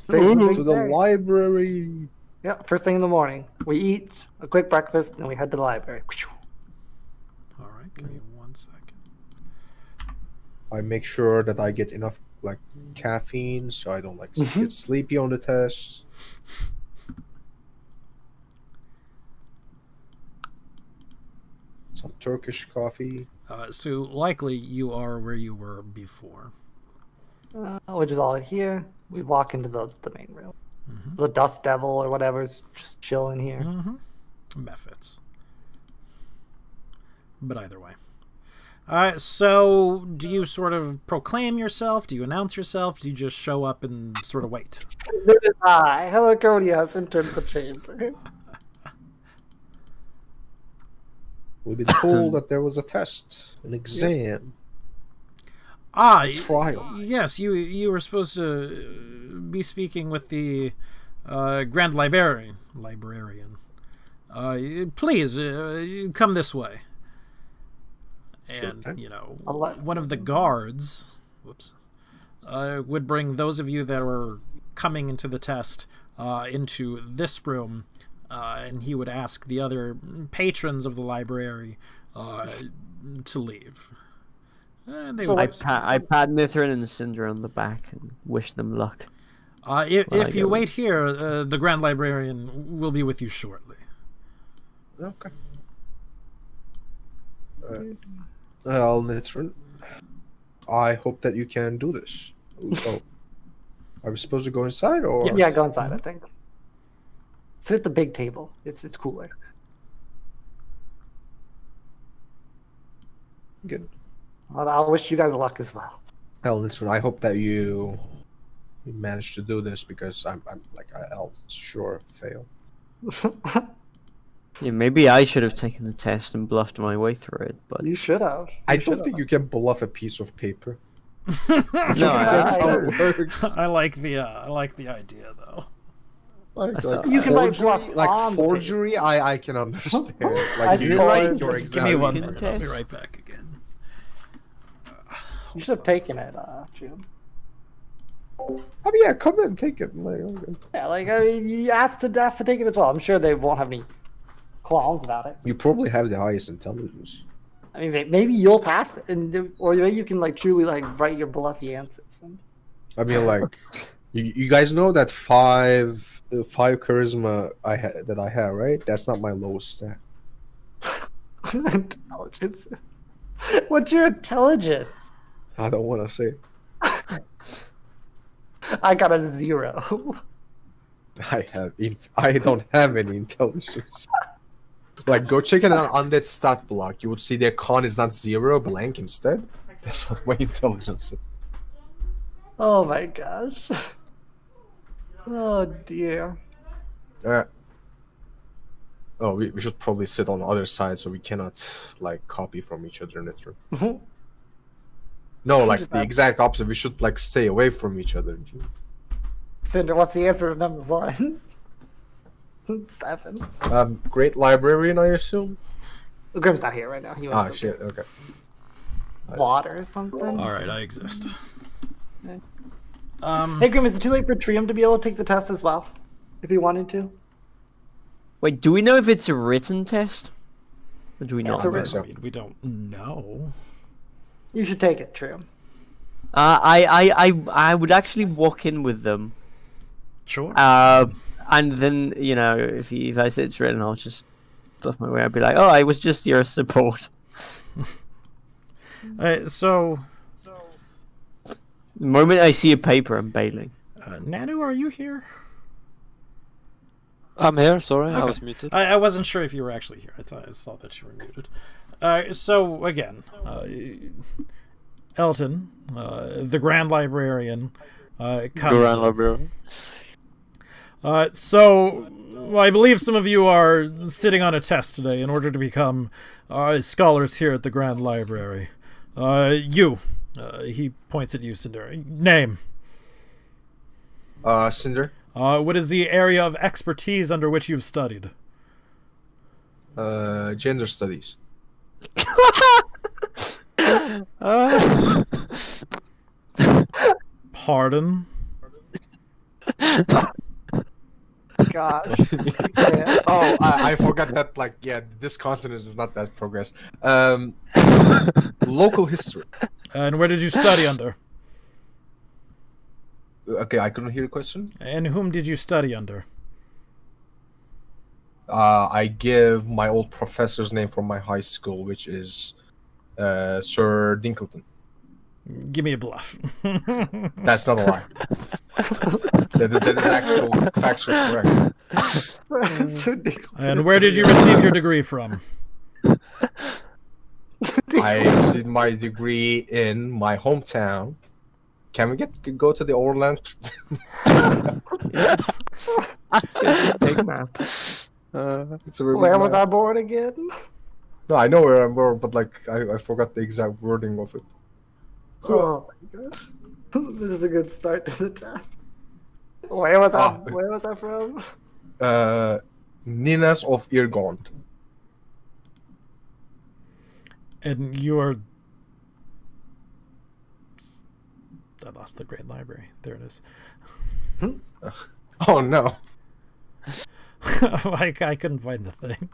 To the library.
Yeah, first thing in the morning. We eat a quick breakfast, and we head to the library.
All right, give me 1 second.
I make sure that I get enough like caffeine, so I don't like get sleepy on the tests. Some Turkish coffee.
So likely you are where you were before.
Which is all in here. We walk into the main room. The Dust Devil or whatever's just chilling here.
Methods. But either way. So do you sort of proclaim yourself? Do you announce yourself? Do you just show up and sort of wait?
This is I, Heliconius, entered the chamber.
We've been told that there was a test, an exam, trial.
Yes, you were supposed to be speaking with the Grand Librarian. Please, come this way. And, one of the guards would bring those of you that were coming into the test into this room, and he would ask the other patrons of the library to leave. And they would
I pat Mithrin and Cinder on the back and wish them luck.
if you wait here, the Grand Librarian will be with you shortly.
Okay. Well, Nitrin, I hope that you can do this. Oh, are we supposed to go inside or?
Yeah, go inside, I think. Sit at the big table. It's cooler.
Good.
Well, I'll wish you guys luck as well.
Hell, Nitrin, I hope that you manage to do this because I'll sure fail.
Yeah, maybe I should have taken the test and bluffed my way through it, but
You should have.
I don't think you can bluff a piece of paper.
no,
That's how it works.
I like the idea though.
You can, like,
forgery,
bluff on the
forgery, I can understand.
I
Like you
feel like-
fake your
Give
exam.
me 1
can
minute. I'll be
test.
right back again.
You should have taken it, Jim.
Oh yeah, come in, take it. Like, okay.
Yeah, like I mean, you asked to take it as well. I'm sure they won't have any qualms about it.
You probably have the highest intelligence.
I mean, maybe you'll pass it, or maybe you can like truly like write your bluffy answers.
I mean, like, you guys know that five charisma that I have, right? That's not my lowest stat.
Intelligence. What's your intelligence?
I don't want to say.
I got a 0.
I don't have any intelligence. Like, go check it out on that stat block. You would see their con is not 0, blank instead. That's what my intelligence is.
Oh my gosh. Oh dear.
Oh, we should probably sit on the other side so we cannot like copy from each other in this room.
Mhm.
No, like the exact opposite. We should like stay away from each other.
Cinder, what's the answer to number 1? Stefan.
Great librarian, I assume.
Grim's not here right now. He went
Ah,
to
shit. Okay.
water or something.
All right, I exist.
Hey Grim, is it too late for Trium to be able to take the test as well? If he wanted to?
wait, do we know if it's a written test? Or do we
Yeah,
not?
it's a
know?
risk.
I mean, we don't know.
You should take it, Trim.
I would actually walk in with them.
Sure.
And then, if I say it's written, I'll just bluff my way. I'd be like, oh, I was just your support.
So,
The moment I see a paper, I'm bailing.
Nanu, are you here?
I'm here, sorry, I
Okay.
was muted.
I wasn't sure if you were actually here. I saw that you were muted. So again, Elton, the Grand Librarian, comes.
Grand Librarian.
So I believe some of you are sitting on a test today in order to become scholars here at the Grand Library. He points at you, Cinder. Name.
Cinder.
What is the area of expertise under which you've studied?
Gender studies.
Pardon?
God.
Oh, I forgot that. Like, yeah, this continent is not that progressed. Local history.
And where did you study under?
Okay, I couldn't hear the question.
And whom did you study under?
I give my old professor's name from my high school, which is Sir Dinkleton.
Give me a bluff.
That's not a lie. that is actual factual correct.
It's ridiculous.
And where did you receive your degree from?
I received my degree in my hometown. Can we go to the Orland?
Big map.
It's a really
Where
good
was
map.
I born again?
No, I know where I'm born, but like I forgot the exact wording of it.
Oh my gosh. This is a good start to the test. Where was I from?
Ninas of Irgond.
And you're... I lost the Great Library. There it is.
Oh no.
I couldn't find the thing.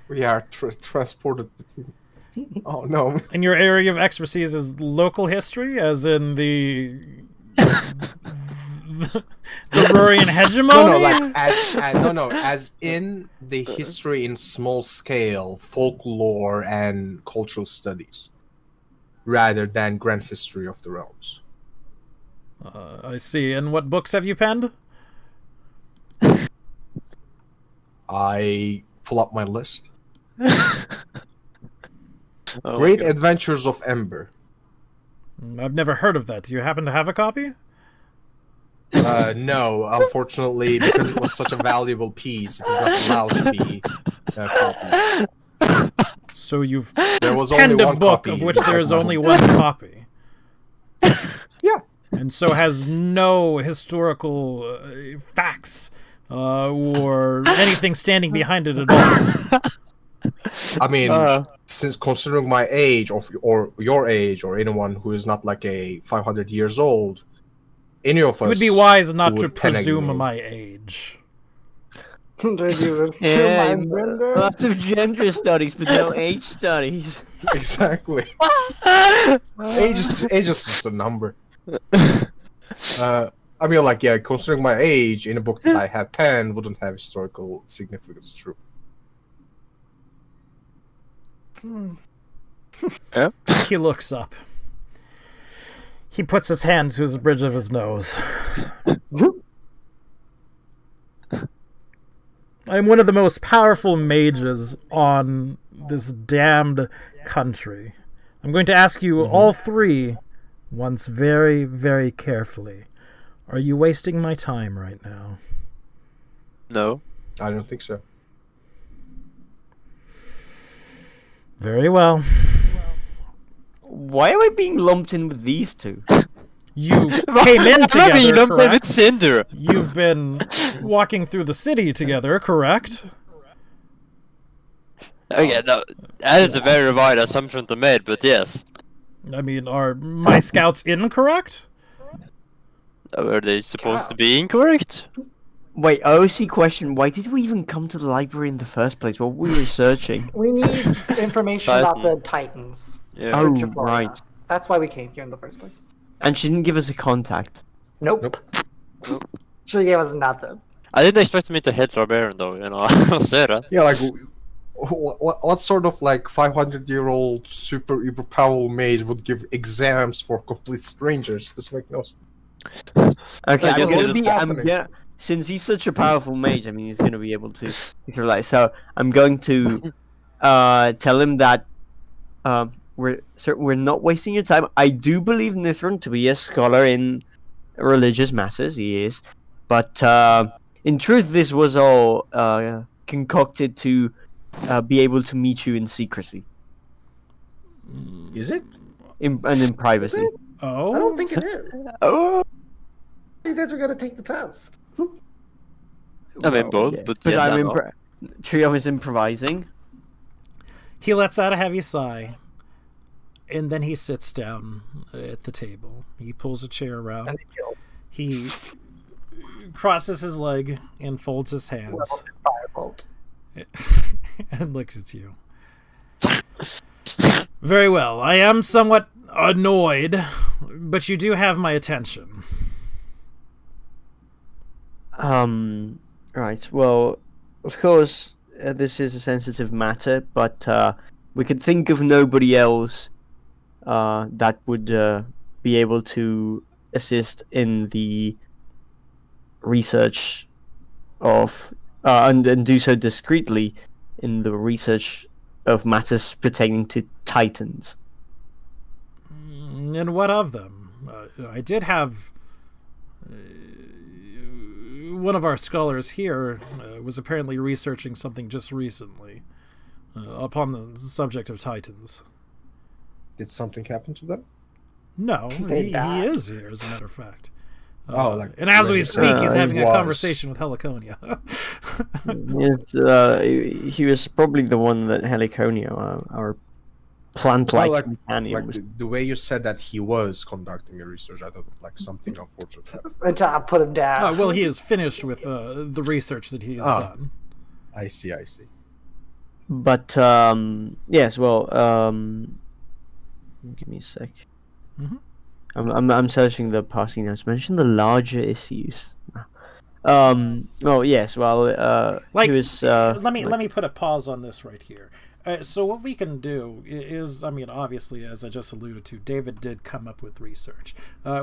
We are transported between. Oh no.
And your area of expertise is local history, as in the Rurian hegemony?
As in the history in small scale, folklore and cultural studies, rather than grand history of the realms.
I see. And what books have you penned?
I pull up my list.
Oh my
Great
God.
Adventures of Ember.
I've never heard of that. Do you happen to have a copy?
No, unfortunately, because it was such a valuable piece, it is not allowed to be copied.
So you've
There was only
penned a
one
book
copy.
of which there is only one copy.
Yeah.
And so has no historical facts or anything standing behind it at all.
I mean, since considering my age, or your age, or anyone who is not like a 500 years old, any of us
It would be wise not
who
to
would pen
presume
a-
my age.
Did you assume
Yeah,
my gender?
lots of gender studies, but no age studies.
Exactly. age is just a number. I mean, like, yeah, considering my age, in a book that I have penned wouldn't have historical significance. True.
He looks up. He puts his hand to the bridge of his nose. I'm one of the most powerful mages on this damned country. I'm going to ask you all three once very, very carefully. Are you wasting my time right now?
No.
I don't think so.
Very well.
Why am I being lumped in with these two?
You came in together, correct?
With Cinder.
You've been walking through the city together, correct?
Okay, no, that is a very wide assumption to make, but yes.
I mean, are my scouts incorrect?
Were they supposed to be incorrect?
Wait, OC question, why did we even come to the library in the first place? What were we researching?
We need information about
Titan.
the Titans.
Yeah.
Oh,
Jafar,
right.
yeah. That's why we came here in the first place.
And she didn't give us a contact.
Nope.
Nope.
She gave us nothing.
I didn't expect to meet a Hitler Baron though, I'll say that.
Yeah, like what sort of like 500-year-old super uber powerful mage would give exams for complete strangers? This makes no sense.
Okay,
I
I'm
get
gonna
this
be.
happening.
Since he's such a powerful mage, I mean, he's gonna be able to like. So I'm going to tell him that we're not wasting your time. I do believe Nithron to be a scholar in religious matters. He is, but in truth, this was all concocted to be able to meet you in secrecy
Is it?
and in privacy.
Oh,
I don't think it is.
Oh,
You guys are gonna take the test.
I mean both,
yeah.
but
But
yes,
I'm
I know.
Triom is improvising.
he lets out a heavy sigh, and then he sits down at the table. He pulls a chair around.
And they killed.
He crosses his leg and folds his hands
Level 2 firebolt.
and looks at you. Very well. I am somewhat annoyed, but you do have my attention.
Right. Well, of course, this is a sensitive matter, but we could think of nobody else that would be able to assist in the research of and do so discreetly in the research of matters pertaining to Titans.
And what of them? I did have one of our scholars here was apparently researching something just recently upon the subject of Titans.
Did something happen to them?
No,
They
he
died.
is here, as a matter of fact.
Like
And as we speak, he's having
he
a
was.
conversation with Heliconia.
Yes, he was probably the one that Heliconia, our plant-like
like
companion, was.
the way you said that he was conducting a research, I thought like something unfortunate happened.
Until I put him down.
Well, he is finished with the research that he has done.
I see.
But yes, well, give me a sec.
Mhm.
I'm searching the passing notes. Mention the larger issues. Oh yes, well,
Like,
he was.
let me put a pause on this right here. So what we can do is, I mean, obviously, as I just alluded to, David did come up with research.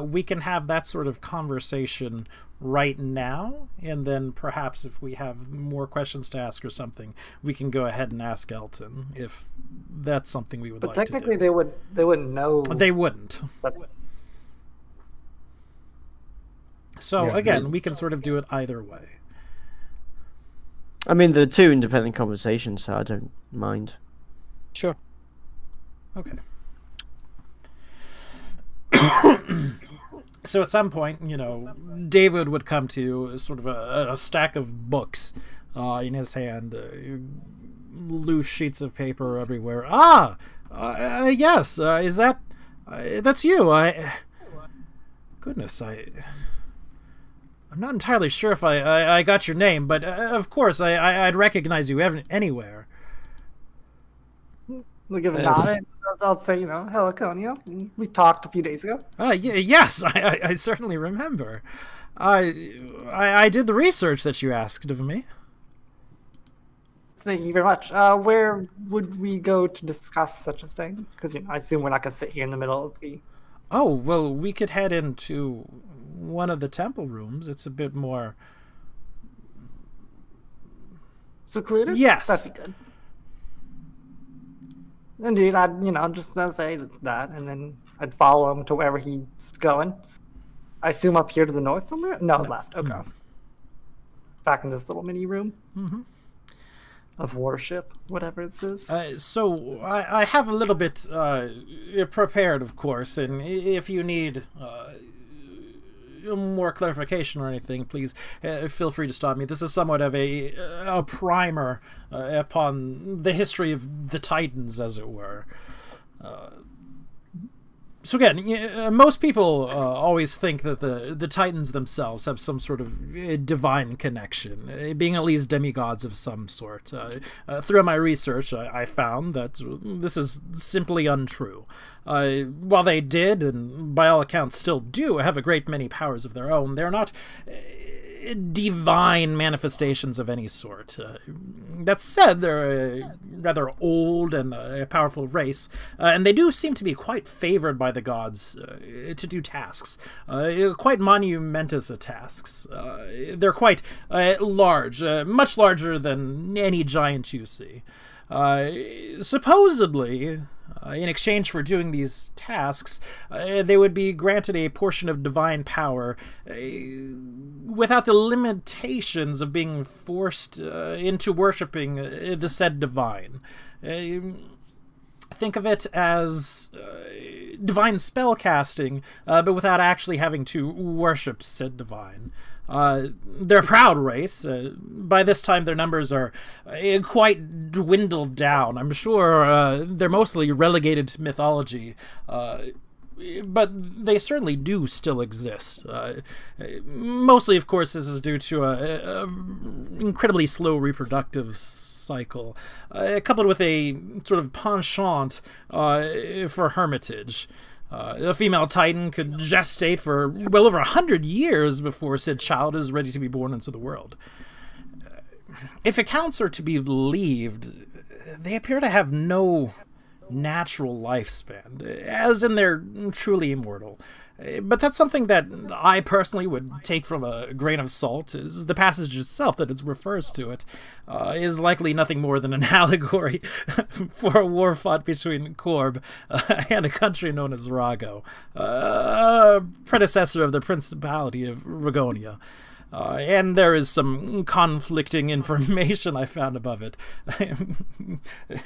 We can have that sort of conversation right now, and then perhaps if we have more questions to ask or something, we can go ahead and ask Elton if that's something we would
But
like to do.
technically, they wouldn't know.
They wouldn't.
that-
So
Yeah,
again, we can sort of do it either way.
I mean, they're two independent conversations, so I don't mind.
Sure.
Okay. So at some point, David would come to sort of a stack of books in his hand, loose sheets of paper everywhere. Yes, is that... that's you. Goodness, I'm not entirely sure if I got your name, but of course I'd recognize you anywhere.
We'll give a
Yes.
nod. And I'll say, Heliconia. We talked a few days ago.
Yes, I certainly remember. I did the research that you asked of me.
Thank you very much. Where would we go to discuss such a thing? Because I assume we're not going to sit here in the middle of the.
Oh, well, we could head into one of the temple rooms. It's a bit more...
Secluded?
Yes.
That'd be good. Indeed, I'd just say that, and then I'd follow him to wherever he's going. I assume up here to the north somewhere? No, left. Okay.
No.
Back in this little mini room
Mhm.
of worship, whatever this is.
So I have a little bit prepared, of course, and if you need more clarification or anything, please feel free to stop me. This is somewhat of a primer upon the history of the Titans, as it were. So again, most people always think that the Titans themselves have some sort of divine connection, being at least demigods of some sort. Through my research, I found that this is simply untrue. While they did, and by all accounts still do, have a great many powers of their own, they're not divine manifestations of any sort. That said, they're a rather old and a powerful race, and they do seem to be quite favored by the gods to do tasks, quite monumentous tasks. They're quite large, much larger than any giant you see. Supposedly, in exchange for doing these tasks, they would be granted a portion of divine power without the limitations of being forced into worshipping the said divine. Think of it as divine spell casting, but without actually having to worship said divine. They're a proud race. By this time, their numbers are quite dwindled down. I'm sure they're mostly relegated to mythology, but they certainly do still exist. Mostly, of course, this is due to a incredibly slow reproductive cycle, coupled with a sort of penchant for hermitage. A female Titan could gestate for well over 100 years before said child is ready to be born into the world. If accounts are to be believed, they appear to have no natural lifespan, as in they're truly immortal. But that's something that I personally would take from a grain of salt, is the passage itself that it refers to it is likely nothing more than an allegory for a war fought between Korb and a country known as Rago, predecessor of the Principality of Ragonia. And there is some conflicting information I found above it.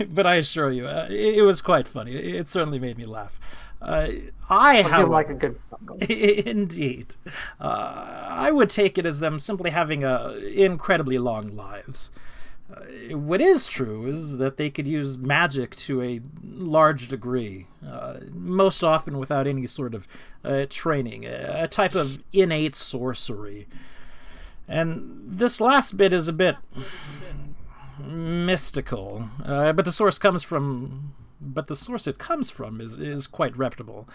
But I assure you, it was quite funny. It certainly made me laugh. I have
like a good
indeed. I would take it as them simply having incredibly long lives. What is true is that they could use magic to a large degree, most often without any sort of training, a type of innate sorcery. And this last bit is a bit mystical, but the source it comes from is quite reputable.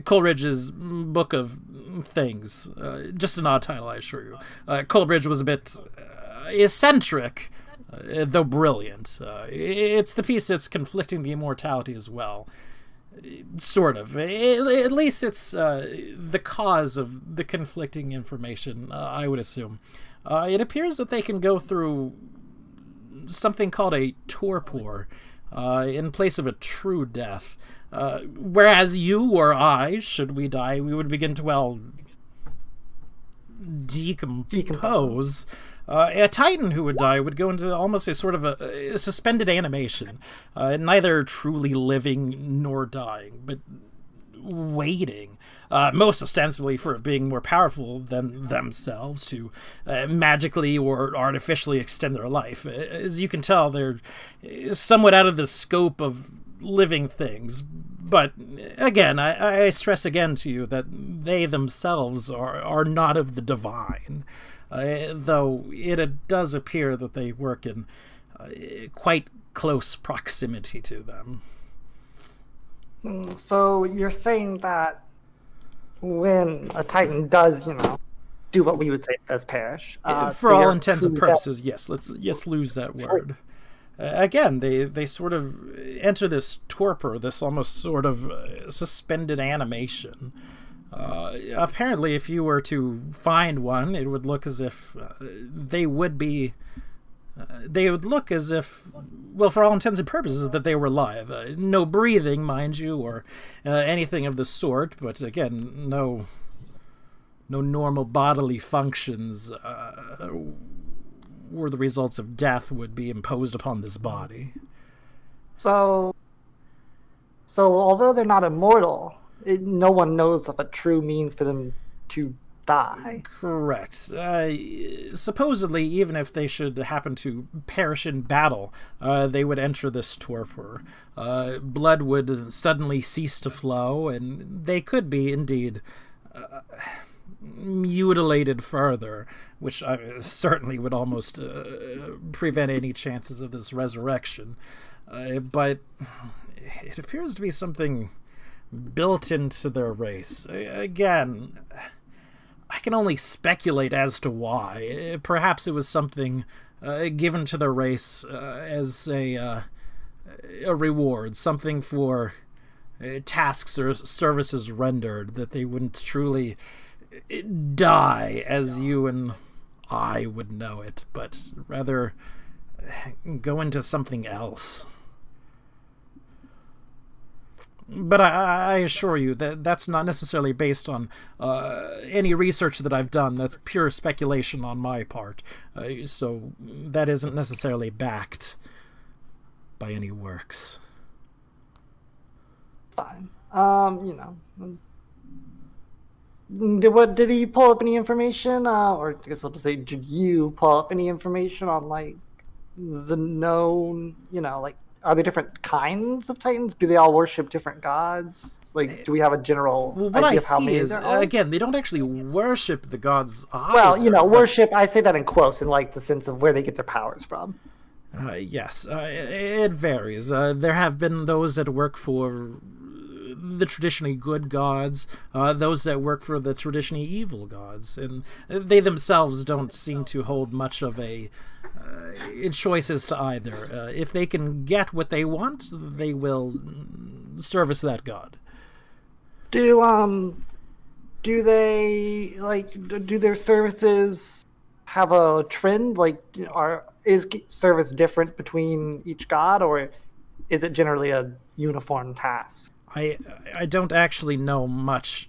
Coleridge's Book of Things, just an odd title, I assure you. Coleridge was a bit eccentric, though brilliant. It's the piece that's conflicting the immortality as well. Sort of. At least it's the cause of the conflicting information, I would assume. It appears that they can go through something called a torpor in place of a true death. Whereas you or I, should we die, we would begin to, well, decompose. A Titan who would die would go into almost a sort of a suspended animation, neither truly living nor dying, but waiting, most ostensibly for being more powerful than themselves to magically or artificially extend their life. As you can tell, they're somewhat out of the scope of living things. But again, I stress again to you that they themselves are not of the divine. Though it does appear that they work in quite close proximity to them.
So you're saying that when a Titan does, do what we would say does perish.
For all intents and purposes, yes. Let's lose that word. Again, they sort of enter this torpor, this almost sort of suspended animation. Apparently, if you were to find one, it would look as if they would look as if, well, for all intents and purposes, that they were alive. No breathing, mind you, or anything of the sort, but again, no normal bodily functions or the results of death would be imposed upon this body.
So although they're not immortal, no one knows of a true means for them to die.
Correct. Supposedly, even if they should happen to perish in battle, they would enter this torpor. Blood would suddenly cease to flow, and they could be, indeed, mutilated further, which certainly would almost prevent any chances of this resurrection. But it appears to be something built into their race. Again, I can only speculate as to why. Perhaps it was something given to their race as a reward, something for tasks or services rendered, that they wouldn't truly die as you and I would know it, but rather go into something else. But I assure you that that's not necessarily based on any research that I've done. That's pure speculation on my part. So that isn't necessarily backed by any works.
Fine. Did he pull up any information? Or I guess I'll just say, did you pull up any information on, like, the known, like, are there different kinds of Titans? Do they all worship different gods? Like, do we have a general
what
idea
I
of how
see
many
is,
there are?
again, they don't actually worship the gods either.
Well, worship, I say that in quotes, in, like, the sense of where they get their powers from.
Yes, it varies. There have been those that work for the traditionally good gods, those that work for the traditionally evil gods, and they themselves don't seem to hold much of a choices to either. If they can get what they want, they will service that god.
Do they, like, do their services have a trend? Like, is service different between each god, or is it generally a uniform task?
I don't actually know much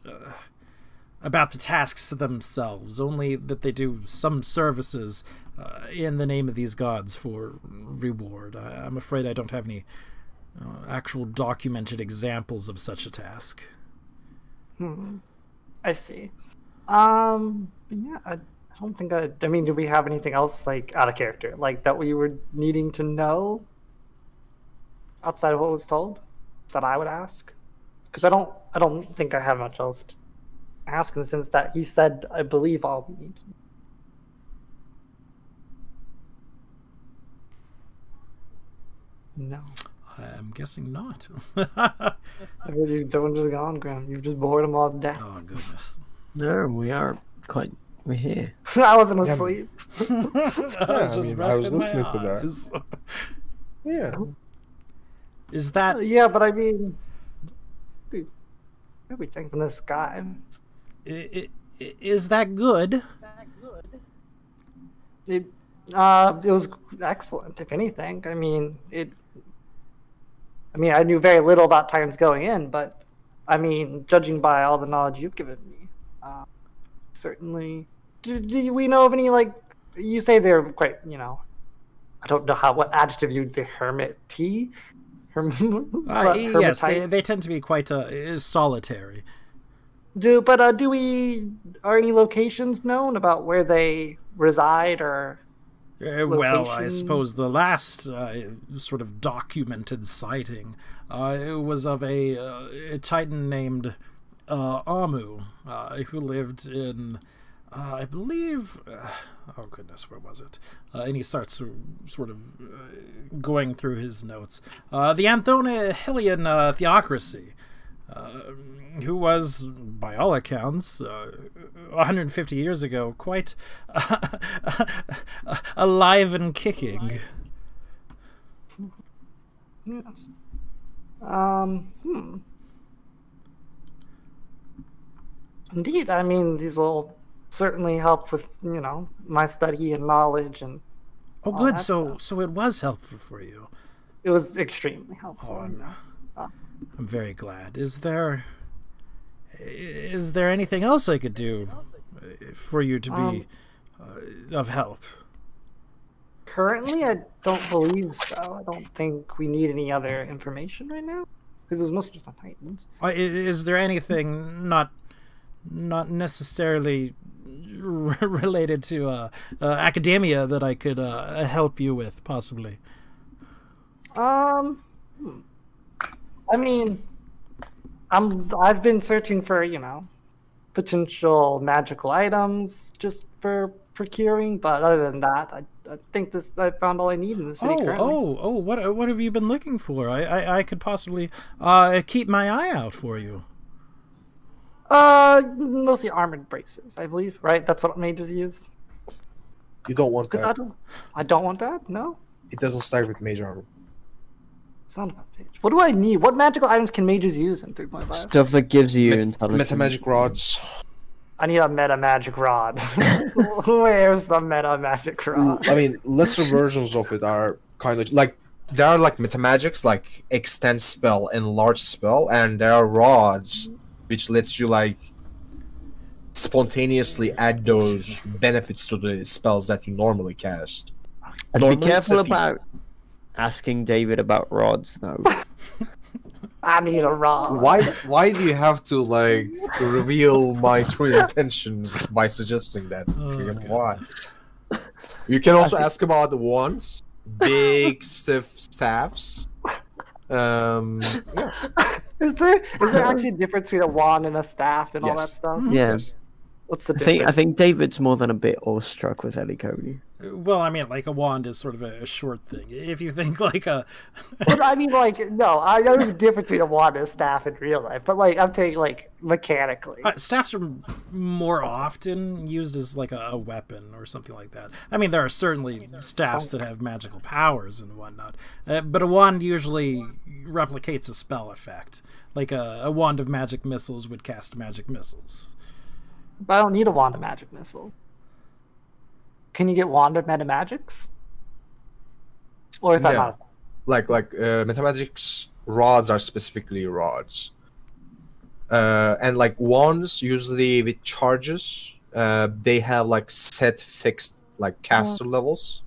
about the tasks themselves, only that they do some services in the name of these gods for reward. I'm afraid I don't have any actual documented examples of such a task.
I see. Yeah, I don't think I mean, do we have anything else, like, out of character, like, that we were needing to know outside of what was told that I would ask? Because I don't think I have much else to ask, in the sense that he said, I believe, all we need to know. No.
I'm guessing not.
You don't just gone, Graham. You've just bored them all to death.
Oh, goodness.
No, we're here.
I wasn't asleep.
I
was listening to that. Yeah.
Is that...
Yeah, but I mean, what do we think from this guy?
Is that good?
It was excellent, if anything. I mean, I knew very little about Titans going in, but I mean, judging by all the knowledge you've given me, certainly. Do we know of any, like, you say they're quite, I don't know what adjective you would say, hermit-y?
Yes, they tend to be quite solitary.
Are any locations known about where they reside, or
well, I suppose the last sort of documented sighting was of a Titan named Amu, who lived in, I believe, oh goodness, where was it? And he starts sort of going through his notes. The Anthonahilian theocracy, who was, by all accounts, 150 years ago, quite alive and kicking.
Yes. Indeed, I mean, these will certainly help with, my study and knowledge and.
Oh, good. So it was helpful for you.
It was extremely helpful.
I'm very glad. Is there anything else I could do for you to be of help?
Currently, I don't believe so. I don't think we need any other information right now, because it was mostly just on Titans.
Is there anything not necessarily related to academia that I could help you with, possibly?
I mean, I've been searching for, potential magical items just for procuring, but other than that, I think I found all I need in the city currently.
What have you been looking for? I could possibly keep my eye out for you.
Mostly armored bracers, I believe, right? That's what mages use.
You don't want that.
I don't want that, no?
It doesn't start with mage armor.
Son of a bitch. What do I need? What magical items can mages use in 3.5?
Stuff that gives you intelligence.
Metamagic rods.
I need a meta magic rod. Where's the meta magic rod?
I mean, lesser versions of it are kind of like there are like metamagics, like extend spell and large spell, and there are rods which lets you like spontaneously add those benefits to the spells that you normally cast.
And
Normally
be
it's
careful
a feat.
about asking David about rods, though.
I need a rod.
Why do you have to like reveal my true intentions by suggesting that? Trium? Why? You can also ask about the wands, big stiff staffs. Yeah.
Is there actually a difference between a wand and a staff and all that
Yes.
stuff?
Yes.
What's the
I
difference?
think David's more than a bit awestruck with Ellie Cody.
Well, I mean, like a wand is sort of a short thing. If you think like a,
But I mean, like, no, I know the difference between a wand and a staff in real life, but like, I'm taking like mechanically.
staffs are more often used as like a weapon or something like that. I mean, there are certainly staffs that have magical powers and whatnot, but a wand usually replicates a spell effect. Like a wand of magic missiles would cast magic missiles.
But I don't need a wand of magic missile. Can you get wand of meta magics? Or is that
Yeah.
not?
Like metamagics rods are specifically rods. And like wands usually with charges, they have like set fixed like caster levels.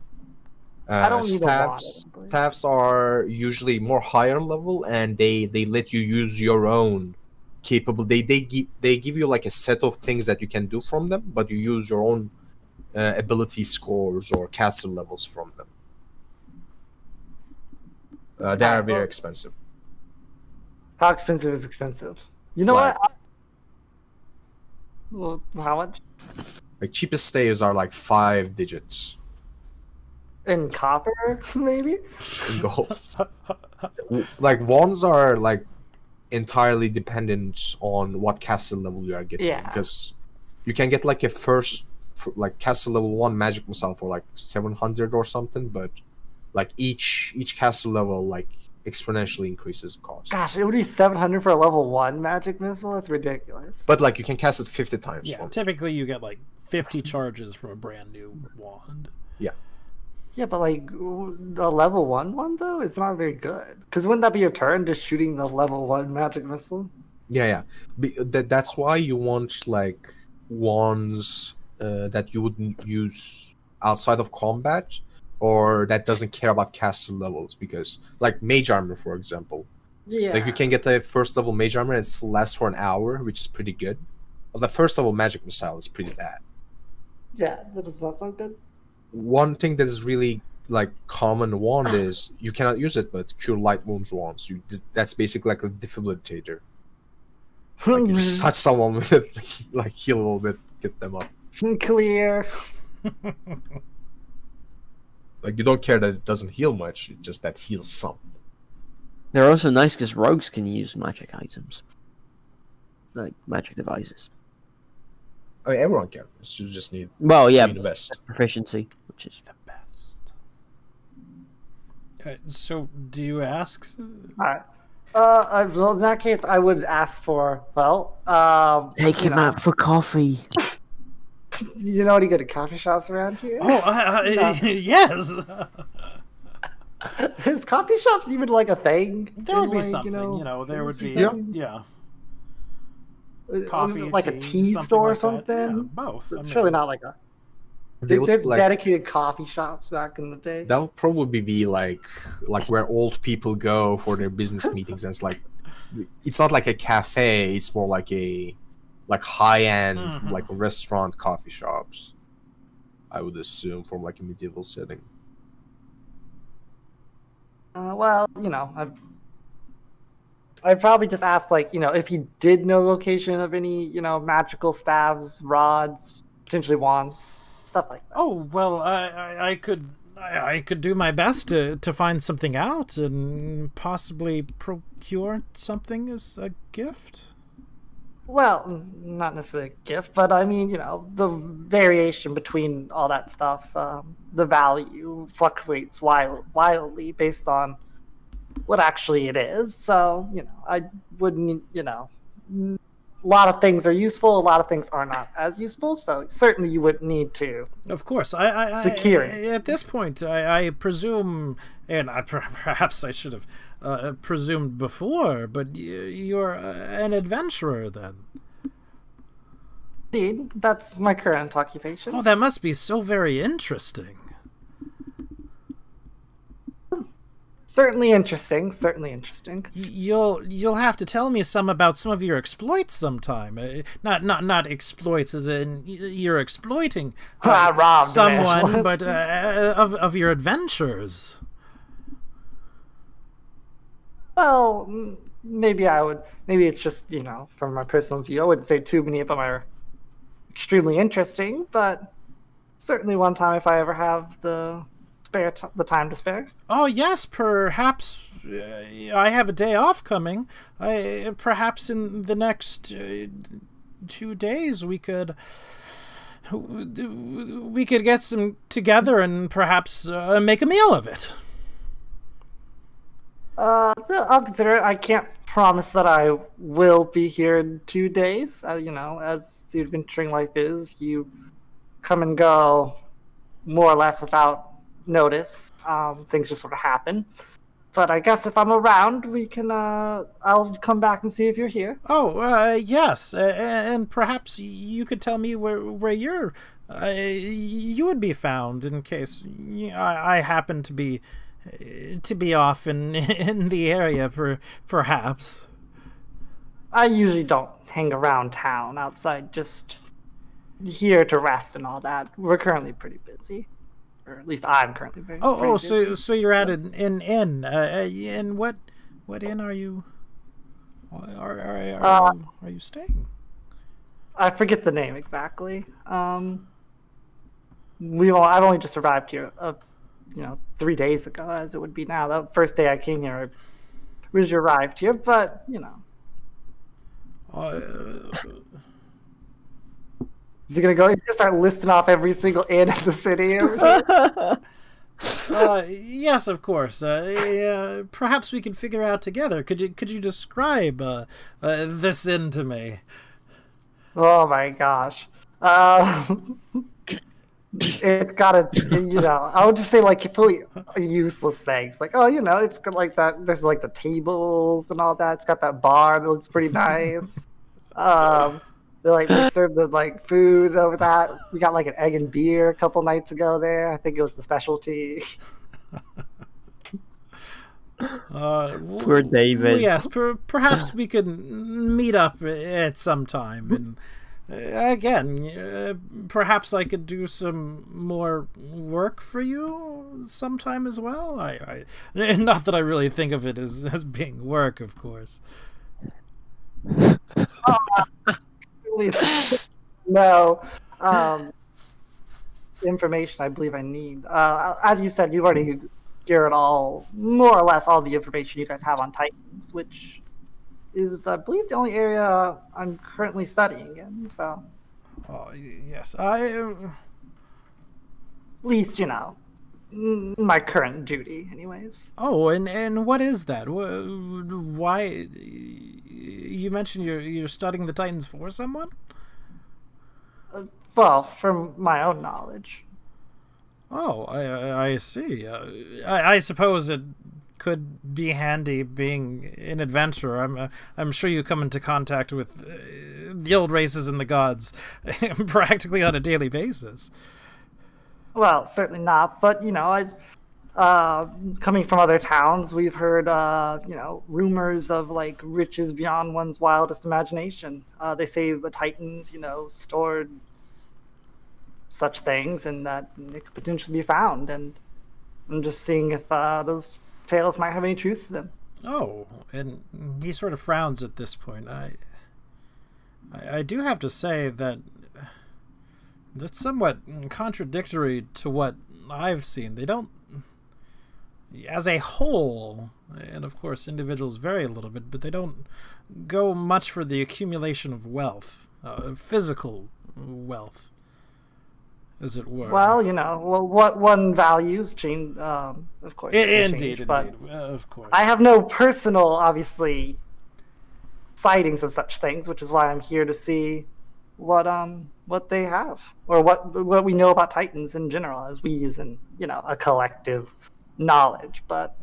I don't need a wand.
Staffs are usually more higher level, and they let you use your own capable. They give you like a set of things that you can do from them, but you use your own ability scores or caster levels from them. They are very expensive.
How expensive is expensive? You know
Like-
what? Well, how much?
Like cheapest stays are like 5 digits
In copper, maybe?
in gold. Like wands are like entirely dependent on what caster level you are getting,
Yeah.
because you can get like a first like caster level 1 magic missile for like 700 or something, but like each caster level like exponentially increases the cost.
Gosh, it would be 700 for a level 1 magic missile? That's ridiculous.
But like you can cast it 50 times.
Yeah,
from it.
typically you get like 50 charges from a brand new wand.
Yeah, but like the level 1 though is not very good. Because wouldn't that be your turn just shooting the level 1 magic missile?
Yeah. That's why you want like wands that you wouldn't use outside of combat, or that doesn't care about caster levels, because like mage armor, for example,
Yeah.
like you can get the first level mage armor and it lasts for an hour, which is pretty good. But the first level magic missile is pretty bad.
Yeah, that does not sound good.
One thing that is really like common wand is you cannot use it, but cure light wounds wands. That's basically like a defibrillator. Like you just touch someone with it, like heal a little bit, get them up.
Clear.
Like you don't care that it doesn't heal much, it's just that heals some.
They're also nice because rogues can use magic items. Like magic devices.
I mean, everyone can. You just need
Well, yeah,
to be the best.
proficiency, which is...
The best. So, do you ask?
Alright. Well, in that case, I would ask for,
Take him out for coffee.
You know any good coffee shops around here?
Oh, yes!
Is coffee shops even like a thing?
There would be
Like,
something, there would be,
Yeah.
coffee,
like a
tea,
tea
something
store or
like that.
something?
Yeah, both. I mean,
Surely not like a.
They
There's
look like
dedicated coffee shops back in the day.
that would probably be like where old people go for their business meetings, and it's not like a cafe. It's more like like high-end,
Mhm.
like restaurant coffee shops. I would assume from like a medieval setting.
Well, I'd probably just ask, like, if he did know the location of any, magical staves, rods, potentially wands, stuff like that.
Oh well, I could do my best to find something out and possibly procure something as a gift.
Well, not necessarily a gift, but I mean, the variation between all that stuff, the value fluctuates wildly based on what actually it is. So, I wouldn't, a lot of things are useful, a lot of things are not as useful. So certainly you would need to.
Of course,
Secure it.
at this point, I presume, and perhaps I should have presumed before, but you're an adventurer then.
Indeed, that's my current occupation.
Oh, that must be so very interesting.
Certainly interesting. Certainly interesting.
You'll have to tell me about some of your exploits sometime. Not exploits as in you're exploiting
Robbed,
someone,
man.
but of your adventures.
Well, maybe I would. Maybe it's just from my personal view. I wouldn't say too many of them are extremely interesting, but certainly one time if I ever have the time to spare.
Oh yes, perhaps I have a day off coming. Perhaps in the next 2 days we could get some together and perhaps make a meal of it.
So I'll consider it. I can't promise that I will be here in 2 days. As the adventuring life is, you come and go more or less without notice. Things just sort of happen. But I guess if I'm around, we can. I'll come back and see if you're here.
Oh, yes, and perhaps you could tell me where you would be found in case I happen to be off in the area, perhaps.
I usually don't hang around town outside, just here to rest and all that. We're currently pretty busy. Or at least I'm currently very busy.
So you're at an inn. And what inn are you? Are you staying?
I forget the name exactly. I've only just arrived here, 3 days ago, as it would be now. The first day I came here, I originally arrived here, but Is he gonna go? He's gonna start listing off every single inn in the city.
Yes, of course. Perhaps we can figure out together. Could you describe this inn to me?
Oh my gosh. It's got I would just say like completely useless things. Like, it's got like that. There's like the tables and all that. It's got that bar that looks pretty nice. They served the like food over that. We got like an egg and beer a couple nights ago there. I think it was the specialty.
Poor David.
Well, yes, perhaps we could meet up at some time, and again, perhaps I could do some more work for you sometime as well. I not that I really think of it as being work, of course.
No. Information I believe I need. As you said, you've already gathered more or less all the information you guys have on Titans, which is, I believe, the only area I'm currently studying in. So,
yes,
at least my current duty, anyways.
Oh, and what is that? Why? You mentioned you're studying the Titans for someone?
Well, from my own knowledge.
Oh, I see. I suppose it could be handy being an adventurer. I'm sure you come into contact with the old races and the gods practically on a daily basis.
Well, certainly not. But coming from other towns, we've heard, rumors of like riches beyond one's wildest imagination. They say the Titans, stored such things, and that it could potentially be found. And I'm just seeing if those tales might have any truth to them.
Oh, and he sort of frowns at this point. I do have to say that that's somewhat contradictory to what I've seen. They don't, as a whole, and of course individuals vary a little bit, but they don't go much for the accumulation of wealth, physical wealth, as it were.
Well, what one values change, of course.
Indeed,
but
of course.
I have no personal, obviously, sightings of such things, which is why I'm here to see what they have, or what we know about Titans in general, as we use in a collective knowledge. But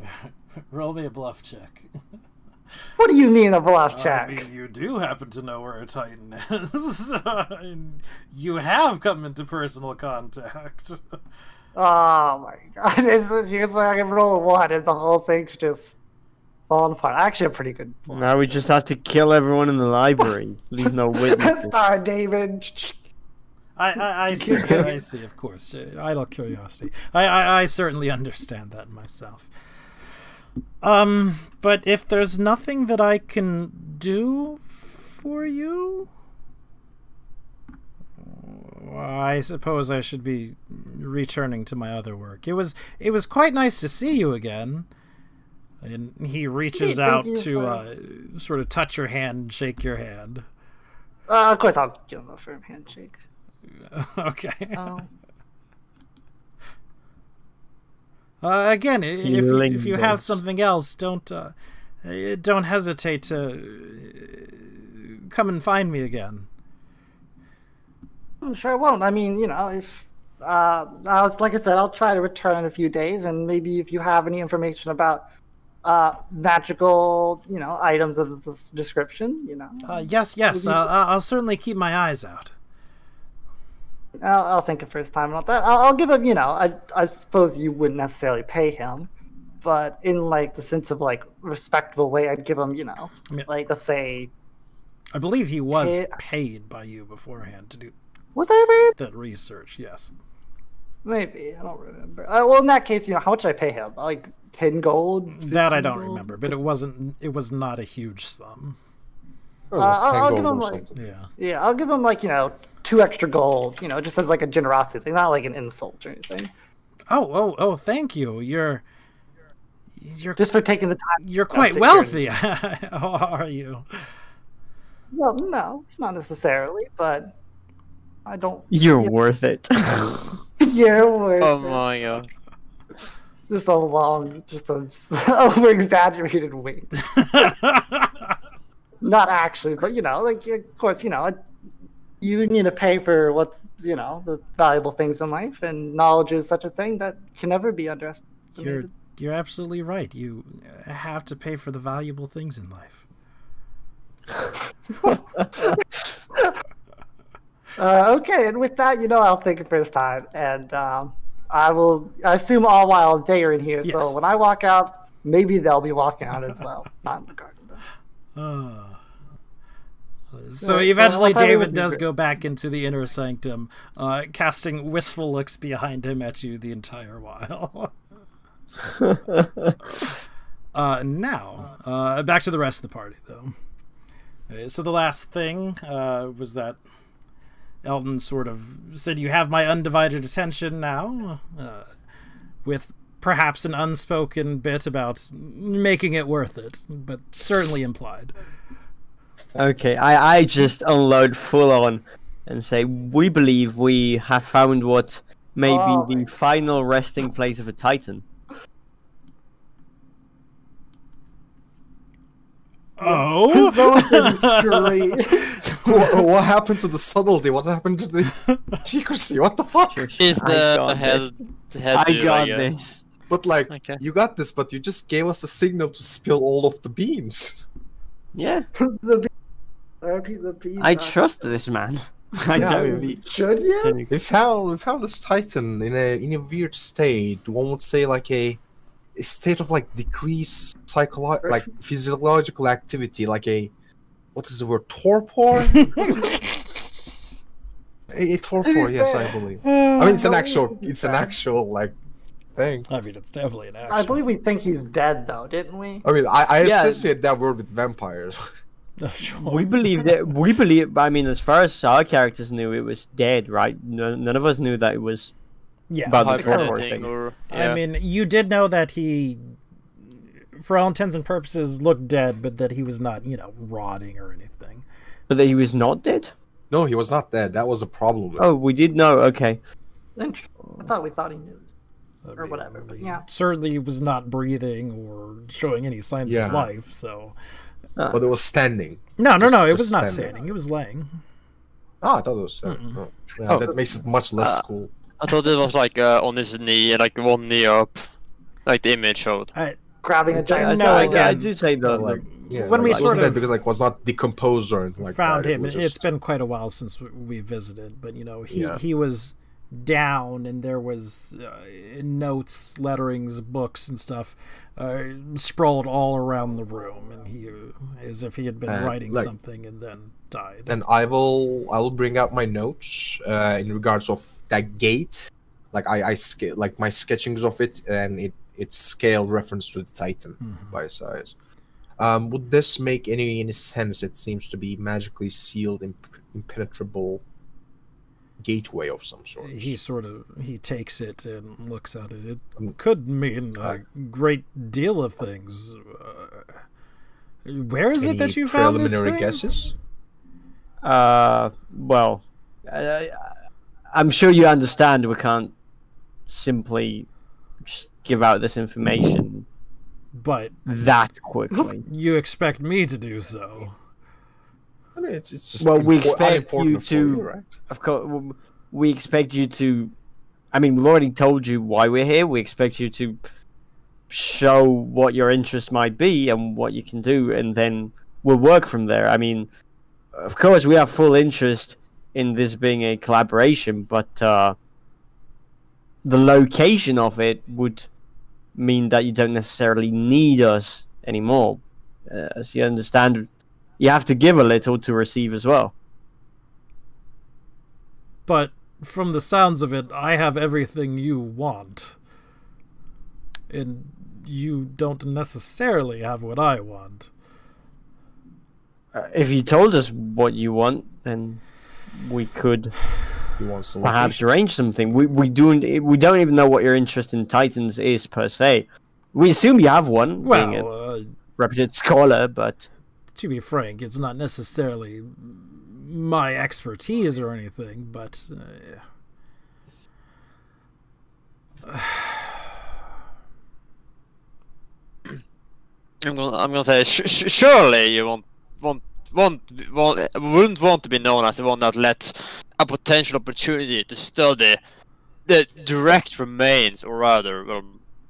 roll me a bluff check.
What do you mean a bluff check?
I mean, you do happen to know where a Titan is. You have come into personal contact.
Oh my god! Here's where I can roll a 1, and the whole thing's just falling apart. Actually, a pretty good.
Now we just have to kill everyone in the library. Leave no witnesses.
Sorry, David.
I see, of course. Idle curiosity. I certainly understand that myself. But if there's nothing that I can do for you, I suppose I should be returning to my other work. It was quite nice to see you again. And he reaches out to sort of touch your hand and shake your hand.
Of course, I'll give him a firm handshake.
Okay. Again, if you have something else, don't hesitate to come and find me again.
I'm sure I won't. I mean, if like I said, I'll try to return in a few days, and maybe if you have any information about magical, items of this description,
Yes. I'll certainly keep my eyes out.
I'll think of first time about that. I'll give him, I suppose you wouldn't necessarily pay him, but in like the sense of like respectable way, I'd give him, like let's say.
I believe he was paid by you beforehand to do.
Was I paid?
That research? Yes.
Maybe I don't remember. Well, in that case, how much did I pay him? Like 10 gold.
That I don't remember, but it wasn't. It was not a huge sum.
I'll give him
yeah.
I'll give him like 2 extra gold, just as like a generosity thing, not like an insult or anything.
Oh, thank you. You're
just for taking the time.
You're quite wealthy. How are you?
Well, no, not necessarily, but I don't.
You're worth it.
You're worth it.
Oh my god.
Just a long, just a over-exaggerated wink. Not actually, but like of course, you need to pay for what's the valuable things in life, and knowledge is such a thing that can never be underestimated.
You're absolutely right. You have to pay for the valuable things in life.
Okay, and with that, I'll think it first time, and I assume all while they are in here.
Yes.
So when I walk out, maybe they'll be walking out as well. Not in the garden though.
So eventually David does go back into the inner sanctum, casting wistful looks behind him at you the entire while. Now, back to the rest of the party, though. So the last thing was that Elton sort of said, "You have my undivided attention now," with perhaps an unspoken bit about making it worth it, but certainly implied.
Okay, I just unload full on and say, we believe we have found what may be the final resting place of a Titan.
Oh?
What happened to the subtlety? What happened to the secrecy? What the fuck?
He's the head
I
dude,
got
guess.
this.
But like,
Okay.
you got this, but you just gave us a signal to spill all of the beans.
Yeah,
The bees
I trust this man. I
Yeah,
don't
I
know.
mean,
Should you?
we found this Titan in a weird state. One would say like a state of like decreased like physiological activity, like a what is the word, torpor? A torpor, yes, I believe. I mean, it's an actual like thing.
I mean, it's definitely an action.
I believe we think he's dead, though, didn't we?
I mean, I
Yeah.
associate that word with vampires.
Sure.
We believe. I mean, as far as our characters knew, it was dead, right? None of us knew that it was.
Yes.
About the
Hyperkinetic
thing.
or
I mean, you did know that he, for all intents and purposes, looked dead, but that he was not, rotting or anything.
But that he was not dead.
No, he was not dead. That was a problem.
Oh, we did know. Okay.
I thought we thought he knew.
I
Or
mean,
whatever, but
he
yeah.
certainly was not breathing or showing any signs
Yeah.
of life, so...
But it was standing.
No,
Just-
it
just
was not
standing.
standing. It was laying.
Oh, I thought it was standing. Oh. Yeah, that makes it much less cool.
I thought it was like on his knee, like one knee up, like the image showed.
Grabbing a giant
No,
I
again,
do say that.
Like, yeah,
when we
like, it
sort
wasn't dead
of
because like was not decomposed or anything like
found
that.
him.
It was
It's
just-
been quite a while since we visited, but
Yeah.
he was down, and there was notes, letterings, books, and stuff sprawled all around the room, and he, as if he had been writing
like-
something and then died.
And I will bring out my notes in regards of that gate. Like I like my sketchings of it, and it's scale reference to the Titan by size. Would this make any sense? It seems to be magically sealed, impenetrable gateway of some sort.
He takes it and looks at it. It could mean a great deal of things. Where is it
Any
that you found this
preliminary
thing?
guesses?
Well, I'm sure you understand we can't simply just give out this information
But
that quickly.
you expect me to do so.
I mean, it's just
Well, we expect
unimportant
you
for
to-
right?
Of course, we expect you to. I mean, we've already told you why we're here. We expect you to show what your interest might be and what you can do, and then we'll work from there. I mean, of course, we have full interest in this being a collaboration, but the location of it would mean that you don't necessarily need us anymore. As you understand, you have to give a little to receive as well.
But from the sounds of it, I have everything you want. And you don't necessarily have what I want.
If you told us what you want, then we could
He wants the
perhaps
location.
arrange something. We don't even know what your interest in Titans is per se. We assume you have one, being a
Well,
reputed scholar, but
to be frank, it's not necessarily my expertise or anything, but...
I'm gonna say surely you wouldn't want to be known as the one that lets a potential opportunity to study the direct remains, or rather,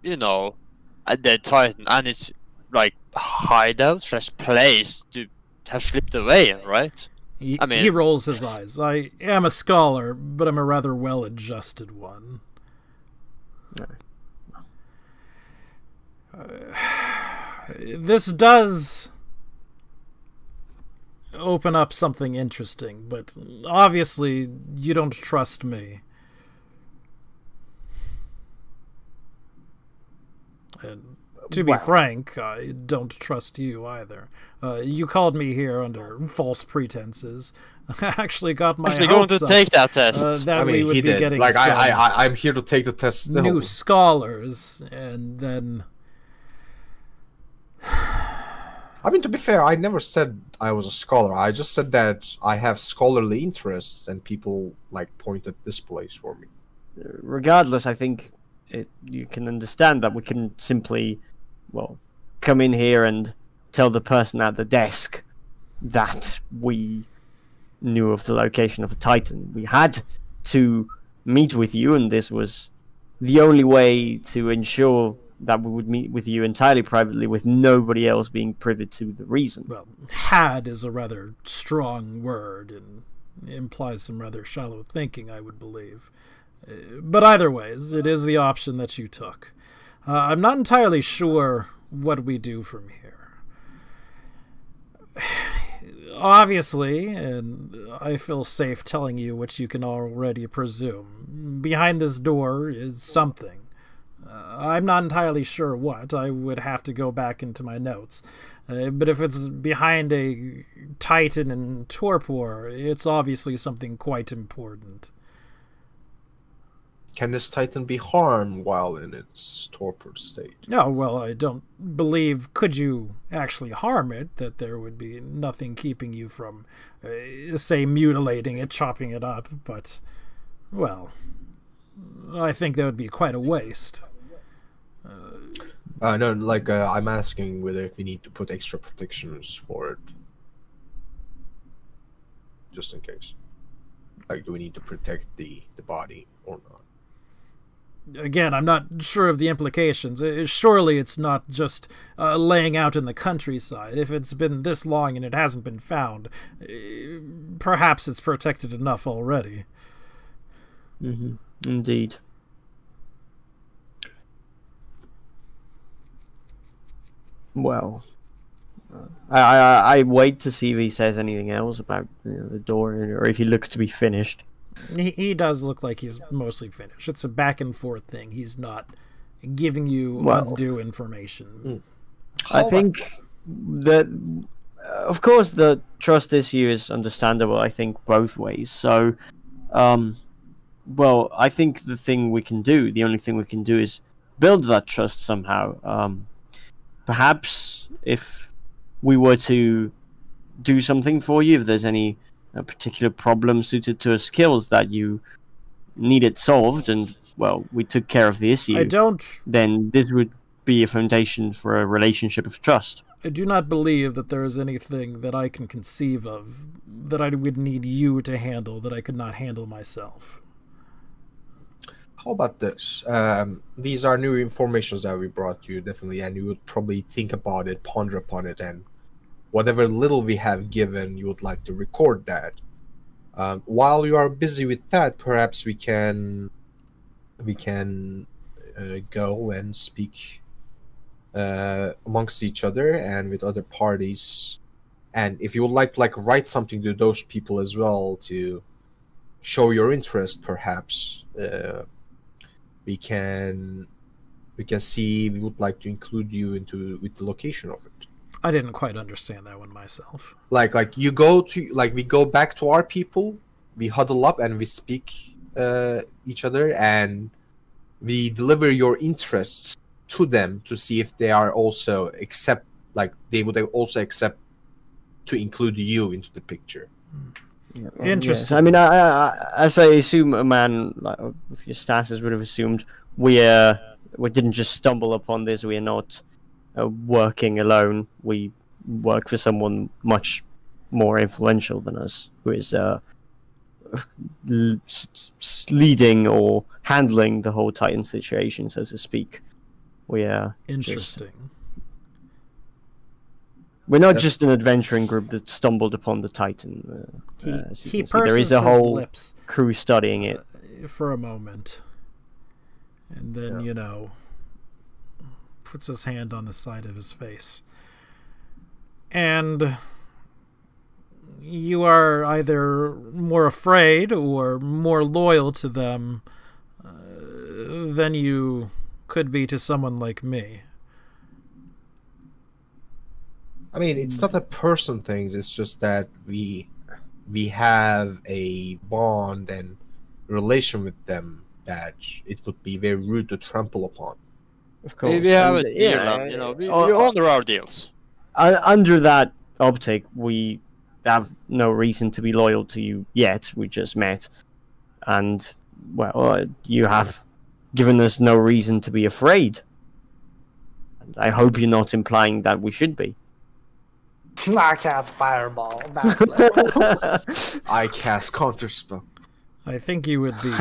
the Titan and its like hideout / place to have slipped away, right?
He,
I mean-
he rolls his eyes. I am a scholar, but I'm a rather well-adjusted one. This does open up something interesting, but obviously you don't trust me. And to be
Well.
frank, I don't trust you either. You called me here under false pretenses. I actually got my
Actually, going
hopes
to
up,
take that test.
that
I
we
mean,
would
he
be
did.
getting
Like
some
I'm here to take the test. Still.
new scholars, and then
I mean, to be fair, I never said I was a scholar. I just said that I have scholarly interests, and people like point at this place for me.
regardless, I think you can understand that we can simply, come in here and tell the person at the desk that we knew of the location of a Titan. We had to meet with you, and this was the only way to ensure that we would meet with you entirely privately, with nobody else being privy to the reason.
well, had is a rather strong word, and implies some rather shallow thinking, I would believe. But either ways, it is the option that you took. I'm not entirely sure what we do from here. Obviously, and I feel safe telling you what you can already presume, behind this door is something. I'm not entirely sure what. I would have to go back into my notes. But if it's behind a Titan and torpor, it's obviously something quite important.
Can this Titan be harmed while in its torpor state?
No, well, I don't believe, could you actually harm it, that there would be nothing keeping you from, say, mutilating it, chopping it up, but, well, I think that would be quite a waste.
No, like, I'm asking whether if we need to put extra protections for it. Just in case. Like, do we need to protect the body or not?
Again, I'm not sure of the implications. Surely it's not just laying out in the countryside. If it's been this long and it hasn't been found, perhaps it's protected enough already.
Mm-hmm. Indeed. Well, I wait to see if he says anything else about the door, or if he looks to be finished.
He does look like he's mostly finished. It's a back and forth thing. He's not giving you undue information.
I think that, of course, the trust issue is understandable, I think, both ways. So, well, I think the only thing we can do is build that trust somehow. Perhaps if we were to do something for you, if there's any particular problem suited to our skills that you needed solved, and, well, we took care of the issue, then this would be a foundation for a relationship of trust.
I do not believe that there is anything that I can conceive of that I would need you to handle that I could not handle myself.
How about this? These are new informations that we brought you, definitely, and you would probably think about it, ponder upon it, and whatever little we have given, you would like to record that. While you are busy with that, perhaps we can go and speak amongst each other and with other parties. And if you would like to write something to those people as well to show your interest, perhaps we can see if we would like to include you with the location of it.
I didn't quite understand that one myself.
Like you go to, we go back to our people, we huddle up and we speak each other, and we deliver your interests to them to see if they are also they would also accept to include you into the picture.
Interesting.
Yes. I mean, as I assume a man with your statuses would have assumed, we didn't just stumble upon this. We are not working alone. We work for someone much more influential than us, who is leading or handling the whole Titan situation, so to speak. We are
interesting.
We're not just an adventuring group that stumbled upon the Titan.
He
there is a whole
lips
crew studying it
for a moment, and then puts his hand on the side of his face. And you are either more afraid or more loyal to them than you could be to someone like me.
I mean, it's not a person thing, it's just that we have a bond and relation with them that it would be very rude to trample upon.
Of course.
We have a deal, we honor our deals.
Under that optic, we have no reason to be loyal to you yet. We just met. And, well, you have given us no reason to be afraid. And I hope you're not implying that we should be.
I cast Fireball.
I cast Counterspell.
I think you would be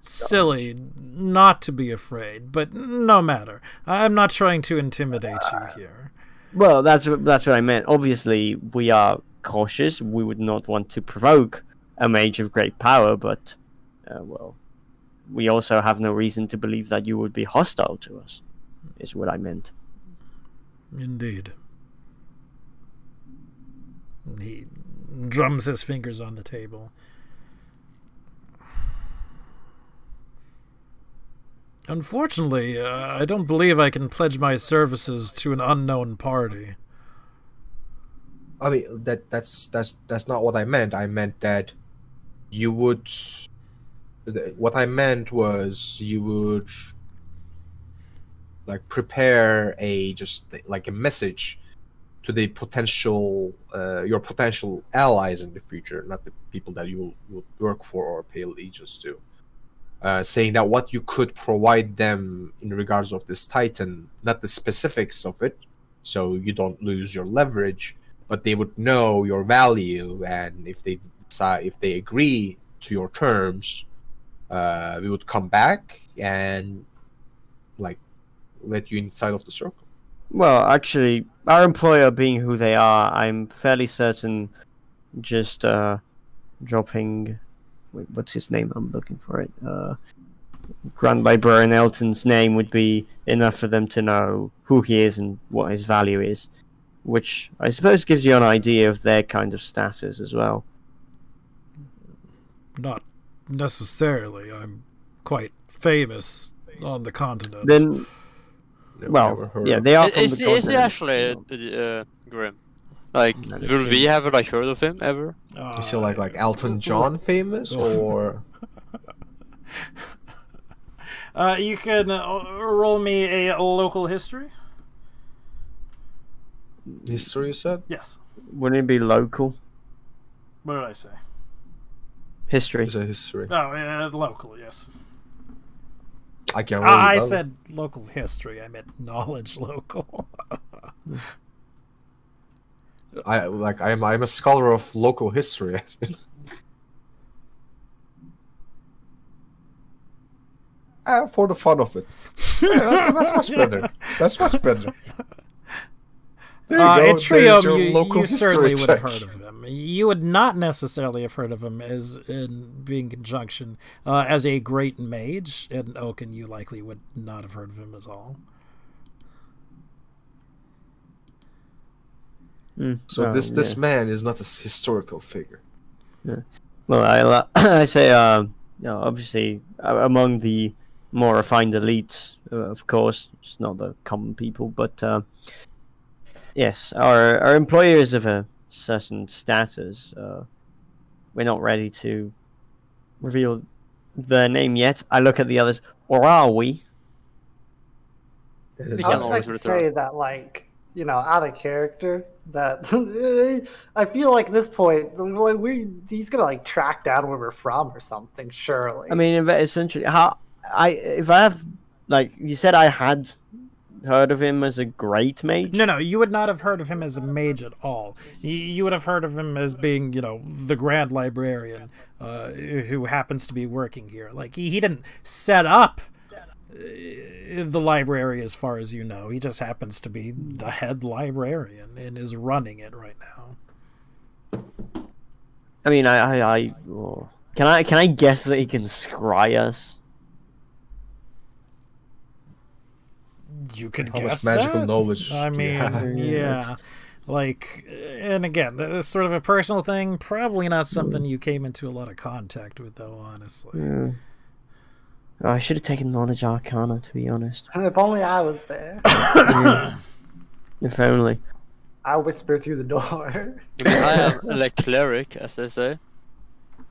silly not to be afraid, but no matter. I'm not trying to intimidate you here.
Well, that's what I meant. Obviously, we are cautious. We would not want to provoke a mage of great power, but well, we also have no reason to believe that you would be hostile to us. Is what I meant.
Indeed. He drums his fingers on the table. Unfortunately, I don't believe I can pledge my services to an unknown party.
I mean, that's not what I meant. I meant that you would. What I meant was you would like prepare like a message to the potential your potential allies in the future, not the people that you will work for or pay allegiance to. Saying that what you could provide them in regards of this Titan, not the specifics of it, so you don't lose your leverage, but they would know your value, and if they decide, if they agree to your terms, we would come back and like let you inside of the circle.
Well, actually, our employer being who they are, I'm fairly certain just dropping... Wait, what's his name? I'm looking for it. Grand Librarian Elton's name would be enough for them to know who he is and what his value is, which I suppose gives you an idea of their kind of status as well.
Not necessarily. I'm quite famous on the continent.
Then, well, yeah, they are from the
Is he
continent.
actually Grim? Like, will we have like heard of him ever?
Is he like Elton John famous or?
You can roll me a local history.
History, you said?
Yes.
Wouldn't it be local?
What did I say?
History.
It's a history.
Oh, local, yes.
I can't roll
I
it down.
said local history. I meant knowledge local.
I'm a scholar of local history. For the fun of it. Yeah, that's much better. That's much better. There you go.
In Trium,
There's your local
you certainly
history
would have
check.
heard of him. You would not necessarily have heard of him as in being conjunction as a great mage. In Oaken, you likely would not have heard of him at all.
So this man is not a historical figure.
Yeah. Well, I say, obviously, among the more refined elites, of course, just not the common people, but yes, our employer is of a certain status. We're not ready to reveal their name yet. I look at the others, or are we?
We
I
can
would
always
like to
return.
say that, like, you know, out of character, that I feel like at this point, he's gonna like track down where we're from or something. Surely.
I mean, essentially, if I have, like, you said I had heard of him as a great mage?
No, you would not have heard of him as a mage at all. You would have heard of him as being, you know, the Grand Librarian who happens to be working here. Like, he didn't set up the library as far as you know. He just happens to be the head librarian and is running it right now.
I mean, can I guess that he can scry us?
You could
How
guess
much magical
that.
knowledge
I
do you
mean,
have?
yeah. Like, and again, this sort of a personal thing. Probably not something you came into a lot of contact with, though, honestly.
Yeah. Oh, I should have taken Knowledge Arcana, to be honest.
If only I was there.
Yeah. If only.
I whisper through the door.
I mean, I am like cleric, as they say.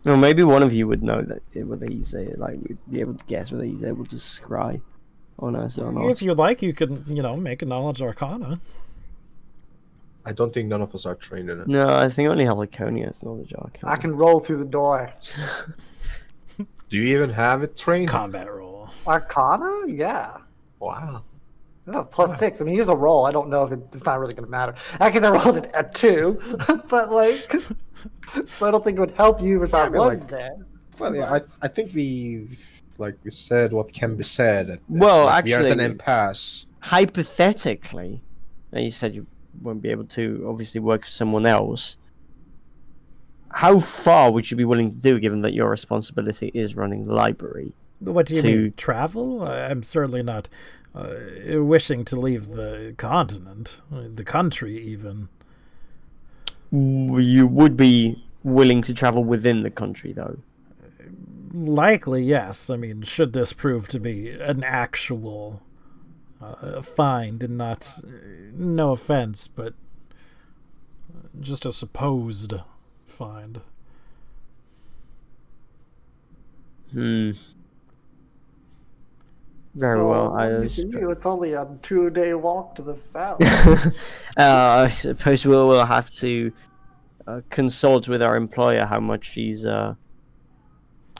Well, maybe one of you would know that whether he's we'd be able to guess whether he's able to scry on us or not.
If you'd like, you could, you know, make a knowledge arcana.
I don't think none of us are trained in it.
No, I think only Heliconia has Knowledge Arcana.
I can roll through the door.
Do you even have it trained?
Combat roll.
Arcana? Yeah.
Wow.
Oh, +6. I mean, here's a roll. I don't know if it's not really going to matter. Actually, I rolled it at 2, but like, so I don't think it would help you without
I mean,
one
like,
there.
Well, yeah, I think we said what can be said.
Well,
we are at
actually-
an impasse.
Hypothetically, and you said you won't be able to obviously work for someone else. how far would you be willing to do, given that your responsibility is running the library?
What do you mean, travel? I'm certainly not wishing to leave the continent, the country even.
You would be willing to travel within the country, though?
Likely, yes. I mean, should this prove to be an actual find and not, no offense, but just a supposed find.
Very well.
It's only a 2-day walk to the south.
I suppose we'll have to consult with our employer how much she's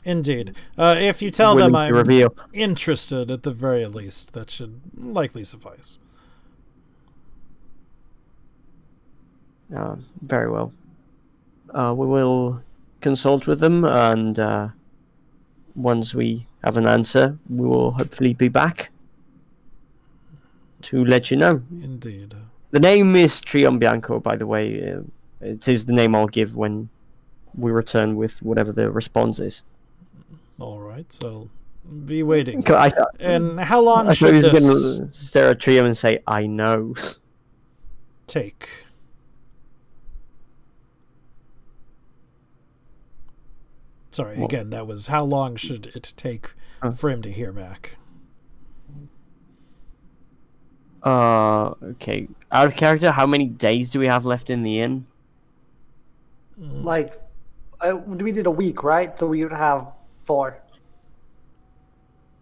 Indeed. If you tell them I'm
reveal.
interested, at the very least, that should likely suffice.
Very well. We will consult with them, and once we have an answer, we will hopefully be back to let you know.
Indeed.
The name is Trion Bianco, by the way. It is the name I'll give when we return with whatever the response is.
All right, so be waiting. And how long
I
should
thought he was
this
going to stare at Trion and say, I know.
take? Sorry, again, that was how long should it take for him to hear back?
Okay. Out of character, how many days do we have left in the inn?
Like, we did a week, right? So we would have 4.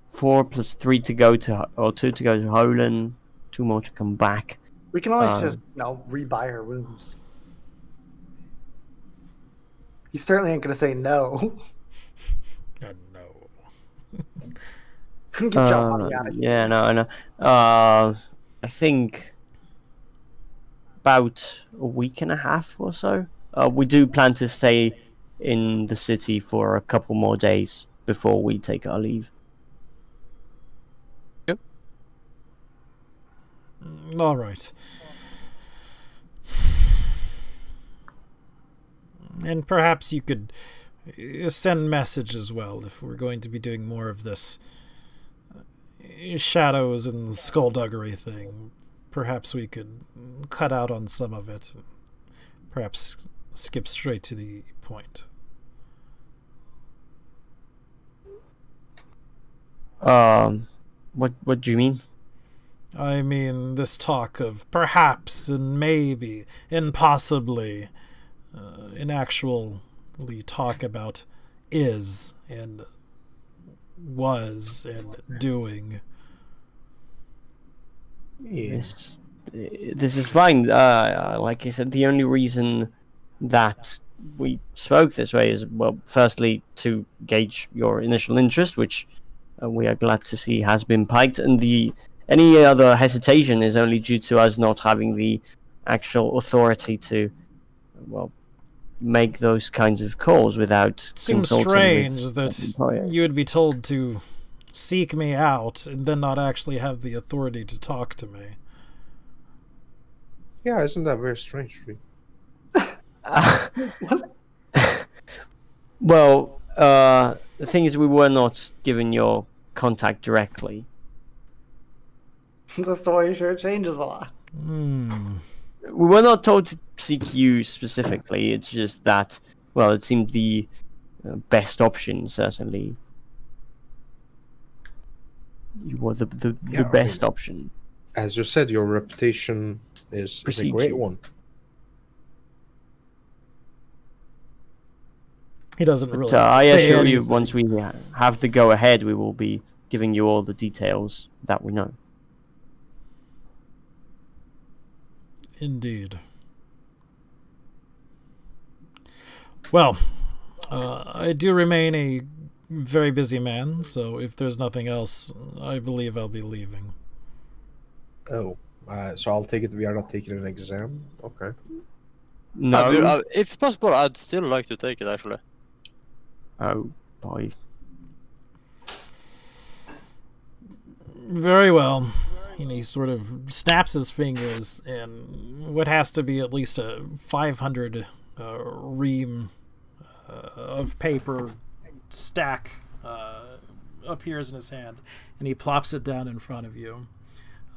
4 plus 3 to go to, or 2 to go to Holen, 2 more to come back.
We can always just, rebuy our rooms. He certainly ain't gonna say no.
No.
Couldn't get your money out of here.
Yeah, no, I know. I think about a week and a half or so. We do plan to stay in the city for a couple more days before we take our leave.
Yep.
All right. And perhaps you could send message as well if we're going to be doing more of this shadows and skullduggery thing. Perhaps we could cut out on some of it. Perhaps skip straight to the point.
What do you mean?
I mean, this talk of perhaps and maybe and possibly, an actually talk about is and was and doing.
This is fine. Like I said, the only reason that we spoke this way is, well, firstly, to gauge your initial interest, which we are glad to see has been piked, and any other hesitation is only due to us not having the actual authority to, well, make those kinds of calls without
Seems
consulting
strange
with
that
the employer.
you would be told to seek me out and then not actually have the authority to talk to me.
Yeah, isn't that very strange, Tree?
Well, the thing is, we were not given your contact directly.
The story sure changes a lot.
We were not told to seek you specifically. It's just that, well, it seemed the best option, certainly. You were the best option.
As you said, your reputation is a great one.
He doesn't really
I
say
assure you,
anything.
once we have the go-ahead, we will be giving you all the details that we know.
Indeed. Well, I do remain a very busy man, so if there's nothing else, I believe I'll be leaving.
Oh, so I'll take it we are not taking an exam? Okay.
No.
If possible, I'd still like to take it, actually.
Oh, boy.
Very well. And he sort of snaps his fingers, and what has to be at least a 500 ream of paper stack appears in his hand, and he plops it down in front of you.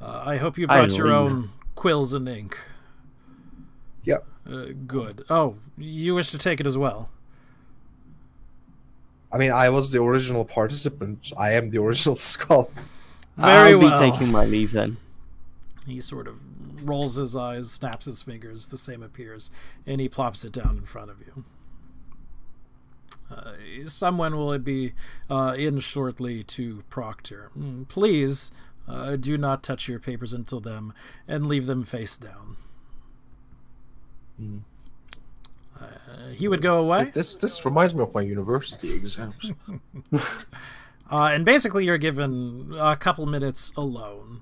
I hope you brought your own quills and ink.
Yep.
Good. Oh, you wish to take it as well?
I mean, I was the original participant. I am the original sculpt.
Very
I'll
well.
be taking my leave then.
He sort of rolls his eyes, snaps his fingers, the same appears, and he plops it down in front of you. Someone will be in shortly to Proctor. Please do not touch your papers until them, and leave them face down. He would go away.
This reminds me of my university exams.
And basically you're given a couple minutes alone.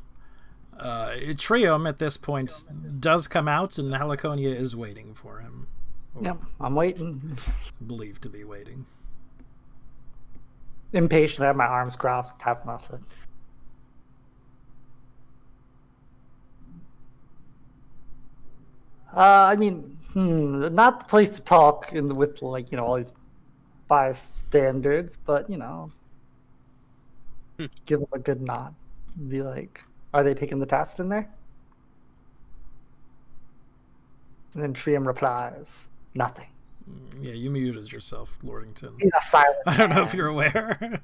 Trium at this point does come out, and Heliconia is waiting for him.
Yep, I'm waiting.
Believed to be waiting.
Impatient, I have my arms crossed, have nothing. I mean, not the place to talk with like all these bystanders, but give them a good nod. Be like, are they taking the test in there? And then Trium replies, nothing.
Yeah, you muted yourself, Lordington.
He's a silent
I don't know if you're aware.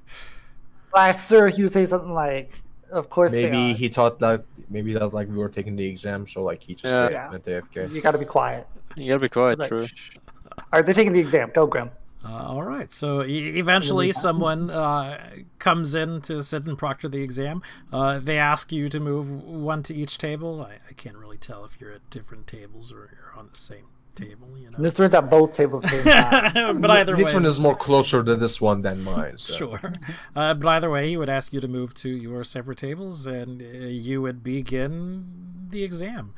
Like, sir, he would say something like, of course
Maybe
they are.
he thought that like we were taking the exam, so like he just went AFK.
You gotta be quiet.
You gotta be quiet,
Like,
true.
Are they taking the exam? Go, Grim.
All right, so eventually someone comes in to sit and proctor the exam. They ask you to move one to each table. I can't really tell if you're at different tables or you're on the same table.
This turns out both tables at the same time.
But either way,
This one is more closer to this one than mine. So.
Sure. But either way, he would ask you to move to your separate tables, and you would begin the exam.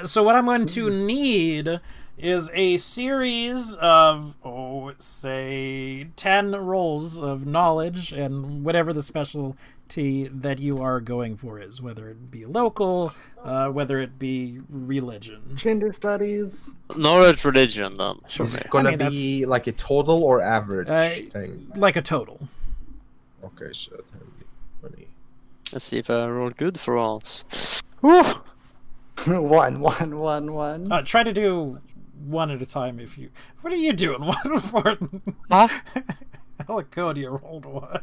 So what I'm going to need is a series of, say, 10 rolls of knowledge and whatever the specialty that you are going for is, whether it be local, whether it be religion.
Gender studies.
Knowledge religion, then.
Sure.
Is it gonna be like a total or average thing?
Like a total.
Okay, so 20.
Let's see if I rolled good for once. Woo!
One.
Try to do one at a time if you... What are you doing? One for...
Huh?
Heliconia rolled one.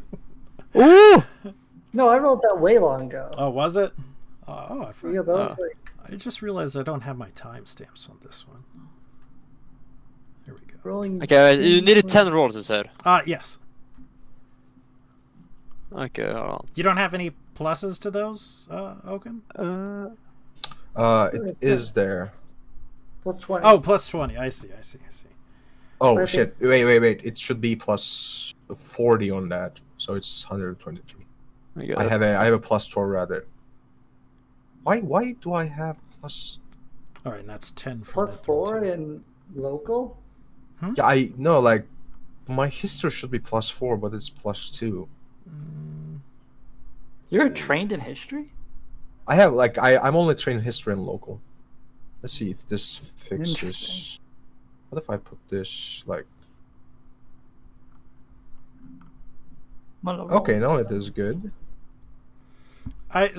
Ooh!
No, I rolled that way long ago.
Oh, was it? Oh, I forgot.
Yeah, that was like
I just realized I don't have my timestamps on this one. There we go.
rolling.
Okay, you needed 10 rolls, you said.
Yes.
Okay, hold
You don't have any pluses to those, Oaken?
on.
It is there.
Plus 20.
Oh, plus 20. I see.
Oh
Perfect.
shit! Wait! It should be plus 40 on that, so it's 123. I have a plus 12 rather. Why do I have plus?
All right, and that's 10 for
Plus 4 in local?
Yeah, I know. Like my history should be plus 4, but it's plus 2.
You're trained in history?
I have like I'm only trained in history and local. Let's see if this fixes.
Interesting.
What if I put this like? Okay, now it is good.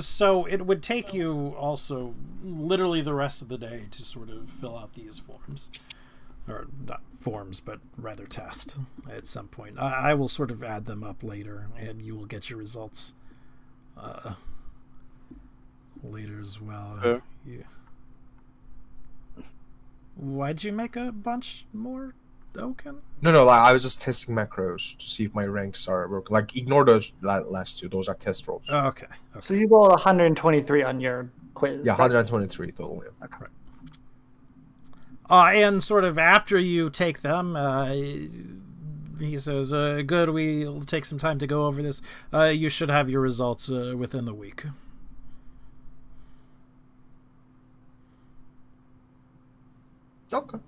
So it would take you also literally the rest of the day to sort of fill out these forms. Or not forms, but rather test at some point. I will sort of add them up later, and you will get your results later as well.
Sure.
Yeah. Why'd you make a bunch more, Oaken?
No, like, I was just testing macros to see if my ranks are working. Like, ignore those last two. Those are test rolls.
Oh, okay.
So you rolled 123 on your quiz.
Yeah,
right?
123 total. Yeah.
And sort of after you take them, he says, good, we'll take some time to go over this. You should have your results within the week.
Okay.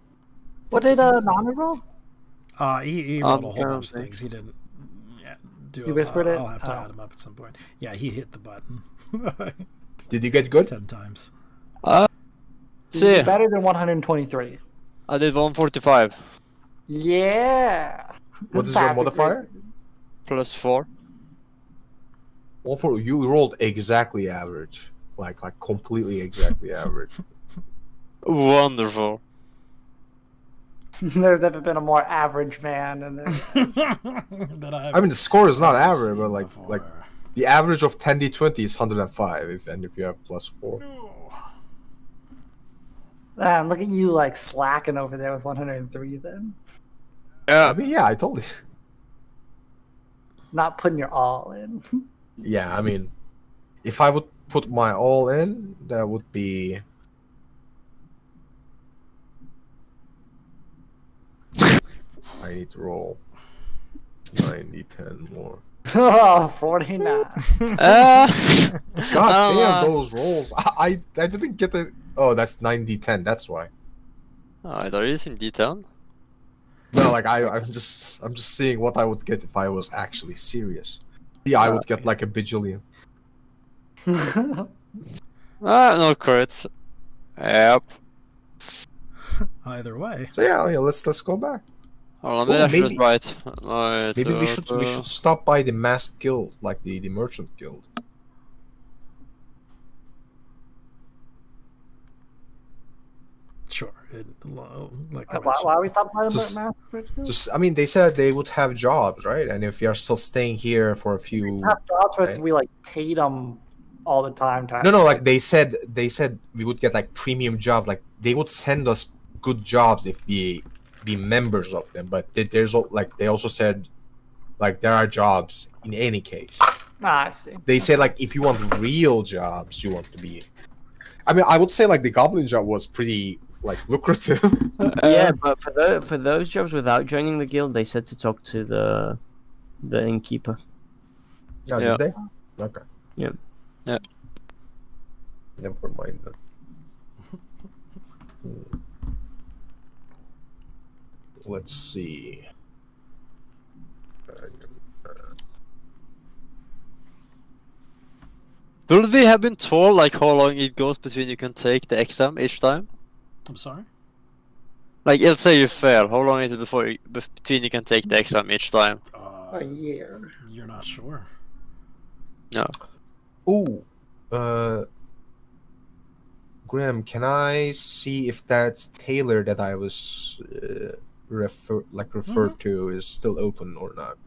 What did Nana roll?
He rolled a whole
Okay.
bunch of things. He didn't do
You
it.
whispered it?
I'll have to
Oh.
add him up at some point. Yeah, he hit the button
Did you get good?
10 times.
See,
Better than 123.
I did 145.
Yeah.
What is your
Patrick,
modifier?
+4.
Well, for you rolled exactly average, like completely exactly average.
Wonderful.
There's never been a more average man, and
That I've
I mean, the score is not
ever
average,
seen
but like
before.
the average of 10d20 is 105. If you have +4.
man, look at you like slacking over there with 103. Then
Yeah.
I mean, yeah, I told you.
not putting your all in.
Yeah, I mean, if I would put my all in, that would be. I need to roll 90-10 more.
Oh, 49.
God
I don't
damn
know.
those rolls! I didn't get the. Oh, that's 90-10. That's why.
Oh, they're using D10.
No, like I'm just seeing what I would get if I was actually serious. Yeah, I would get like a bajillion.
No crits. Yep.
Either way.
So yeah, let's go back.
Hold on,
Oh,
that's
maybe-
right. Right,
Maybe we should stop by the masked guild, like the merchant guild.
Sure. Like I
why
mentioned.
are we stopping by the
Just-
master?
Just, I mean, they said they would have jobs, right? And if you're still staying here for a few,
Have jobs where
Okay.
we like paid them all the time.
no, like they said we would get like premium jobs. Like they would send us good jobs if we be members of them. But there's like they also said like there are jobs in any case.
I see.
They said like if you want real jobs, you want to be. I mean, I would say like the goblin job was pretty like lucrative.
Yeah, but for those jobs without joining the guild, they said to talk to the innkeeper.
Yeah,
Yeah.
did they? Okay.
Yep.
Yeah.
Never mind then. Let's see.
Will we have been told like how long it goes between you can take the exam each time?
I'm sorry?
Like, let's say you fail. How long is it between you can take the exam each time?
A year.
You're not sure.
No.
Ooh. Graham, can I see if that tailor that I was referred to is still open or not?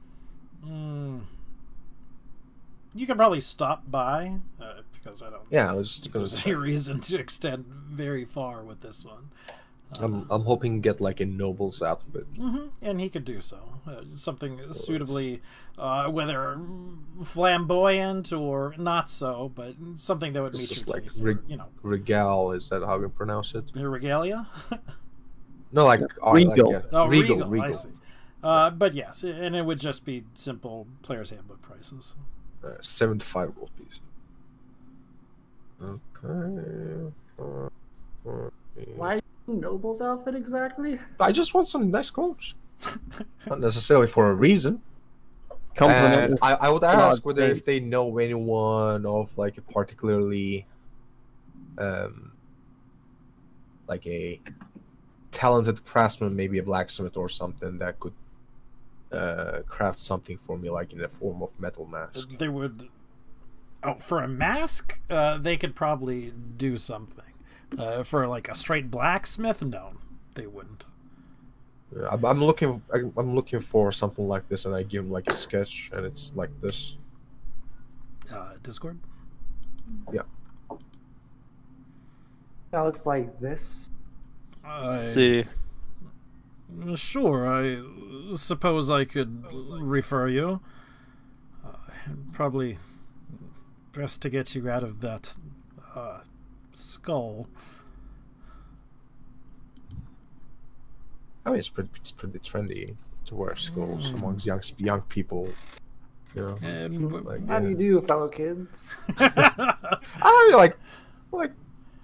You could probably stop by, because I don't
Yeah, I was
think
gonna
there's
say.
any reason to extend very far with this one.
I'm hoping to get like a noble's outfit.
And he could do so. Something suitably, whether flamboyant or not so, but something that would
It's
meet
just
your
like
taste.
regal, is that how you pronounce it?
Your regalia?
No, like
Regal.
Like,
Oh,
regal.
I see. But yes, and it would just be simple player's handbook prices.
75 gold pieces. Okay.
Why noble's outfit exactly?
I just want some nice clothes. Not necessarily for a reason.
Compliment.
And I would
Large
ask whether
thing.
if they know anyone of like a particularly like a talented craftsman, maybe a blacksmith or something that could craft something for me, like in the form of metal mask.
They would. Oh, for a mask, they could probably do something. For like a straight blacksmith, no, they wouldn't.
Yeah, I'm looking for something like this, and I give him like a sketch, and it's like this.
Discord.
Yeah.
That looks like this.
See.
Sure, I suppose I could refer you. Probably best to get you out of that skull.
I mean, it's pretty trendy to wear skulls amongst young people. You know,
And
like,
How do you do, fellow kids?
I mean,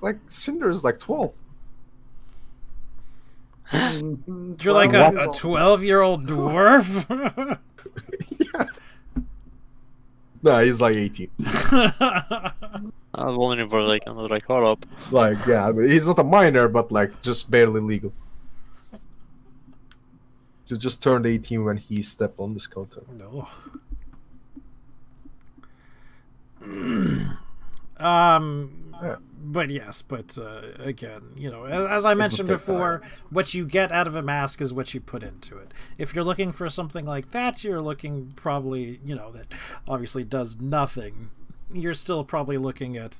like Cinder is like 12.
you're like a 12-year-old dwarf.
No, he's like 18.
I was wondering for a second. I was like, hold up.
Like, yeah, I mean, he's not a minor, but like just barely legal. Just turned 18 when he stepped on this content.
No. But yes, again, as I mentioned before, what you get out of a mask is what you put into it. If you're looking for something like that, you're looking probably, that obviously does nothing. You're still probably looking at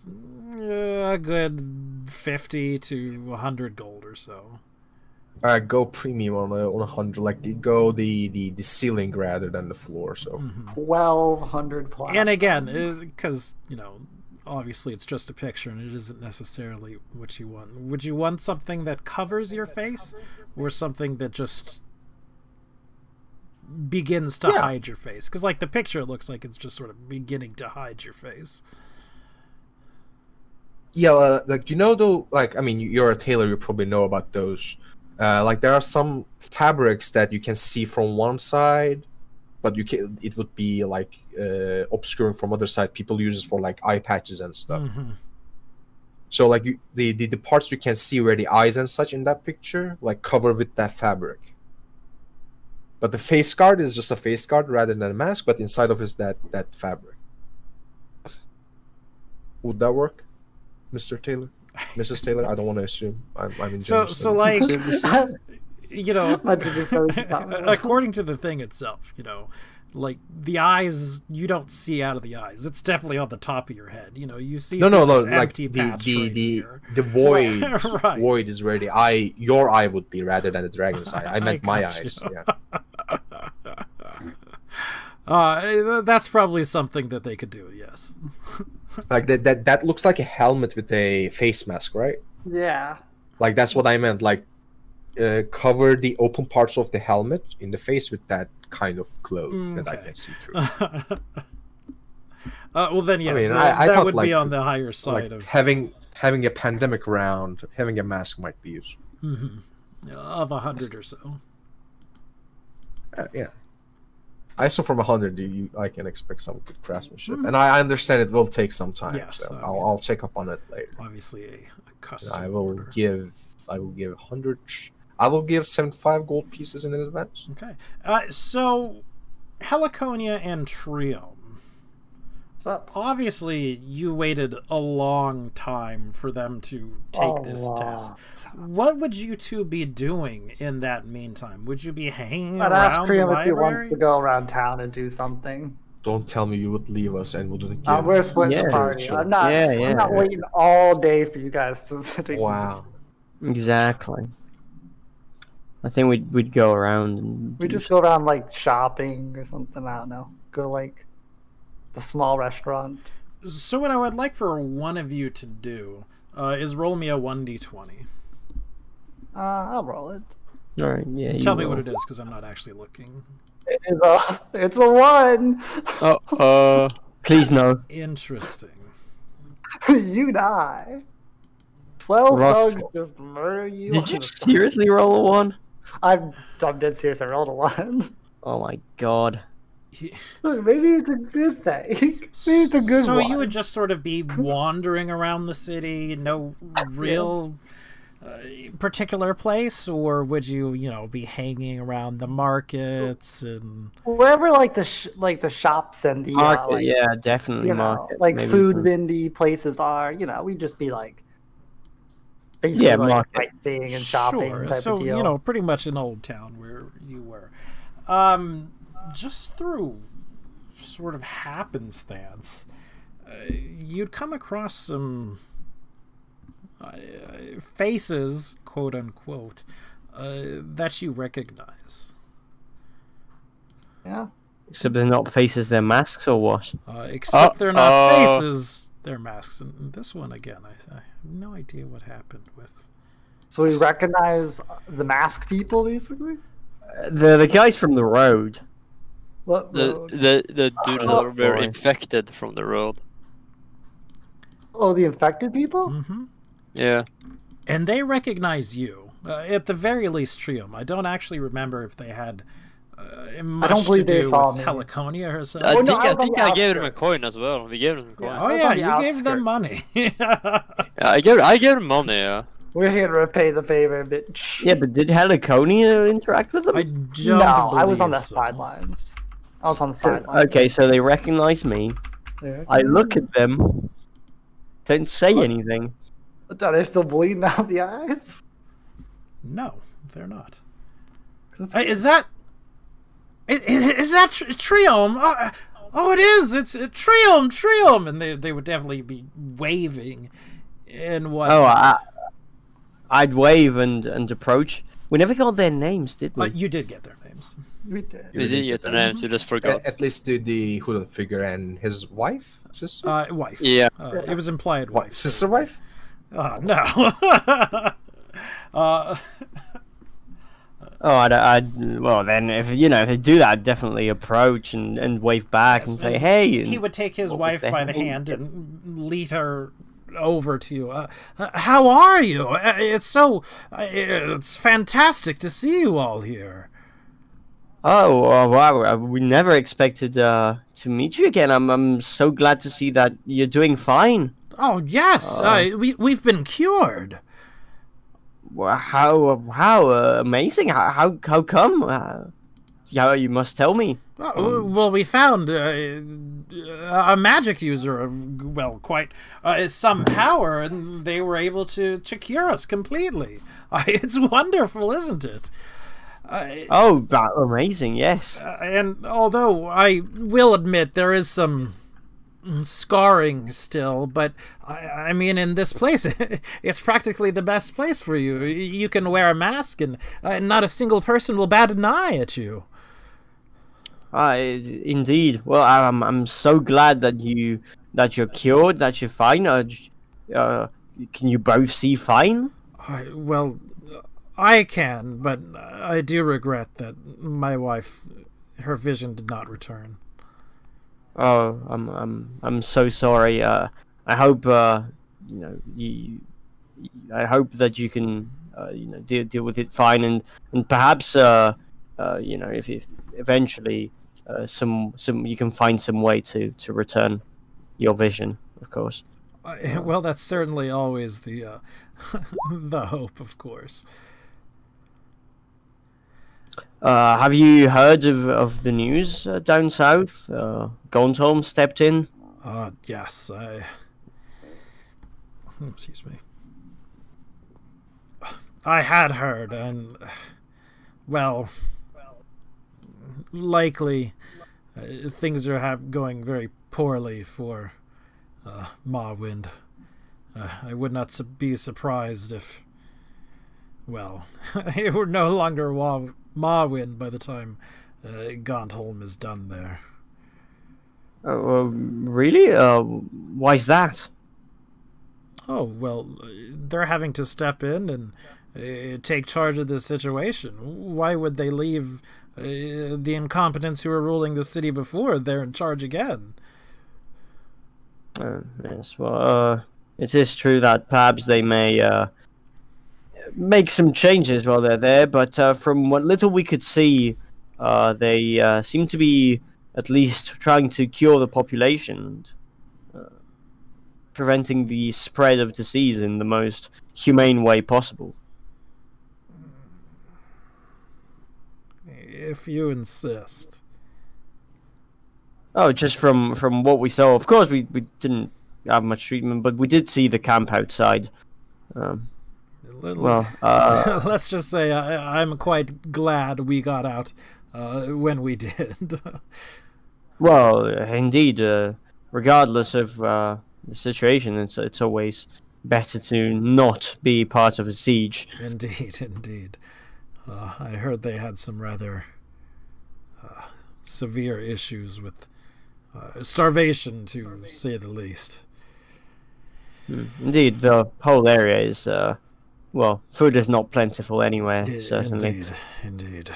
a good 50 to 100 gold or so.
Go premium on 100. Like go the ceiling rather than the floor. So
1,200 plus.
And again, because obviously it's just a picture and it isn't necessarily what you want. Would you want something that covers your face, or something that just begins to hide your face? Because like the picture, it looks like it's just sort of beginning to hide your face.
Yeah, though, like, I mean, you're a tailor, you probably know about those. Like there are some fabrics that you can see from one side, but it would be like obscuring from other side. People use it for like eye patches and stuff.
Mm-hmm.
So like the parts you can see where the eyes and such in that picture, like cover with that fabric. But the face guard is just a face guard rather than a mask, but inside of it is that fabric. Would that work, Mr. Taylor? Mrs. Taylor? I don't want to assume. I'm in
So like,
According
according to the thing itself, like the eyes, you don't see out of the eyes. It's definitely on the top of your head. You see
no,
this
like
empty patch right
the
here.
void
Right.
void is where your eye would be rather than the dragon's eye. I meant my
got
eyes.
you.
Yeah.
That's probably something that they could do. Yes.
Like that looks like a helmet with a face mask, right?
Yeah.
Like that's what I meant. Like cover the open parts of the helmet in the face with that kind of clothes that I can see through.
Well then, yes,
I mean,
that,
I
that
thought,
would
like,
be on the higher side
like
of
having a pandemic round, having a mask might be useful.
of 100 or so.
Yeah. I assume from 100, I can expect some good craftsmanship, and I understand it will take some time.
Yes,
so
I mean,
I'll check up on it later.
Obviously, a custom.
I will
order.
give 100. I will give 75 gold pieces in advance.
Okay. So, Heliconia and Trium.
What's up?
Obviously, you waited a long time for them to take
A
this
long
test.
time.
What would you two be doing in that meantime? Would you be hanging
I'd
around
ask
the
Priam if he
library?
wants to go around town and do something.
Don't tell me you would leave us and wouldn't give.
We're splitting
Yeah.
the party.
Sure.
I'm not.
Yeah,
I'm not waiting all day for you guys to take
Wow.
Exactly. I think we'd go around and
We just go around like shopping or something. I don't know. Go like the small restaurant.
So what I would like for one of you to do is roll me a 1d20.
I'll roll it.
All right, yeah.
Tell me what it is, because I'm not actually looking.
It's a 1.
Please no.
Interesting.
You die. 12
Rock-
bugs just murder you.
Did you seriously roll a 1?
I'm dead serious. I rolled a 1.
Oh my god.
Look, maybe it's a good thing. Maybe it's a good
so
one.
you would just sort of be wandering around the city, no real particular place, or would you, be hanging around the markets and
Wherever like the shops and the
Market,
like,
yeah, definitely market.
like
maybe
food
for-
vendy places are. We'd just be like basically
Yeah,
like
market.
sightseeing and shopping
sure.
type
So
of deal.
pretty much an old town where you were. Just through sort of happenstance, you'd come across some faces, quote unquote, that you recognize.
Yeah.
Except they're not faces, they're masks or what?
Except they're not faces, they're masks. And this one, again, I have no idea what happened with.
So we recognize the mask people, basically.
The guys from the road.
What?
The dudes that were
boy.
infected from the road.
Oh, the infected people.
Mm-hmm.
Yeah.
And they recognize you. At the very least, Trium. I don't actually remember if they had much
believe
to
they
do
saw
with
me.
Heliconia herself.
I
Oh, no,
think
I
I
was on
think
the
I gave them a
outskirts.
coin as well. We gave them a coin.
Yeah.
Oh
I was
yeah,
on the
you gave them
outskirts.
money.
Yeah, I gave them money. Yeah.
We're here to repay the favor, bitch.
Yeah, but did Heliconia interact with them?
I don't
No, I was on the
believe so.
sidelines. I was on the sidelines.
Okay, so they recognize me.
Yeah.
I look at them. Don't say anything.
Are they still bleeding out the eyes?
No, they're not.
That's-
Is that Triome? Oh, it is. It's Triome, and they would definitely be waving and what.
Oh, I'd wave and approach. We never got their names, did we?
You did get their names.
We did.
We didn't get the names, we just forgot.
At least the hooded figure and his wife, sister,
Wife.
Yeah.
It was implied wife.
sister wife.
No.
Oh, well then, if they do that, I'd definitely approach and wave back and say,
and
"Hey."
He would take his
what was
wife
the
by the
name?
hand and lead her over to you. How are you? It's fantastic to see you all here.
Oh, wow! We never expected to meet you again. I'm so glad to see that you're doing fine.
Oh yes, we've been cured.
Wow, how amazing! How come? Yeah, you must tell me.
Well, we found a magic user of quite some power, and they were able to cure us completely. It's wonderful, isn't it?
Oh, amazing! Yes.
And although I will admit there is some scarring still, but I mean, in this place, it's practically the best place for you. You can wear a mask, and not a single person will bat an eye at you.
Indeed. Well, I'm so glad that you're cured, that you're fine. Can you both see fine?
Well, I can, but I do regret that my wife, her vision did not return.
Oh, I'm so sorry. I hope I hope that you can deal with it fine, and perhaps if eventually some you can find some way to return your vision, of course.
Well, that's certainly always the the hope, of course.
Have you heard of the news down south? Gontholm stepped in.
Yes, excuse me. I had heard, and well, likely things are going very poorly for Mawind. I would not be surprised if, well, it were no longer Mawind by the time Gontholm is done there.
Really? Why's that?
Oh, well, they're having to step in and take charge of the situation. Why would they leave the incompetents who were ruling the city before? They're in charge again.
Yes, well, it is true that perhaps they may make some changes while they're there, but from what little we could see, they seem to be at least trying to cure the population, preventing the spread of disease in the most humane way possible.
If you insist.
Oh, just from what we saw. Of course, we didn't have much treatment, but we did see the camp outside.
Let's just say I'm quite glad we got out when we did.
Well, indeed, regardless of the situation, it's always better to not be part of a siege.
Indeed. I heard they had some rather severe issues with starvation, to say the least.
Indeed, the whole area is, food is not plentiful anywhere, certainly.
Indeed.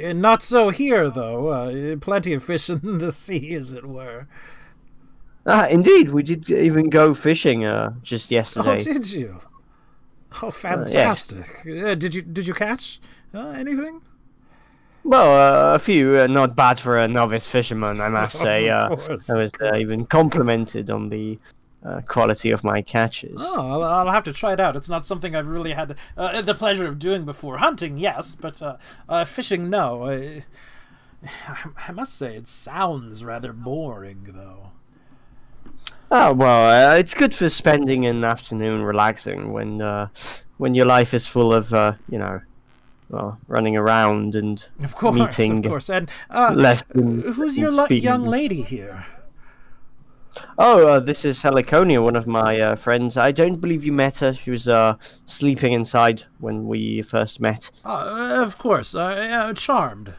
And not so here, though. Plenty of fish in the sea, as it were.
Indeed, we did even go fishing just yesterday.
Oh, did you? Oh, fantastic!
Yes.
Did you catch anything?
Well, a few, not bad for a novice fisherman, I must say. I was even complimented on the quality of my catches.
Oh, I'll have to try it out. It's not something I've really had the pleasure of doing before. Hunting, yes, but fishing, no. I must say, it sounds rather boring, though.
Oh well, it's good for spending an afternoon relaxing when your life is full of running around and
Of course,
meeting
of course. And
less than
who's your
speaking.
young lady here?
Oh, this is Heliconia, one of my friends. I don't believe you met her. She was sleeping inside when we first met.
Of course, charmed.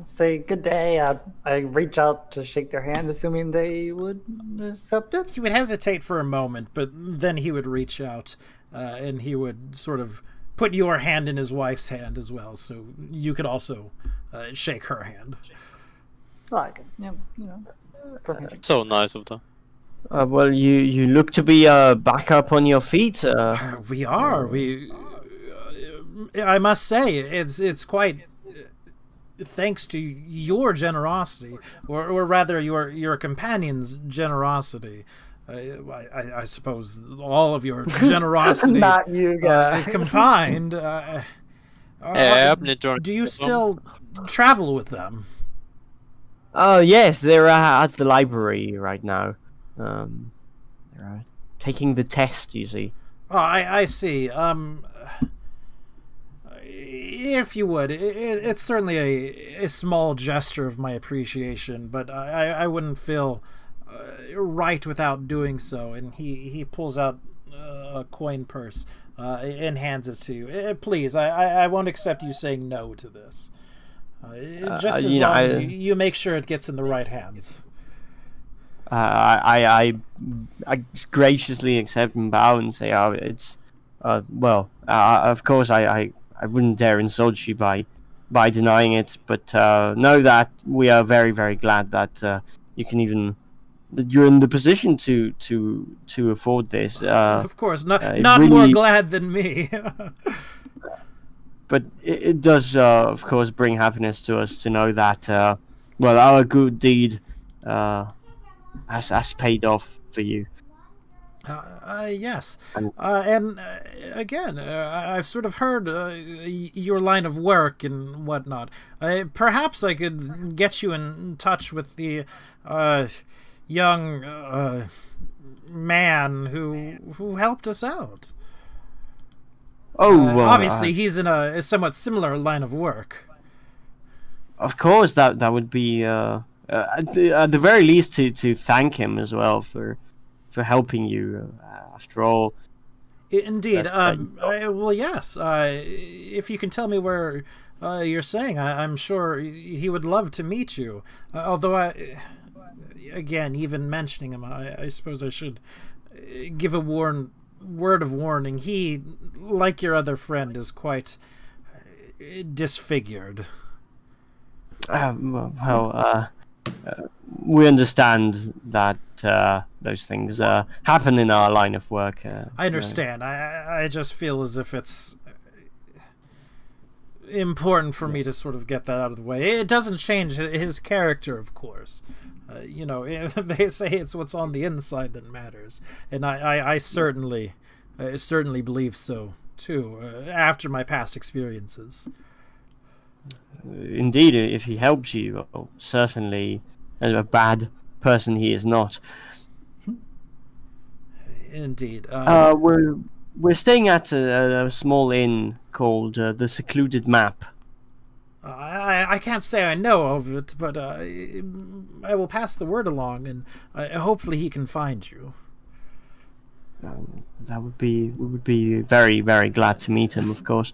Say good day. I reach out to shake their hand, assuming they would accept it.
He would hesitate for a moment, but then he would reach out, and he would sort of put your hand in his wife's hand as well, so you could also shake her hand.
Like,
So nice of them.
Well, you look to be back up on your feet.
We are. I must say, it's quite thanks to your generosity, or rather your companion's generosity. I suppose all of your generosity,
not you guys,
combined. Do you still travel with them?
Oh yes, they're at the library right now. They're taking the test. You see.
Oh, I see. If you would, it's certainly a small gesture of my appreciation, but I wouldn't feel right without doing so. And he pulls out a coin purse and hands it to you. Please, I won't accept you saying no to this. Just as long as you make sure it gets in the right hands.
I graciously accept and bow and say, of course I wouldn't dare insult you by denying it, but know that we are very, very glad that that you're in the position to afford this.
Of course, not
really,
more glad than me.
But it does, of course, bring happiness to us to know that our good deed has paid off for you.
Yes. And again, I've sort of heard your line of work and whatnot. Perhaps I could get you in touch with the young man who helped us out.
Oh, well,
obviously he's in a somewhat similar line of work.
Of course, that would be at the very least to thank him as well for helping you. After all,
indeed. Well, yes. If you can tell me where you're staying, I'm sure he would love to meet you. Although, again, even mentioning him, I suppose I should give a word of warning. He, like your other friend, is quite disfigured.
We understand that those things happen in our line of work.
I understand. I just feel as if it's important for me to sort of get that out of the way. It doesn't change his character, of course. They say it's what's on the inside that matters, and I certainly believe so too. After my past experiences.
Indeed, if he helps you, certainly a bad person he is not.
Indeed.
We're staying at a small inn called the Secluded Map.
I can't say I know of it, but I will pass the word along, and hopefully he can find you.
We would be very, very glad to meet him, of course.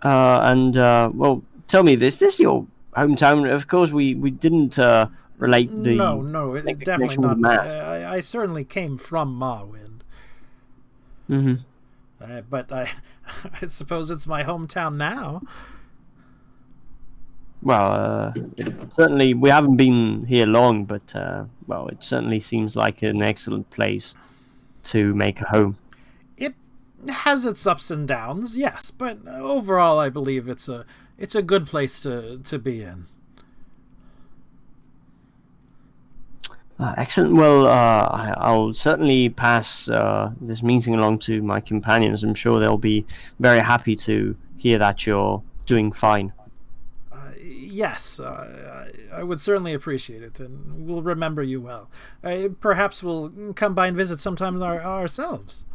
Well, tell me, is this your hometown? Of course, we didn't relate the...
No, it's definitely not. I certainly came from Marwind.
Mm-hmm.
But I suppose it's my hometown now.
Well, certainly we haven't been here long, but it certainly seems like an excellent place to make a home.
It has its ups and downs, yes, but overall, I believe it's a good place to be in.
Excellent. Well, I'll certainly pass this meeting along to my companions. I'm sure they'll be very happy to hear that you're doing fine.
Yes, I would certainly appreciate it, and we'll remember you well. Perhaps we'll come by and visit sometime ourselves.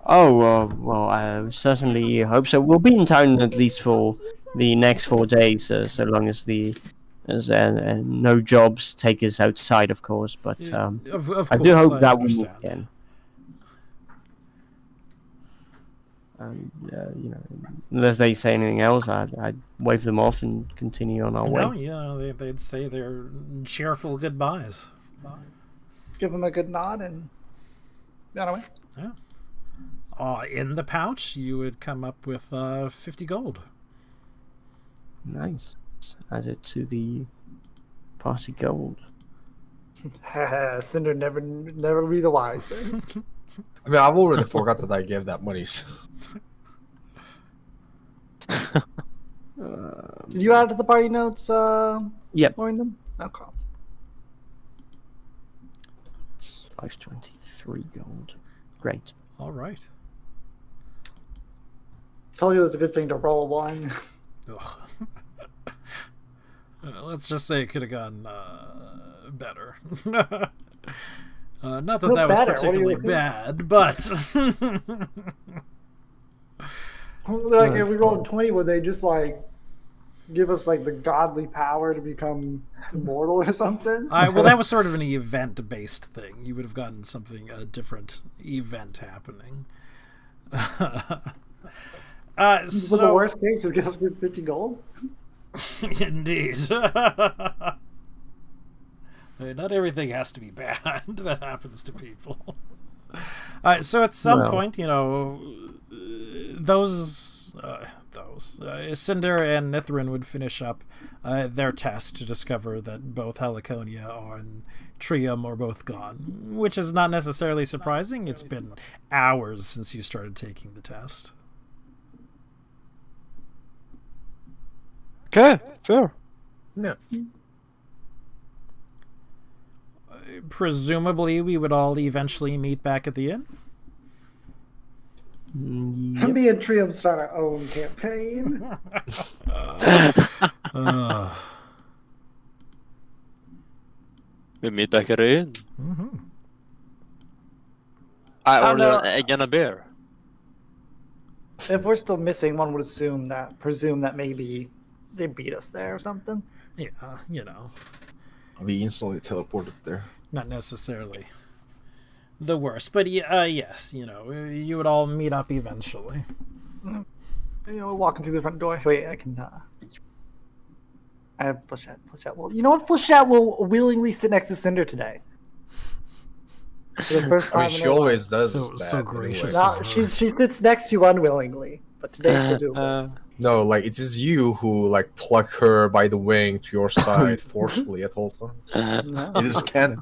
Oh, well, I certainly hope so. We'll be in town at least for the next 4 days, so long as no jobs take us outside, of course. But
Of
I
course,
do hope
I
that we meet
understand.
again. And unless they say anything else, I'd wave them off and continue on our
No,
way.
they'd say their cheerful goodbyes.
Give him a good nod and run away.
In the pouch, you would come up with 50 gold.
Nice. Add it to the party gold.
Cinder never be the wiser.
I mean, I've already forgot that I gave that money. So.
Did you add to the party notes?
Yep.
Knowing them? Okay.
It's 523 gold. Great.
All right.
Told you it was a good thing to roll one.
Ugh. Let's just say it could have gone better. Not that
No,
that was
better. What do you
particularly
think?
bad, but
Like if we rolled 20, would they just like give us like the godly power to become immortal or something?
well, that was sort of an event-based thing. You would have gotten something, a different event happening.
For the
So
worst case, it would just get 50 gold.
indeed. Not everything has to be bad that happens to people. So at some
Well.
point, those Cinder and Nithrin would finish up their test to discover that both Heliconia and Trium are both gone, which is not necessarily surprising. It's been hours since you started taking the test.
Okay, fair.
Yeah.
Presumably, we would all eventually meet back at the inn.
Yep.
Me and Trium start our own campaign.
We meet back at the inn.
Mm-hmm.
I
Oh,
order
no.
an egg and a beer.
If we're still missing, one would presume that maybe they beat us there or something.
Yeah,
We instantly teleported there.
not necessarily the worst, but yes, you would all meet up eventually.
Walking through the front door. Wait, I can. I have Flechette. Flechette will. You know what? Flechette will willingly sit next to Cinder today. For the first time.
I mean,
in
she
her life.
always does.
So
this bad
gracious.
anyway.
No, she sits next to you unwillingly, but today she'll do it.
No, like it is you who like pluck her by the wing to your side forcefully at all times.
No,
It is canon.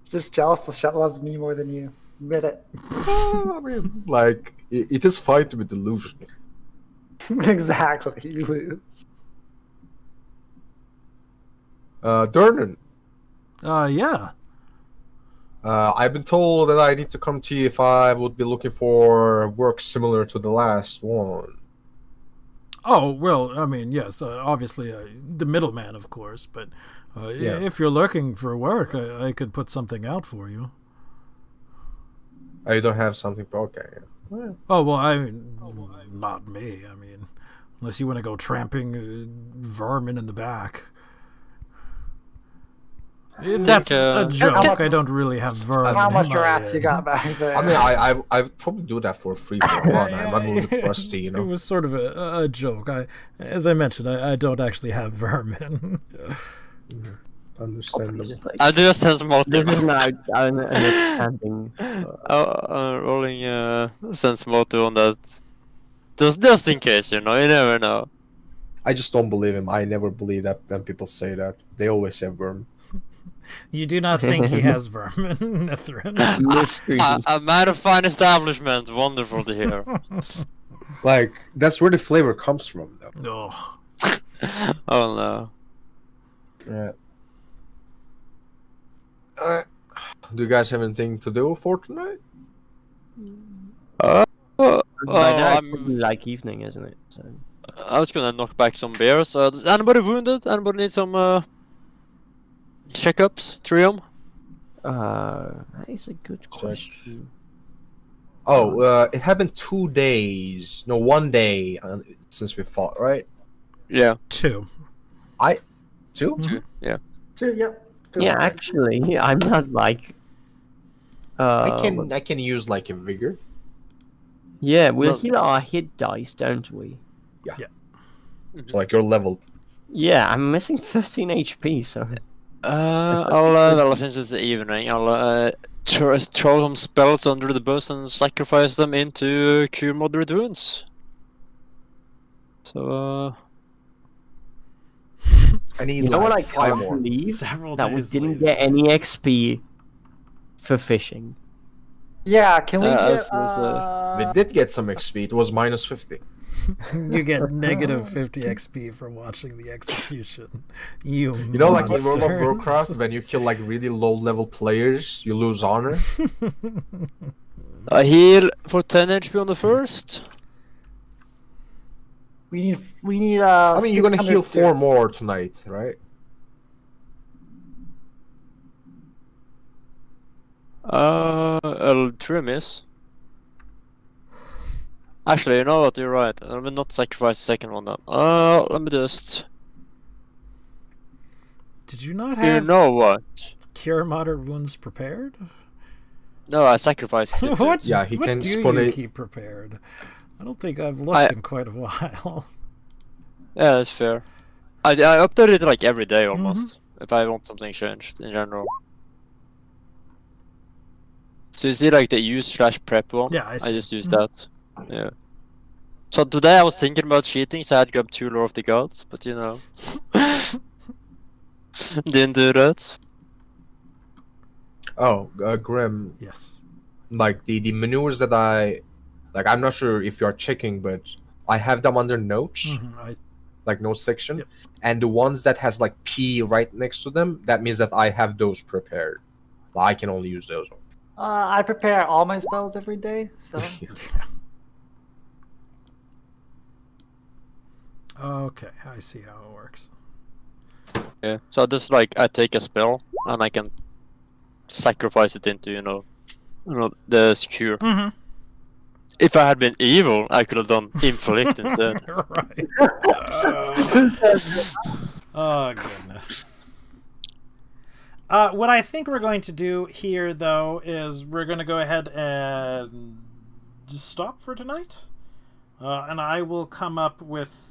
just jealous. Flechette loves me more than you. Admit it.
I mean, like it is fine to be delusional.
Exactly. You lose.
Durnan,
Yeah.
I've been told that I need to come to you if I would be looking for work similar to the last one.
Oh, well, I mean, yes, obviously the middleman, of course, but
Yeah.
if you're looking for work, I could put something out for you.
Oh, you don't have something? Okay.
Oh, well, not me. I mean, unless you want to go tramping vermin in the back. That's a joke.
how much-
I don't really have vermin.
How much
in my
rats you
head.
got back there?
I mean, I probably do that for free for fun. I'm a little bit rusty, you
It
know.
was sort of a joke. As I mentioned, I don't actually have vermin.
Understandable.
I do a sense motive.
This is an outstanding.
Rolling sense motive on that. Just in case, you never know.
I just don't believe him. I never believe that when people say that. They always say worm.
You do not think he has vermin, Nithrin?
Mystery.
A man of fine establishment. Wonderful to hear.
Like that's where the flavor comes from, though.
Oh.
Oh no.
Yeah. Do you guys have anything to do for tonight?
By
By now, it's
I'm
probably like evening, isn't it? So.
I was gonna knock back some beers. Does anybody wounded? Anybody need some checkups? Trium?
That is a good question.
Oh, it had been 2 days. No, 1 day since we fought, right?
Yeah.
2.
2?
Two. Yeah.
Yep.
Yeah, actually, I'm not like.
I can use like a vigor.
Yeah, we'll
Well-
heal our hit dice, don't we?
So like your level.
Yeah, I'm missing 13 HP, so.
Well, since it's the evening, I'll throw some spells under the bus and sacrifice them into cure moderate wounds. So,
I need
You know what I
like 5
can't
more.
believe?
Several
That we
days
didn't
later.
get any XP for fishing.
Yeah, can we get
We did get some XP. It was minus 50.
You get negative 50 XP for watching the execution. You
You know, like in World of
monsters.
Warcraft, when you kill like really low-level players, you lose honor.
I heal for 10 HP on the first.
we need
I mean, you're gonna
600
heal 4 more tonight, right?
I'll miss. Actually, you know what? You're right. I will not sacrifice the second one then. Let me just.
Did you not
You
have
know what?
cure moderate wounds prepared?
No, I sacrificed it.
What?
Yeah, he
what
can
do
spawn
you
it-
keep prepared? I don't think I've looked in quite a while.
Yeah, that's fair. I update it like every day almost. If I want something changed in general. So you see like the use/prep one?
Yeah, I see.
I just used that. Yeah. So today I was thinking about cheating, so I had grabbed 2 Lore of the Gods, but you know. Didn't do that.
Oh, Grim,
Yes.
like the maneuvers that like, I'm not sure if you are checking, but I have them under notes, like notes section,
Yep.
and the ones that has like P right next to them, that means that I have those prepared. Well, I can only use those.
I prepare all my spells every day, so
Okay, I see how it works.
Yeah. So just like I take a spell and I can sacrifice it into, you know the cure.
Mm-hmm.
If I had been evil, I could have done inflict instead.
Right. Oh, goodness. What I think we're going to do here, though, is we're going to go ahead and just stop for tonight. And I will come up with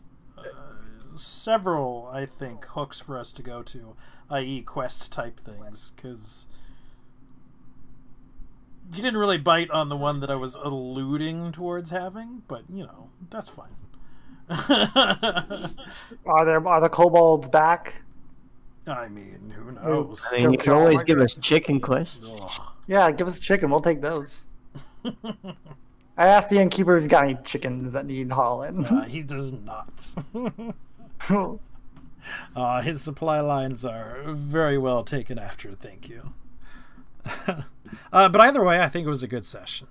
several, I think, hooks for us to go to, i.e. quest-type things, because you didn't really bite on the one that I was alluding towards having, but, you know, that's fine.
are the kobolds back?
I mean, who knows?
I mean, you can always give us chicken quests.
Ugh.
Yeah, give us chicken. We'll take those. I asked the innkeeper if he's got any chickens that need hauling.
He does not. His supply lines are very well taken after, thank you. But either way, I think it was a good session.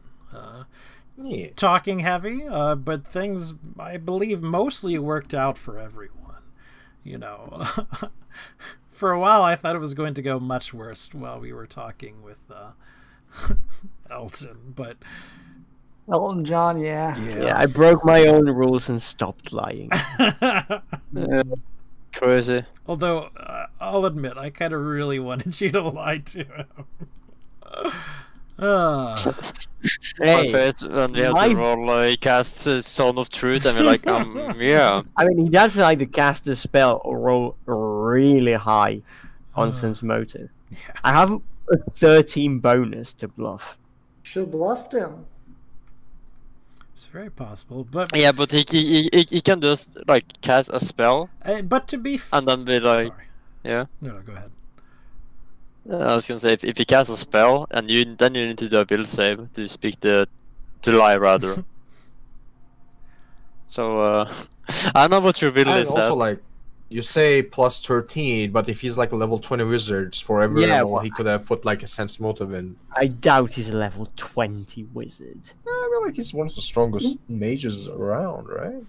Yeah.
Talking heavy, but things, I believe, mostly worked out for everyone. You know, for a while I thought it was going to go much worse while we were talking with Elton, but...
Elton John, yeah.
Yeah, I broke my own rules and stopped lying.
Crazy.
Although, I'll admit, I kind of really wanted you to lie to him.
My
Hey,
face when we have to roll cast Son of Truth and we're like, yeah.
I mean, he does like to cast the spell or roll really high on sense motive.
Yeah.
I have a 13 bonus to bluff.
Should have bluffed him.
It's very possible, but
Yeah, but he can just like cast a spell
but to be
and then be like,
sorry.
yeah.
No, go ahead.
I was gonna say if he casts a spell and then you need to do a build save to speak to lie rather. So I don't know what your build
And
is.
also, like, You say plus 13, but if he's like a level 20 wizards for every
Yeah,
level,
well,
he could have put like a sense motive in.
I doubt he's a level 20 wizard.
I feel like he's one of the strongest mages around, right?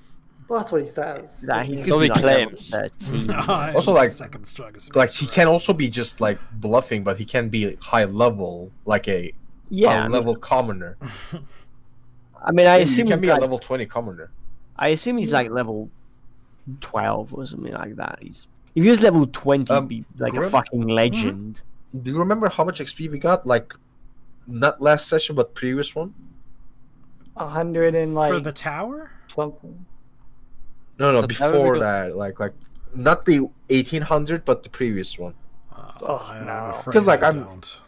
Well, that's what he says.
That he could
So
be
he
like level
claims.
13.
Also, like-
second strongest.
Like he can also be just like bluffing, but he can be high level, like a
Yeah,
level commoner.
I mean, I
He
assume
can
he's
be
like,
a level 20 commoner.
I assume he's like level 12 or something like that. If he was level 20, he'd be like a
Grim?
fucking legend.
Do you remember how much XP we got? Like, not last session, but previous one.
100 and like
For the tower?
something.
No,
The
before
tower
that, like not the 1800, but the previous one.
Oh,
I'm
no.
afraid
'Cause, like,
I
I'm-
don't.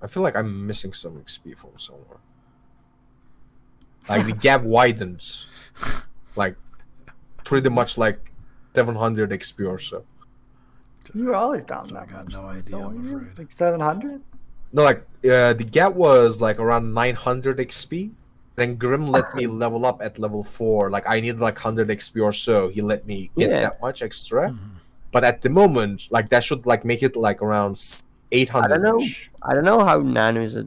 I feel like I'm missing some XP from somewhere. Like the gap widens, like pretty much like 700 XP or so.
You were always down
I
that
got
much.
no idea,
So
I'm
you-
afraid.
Like 700?
No, like the gap was like around 900 XP. Then Grim let me level up at level 4. Like I needed like 100 XP or so. He let me get
Yeah.
that much extra.
Mhm.
But at the moment, like that should like make it like around 800.
I don't know how Nano is at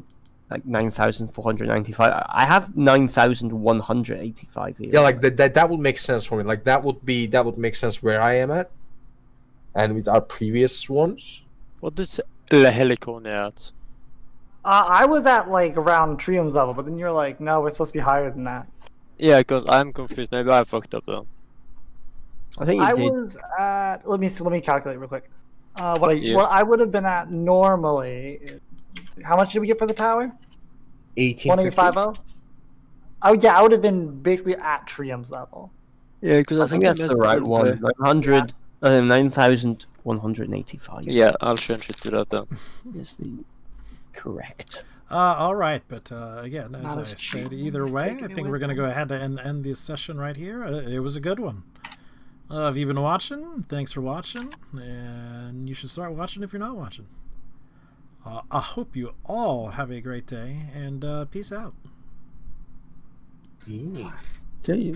like 9,495. I have 9,185 here.
Yeah, like that would make sense for me. Like that would make sense where I am at, and with our previous ones.
What is Helicon at?
I was at like around Trium's level, but then you're like, no, we're supposed to be higher than that.
Yeah, because I'm confused. Maybe I fucked up then.
I think you
I
did.
was at. Let me calculate real quick. What
Yeah.
I would have been at normally. How much did we get for the tower?
1850.
1850. Oh yeah, I would have been basically at Trium's level.
Yeah, because
I think that's the right one. 9,185
Yeah, I'll change it to that then.
is the correct.
All right, but again, as
Not
I
as
said,
cheap.
either
He's
way,
taking
I
it
think we're
with
going to
him.
go ahead and end this session right here. It was a good one. Have you been watching? Thanks for watching, and you should start watching if you're not watching. I hope you all have a great day, and peace out.
Mm.
Okay.